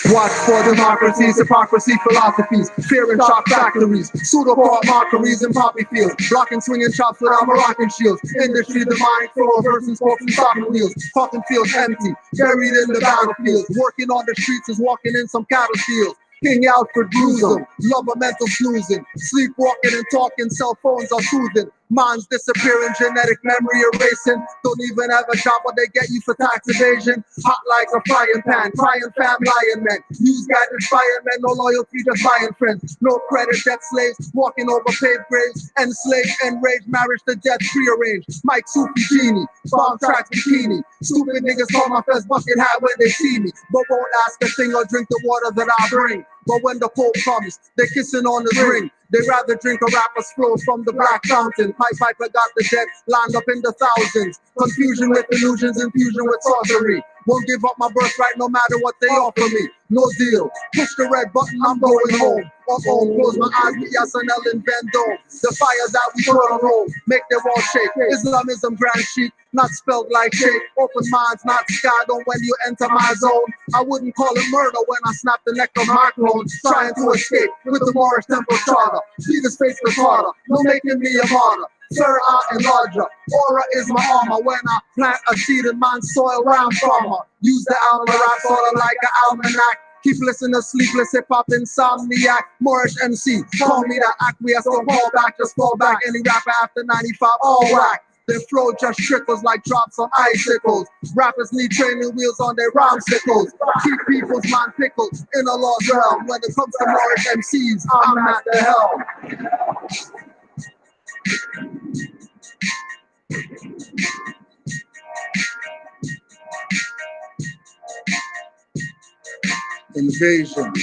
Watch for democracies, hypocrisy, philosophies, fear and shock factories, pseudo-court mockeries and poppy fields, blocking swinging chops without Moroccan shields, industry demonic floor versus folks and soccer wheels, cotton fields empty, buried in the battlefields, working on the streets is walking in some cattle fields. King Alfred Gruesome, love a mental snoozing, sleepwalking and talking, cell phones are soothing. Minds disappearing, genetic memory erasing. Don't even have a job, but they get you for tax evasion. Hot like a frying pan, crying fam, lion men. Use gadgets, firemen, no loyalty, just buying friends. No credit, debt slaves, walking over paved graves. Enslaved, enraged, marriage to death, prearranged. Mike Sufi Genie, bomb tracks bikini. Stupid niggas call my first bucket hat when they see me, but won't ask a thing or drink the water that I bring. But when the Pope comes, they're kissing on the ring. They rather drink a rapper's flows from the black fountain. Piper got the dead lined up in the thousands. Confusion with illusions, infusion with sorcery. Won't give up my birthright no matter what they offer me. No deal. Push the red button, I'm going home. Close my eyes, be SNL in Vendome. The fires that we put on roll, make their walls shake. Islamism grand chic, not spelled like shake. Open minds, not sky, don't when you enter my zone. I wouldn't call it murder when I snap the neck of my clone. Trying to escape with the Moorish temple charter. Jesus face the harder, no making me a martyr. Sir, I enlarge her. Aura is my armor. When I plant a seed in my soil, round farmer. Use the alma rap sorta like an almanac. Keep listening to sleepless hip-hop insomniac. Moorish MC, call me the acquiesce, don't call back, just fall back. Any rapper after 95, all whack. Their flow just trickles like drops on icicles. Rappers need training wheels on their rhymesicles. Keep people's mind pickled in a lost realm. When it comes to Moorish MCs, I'm at the helm. Invasion. Trying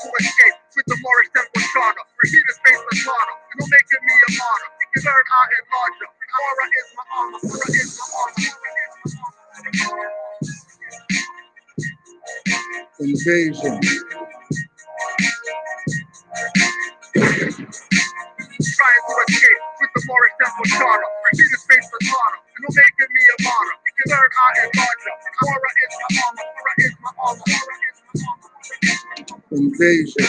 to escape with the Moorish temple charter. Repeat his face the slaughter. No making me a martyr. You learn I enlarge her. Aura is my armor. Aura is my armor. Invasion. Trying to escape with the Moorish temple charter. Repeat his face the slaughter. No making me a martyr. You learn I enlarge her. Aura is my armor. Aura is my armor. Aura is my armor. Invasion.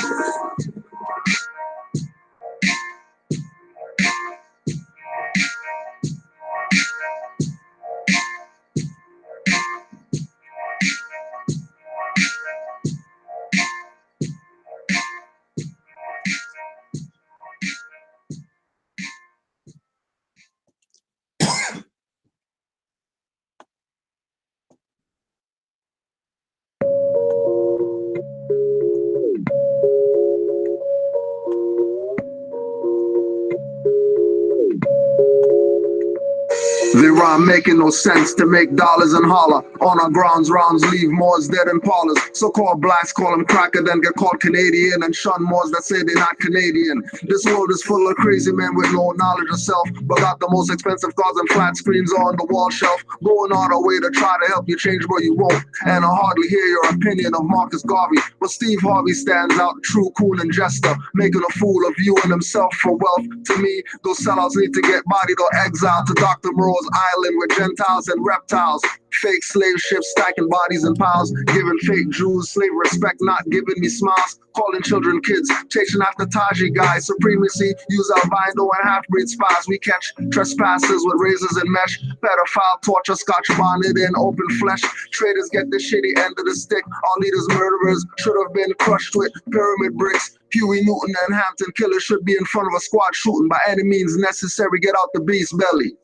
They rhyme making no sense to make dollars and holler. On our grounds, rounds leave Moors dead in parlors. So-called blacks call them cracker, then get called Canadian, and shun Moors that say they're not Canadian. This world is full of crazy men with no knowledge of self, but got the most expensive cars and flat screens on the wall shelf. Going all the way to try to help you change, but you won't. And I hardly hear your opinion of Marcus Garvey, but Steve Harvey stands out, true, cool, and jester, making a fool of you and himself for wealth. To me, those sellouts need to get bodied or exiled to Dr. Moreau's island with Gentiles and reptiles. Fake slave ships stacking bodies in piles, giving fake Jews slave respect, not giving me smiles, calling children kids, chasing after Taji guys, supremacy, use albino and half-breed spies. We catch trespassers with razors and mesh, pedophile, torture, scotch bonnet and open flesh. Traitors get the shitty end of the stick. Our leaders, murderers, should have been crushed with pyramid bricks. Huey Newton and Hampton killers should be in front of a squad shooting by any means necessary. Get out the beast belly.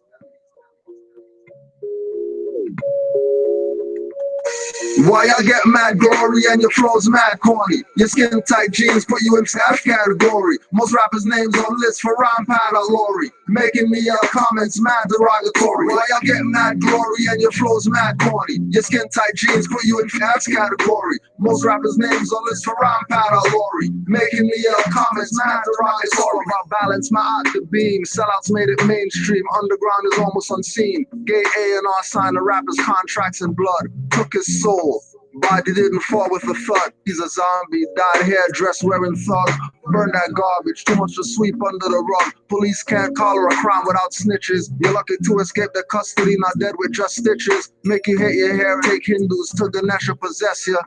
Why y'all get mad glory and your flow's mad corny? Your skin tight jeans put you in F category. Most rappers' names on lists for rhyme pad or Lori. Making me comments mad derogatory. Why y'all get mad glory and your flow's mad corny? Your skin tight jeans put you in F category. Most rappers' names on lists for rhyme pad or Lori. Making me comments mad derogatory. About balance, my art the beam. Sellouts made it mainstream. Underground is almost unseen. Gay A&R signed the rappers' contracts in blood. Took his soul. Body didn't fall with a thud. He's a zombie, dyed hair, dress wearing thug. Burn that garbage, too much to sweep under the rug. Police can't collar a crime without snitches. You're lucky to escape their custody, not dead with just stitches. Make you hate your hair, take Hindus to Ganesha possess you.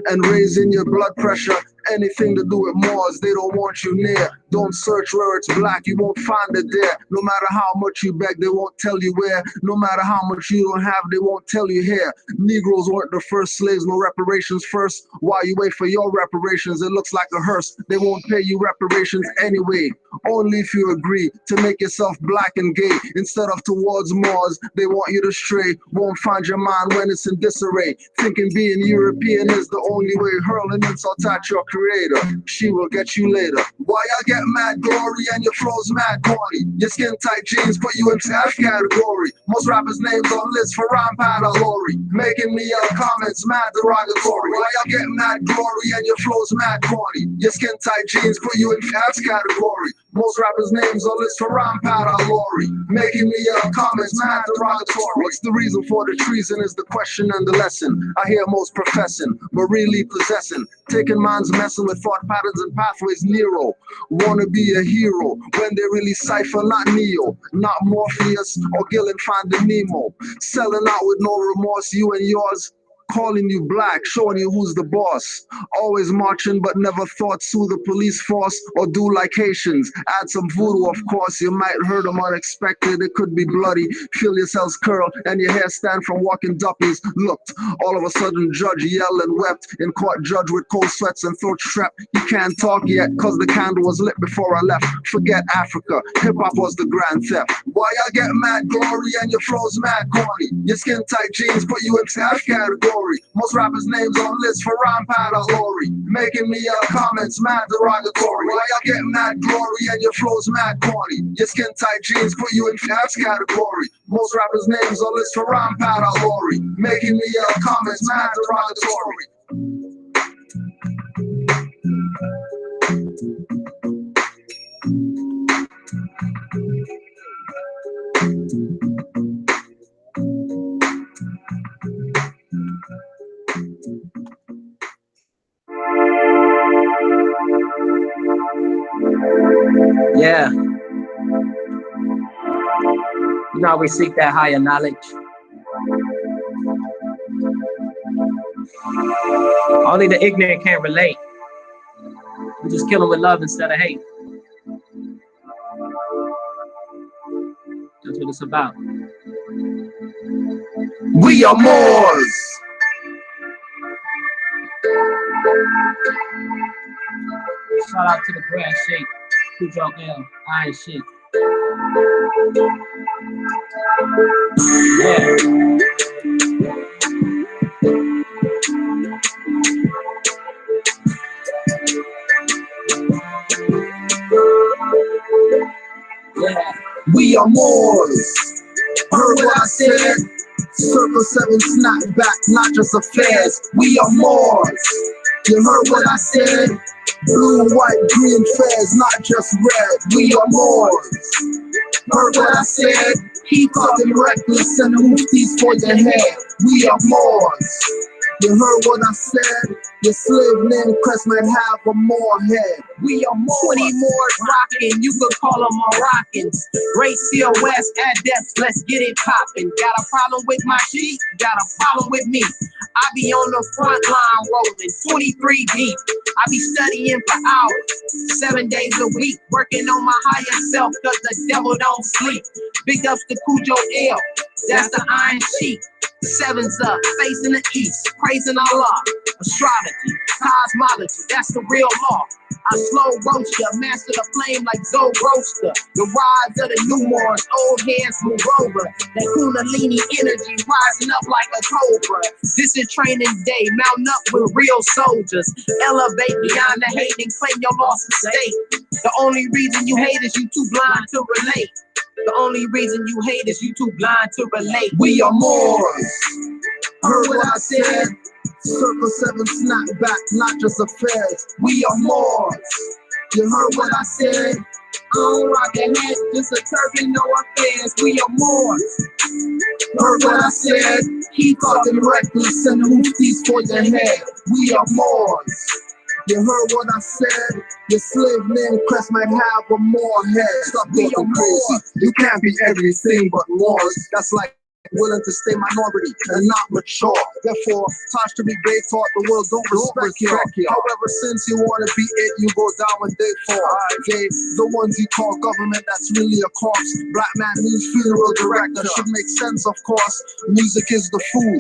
And raising your blood pressure. Anything to do with Moors, they don't want you near. Don't search where it's black, you won't find it there. No matter how much you beg, they won't tell you where. No matter how much you don't have, they won't tell you here. Negroes weren't the first slaves, no reparations first. While you wait for your reparations, it looks like a hearse. They won't pay you reparations anyway. Only if you agree to make yourself black and gay. Instead of towards Moors, they want you to stray. Won't find your mind when it's in disarray. Thinking being European is the only way. Hurling insults at your creator. She will get you later. Why y'all get mad glory and your flow's mad corny? Your skin tight jeans put you into F category. Most rappers' names on lists for rhyme pad or Lori. Making me yell comments mad derogatory. Why y'all get mad glory and your flow's mad corny? Your skin tight jeans put you in F category. Most rappers' names on lists for rhyme pad or Lori. Making me yell comments mad derogatory. What's the reason for the treason is the question and the lesson. I hear most professing, but really possessing. Taking minds messing with thought patterns and pathways. Nero wanna be a hero when they really cipher, not Neo, not Morpheus or Gillen finding Nemo. Selling out with no remorse, you and yours. Calling you black, showing you who's the boss. Always marching, but never thought sue the police force or do like Haitians. Add some voodoo, of course. You might hurt them unexpected. It could be bloody. Feel yourselves curl and your hair stand from walking duppies. Looked, all of a sudden, judge yelled and wept. In court, judge with cold sweats and throat strap. He can't talk yet, cause the candle was lit before I left. Forget Africa, hip hop was the grand theft. Why y'all get mad glory and your flow's mad corny? Your skin tight jeans put you into F category. Most rappers' names on lists for rhyme pad or Lori. Making me yell comments mad derogatory. Why y'all get mad glory and your flow's mad corny? Your skin tight jeans put you in F's category. Most rappers' names on lists for rhyme pad or Lori. Making me yell comments mad derogatory. Yeah. You know, we seek that higher knowledge. Only the ignorant can't relate. We just kill them with love instead of hate. That's what it's about. We are Moors. Shout out to the grass shake. Cujo L, iron shit. Yeah. Yeah. We are Moors. Heard what I said? Circle 7 snap back, not just affairs. We are Moors. You heard what I said? Blue, white, green fairs, not just red. We are Moors. Heard what I said? Keep talking reckless and hoofties for your head. We are Moors. You heard what I said? Your slave name crest might have a Moor head. We are Moors. 20 Moors rockin', you could call them Moroccans. Great COS adepts, let's get it poppin'. Got a problem with my sheet? Got a problem with me. I be on the front line rolling, 23 deep. I be studying for hours, 7 days a week, working on my higher self, cause the devil don't sleep. Big ups to Cujo L, that's the iron sheet. 7's up, facing the east, praising Allah. Astrology, cosmology, that's the real law. I slow roast ya, master the flame like Zoe Roaster. The rise of the new Moors, old hands move over. That Kundalini energy rising up like a cobra. This is training day, mount up with real soldiers. Elevate beyond the hate and claim your lost estate. The only reason you hate is you too blind to relate. The only reason you hate is you too blind to relate. We are Moors. Heard what I said? Circle 7 snap back, not just affairs. We are Moors. You heard what I said? I don't rock a head, just a turban, no affairs. We are Moors. Heard what I said? Keep He thought them reckless and hoofties for your head. We are Moors. You heard what I said? Your slave name crest might have a more head. Stop being crazy. You can't be everything but Moors. That's like willing to stay minority and not mature. Therefore, Tosh to be Bay taught the world don't respect you. However, since you want to be it, you go down when they fall. They, the ones you call government, that's really a corpse. Black man means funeral director. Should make sense, of course. Music is the food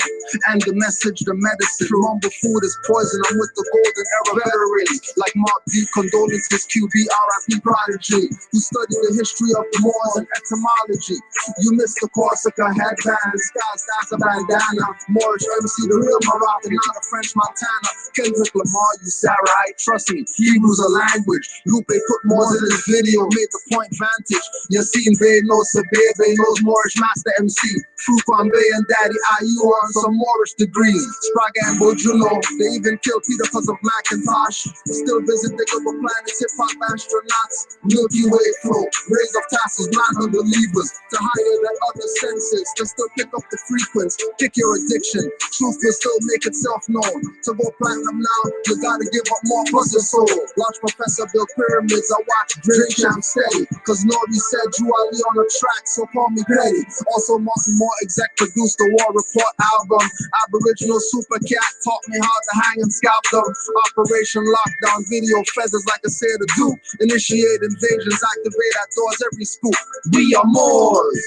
and the message, the medicine. Mumble food is poison. I'm with the golden era veterans like Mark D. Condolences, QB, RIP Prodigy, who studied the history of the Moors and etymology. You missed the Corsica headband. Skies, that's a bandana. Moorish MC, the real Moroccan, not a French Montana. Kendrick Lamar, you samurai. Trust me, Hebrew's a language. Lupe put Moors in his video, made the point vantage. Yassine Bey knows Sabebe, knows Moorish Master MC. Fruquan Bey and Daddy IU on some Moorish degrees. Sprague and Bojuno, they even killed Peter because of Macintosh. Still visit the global planets, hip-hop astronauts. Milky Way flow, rays of tassels, blind unbelievers. To higher than other senses, to still pick up the frequency, kick your addiction. Truth will still make itself known. To go platinum now, you gotta give up more plus your soul. Watch Professor build pyramids, I watch Drink Champ steady. Cause Nori said you are on the track, so call me Petty. Also Martin Moore exec produced the War Report album. Aboriginal Super Cat taught me how to hang and scalp them. Operation Lockdown, video feathers like I said to do. Initiate invasions, activate at doors every spook. We are Moors.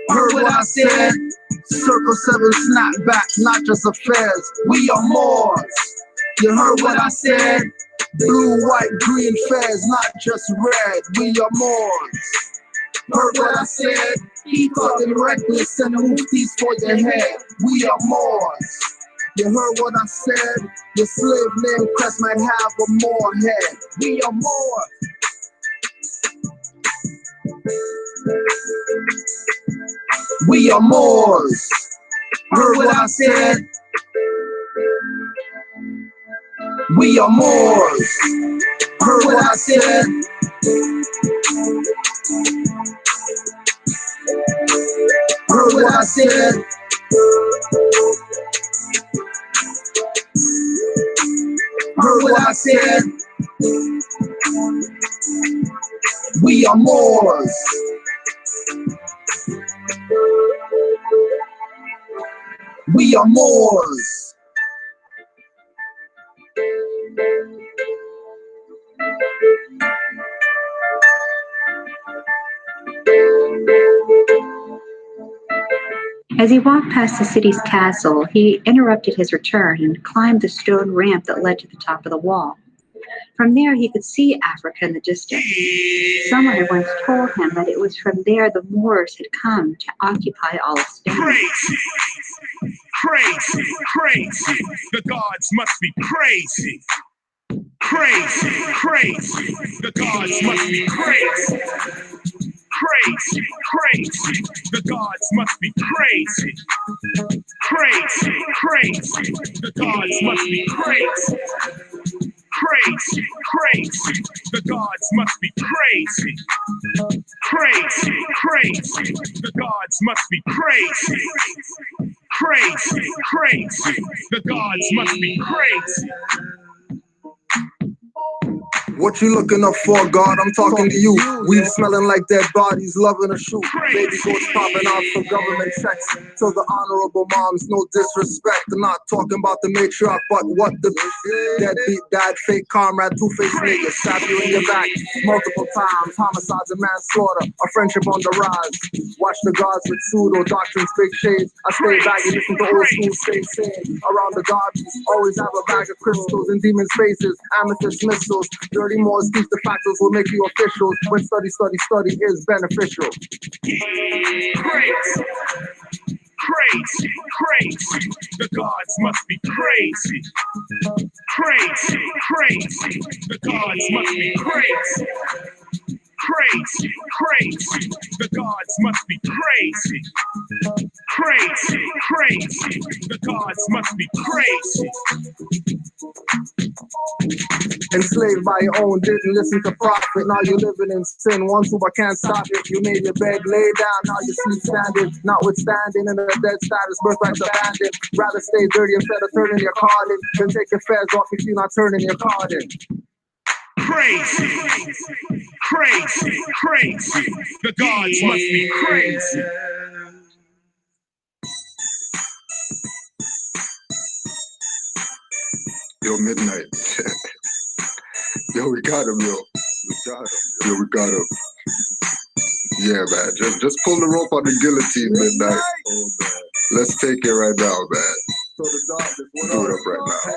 Heard what I said? Circle 7 snapback, not just affairs. We are Moors. You heard what I said? Blue, white, green fairs, not just red. We are Moors. Heard what I said? He thought them reckless and hoofties for your head. We are Moors. You heard what I said? Your slave name crest might have a more head. We are Moors. We are Moors. Heard what I said? We are Moors. Heard what I said? Heard what I said? Heard what I said? We are Moors. We are Moors. As he walked past the city's castle, he interrupted his return and climbed the stone ramp that led to the top of the wall. From there, he could see Africa in the distance. Someone had once told him that it was from there the Moors had come to occupy all of Spain. Crazy, crazy, crazy. The gods must be crazy. Crazy, crazy. The gods must be crazy. Crazy, crazy. The gods must be crazy. Crazy, crazy. The gods must be crazy. Crazy, crazy. The gods must be crazy. Crazy, crazy. The gods must be crazy. Crazy, crazy. The gods must be crazy. What you looking up for, God? I'm talking to you. Weed smelling like dead bodies, loving a shoot. Baby goats popping out for government checks. To the honorable moms, no disrespect. I'm not talking about the matriarch, but what the deadbeat dad, fake comrade, two-faced nigga. Stab you in your back multiple times. Homicides and manslaughter, a friendship on the rise. Watch the gods with pseudo doctrines, big shades. I stay back and listen to old school stay sane. Around the gardens, always have a bag of crystals in demons' faces, amethyst missiles. Dirty Moors teach the factors will make you officials when study is beneficial. Crazy, crazy, crazy. The gods must be crazy. Crazy, crazy. The gods must be crazy. Crazy, crazy. The gods must be crazy. Crazy, crazy. The gods must be crazy. Enslaved by your own, didn't listen to prophet. Now you're living in sin. One super can't stop it. You made your bed, lay down. Now you sleep standing. Notwithstanding in a dead status, birthright's abandoned. Rather stay dirty instead of turning your card in. Then take your feds off if you're not turning your card in. Crazy, crazy, crazy. The gods must be crazy. Yo, Midnight. Yo, we got him, yo. We got him. Yo, we got him. Yeah, man. Just pull the rope on the guillotine, Midnight. Oh, man. Let's take it right now, man. So the darkness, do it up right now.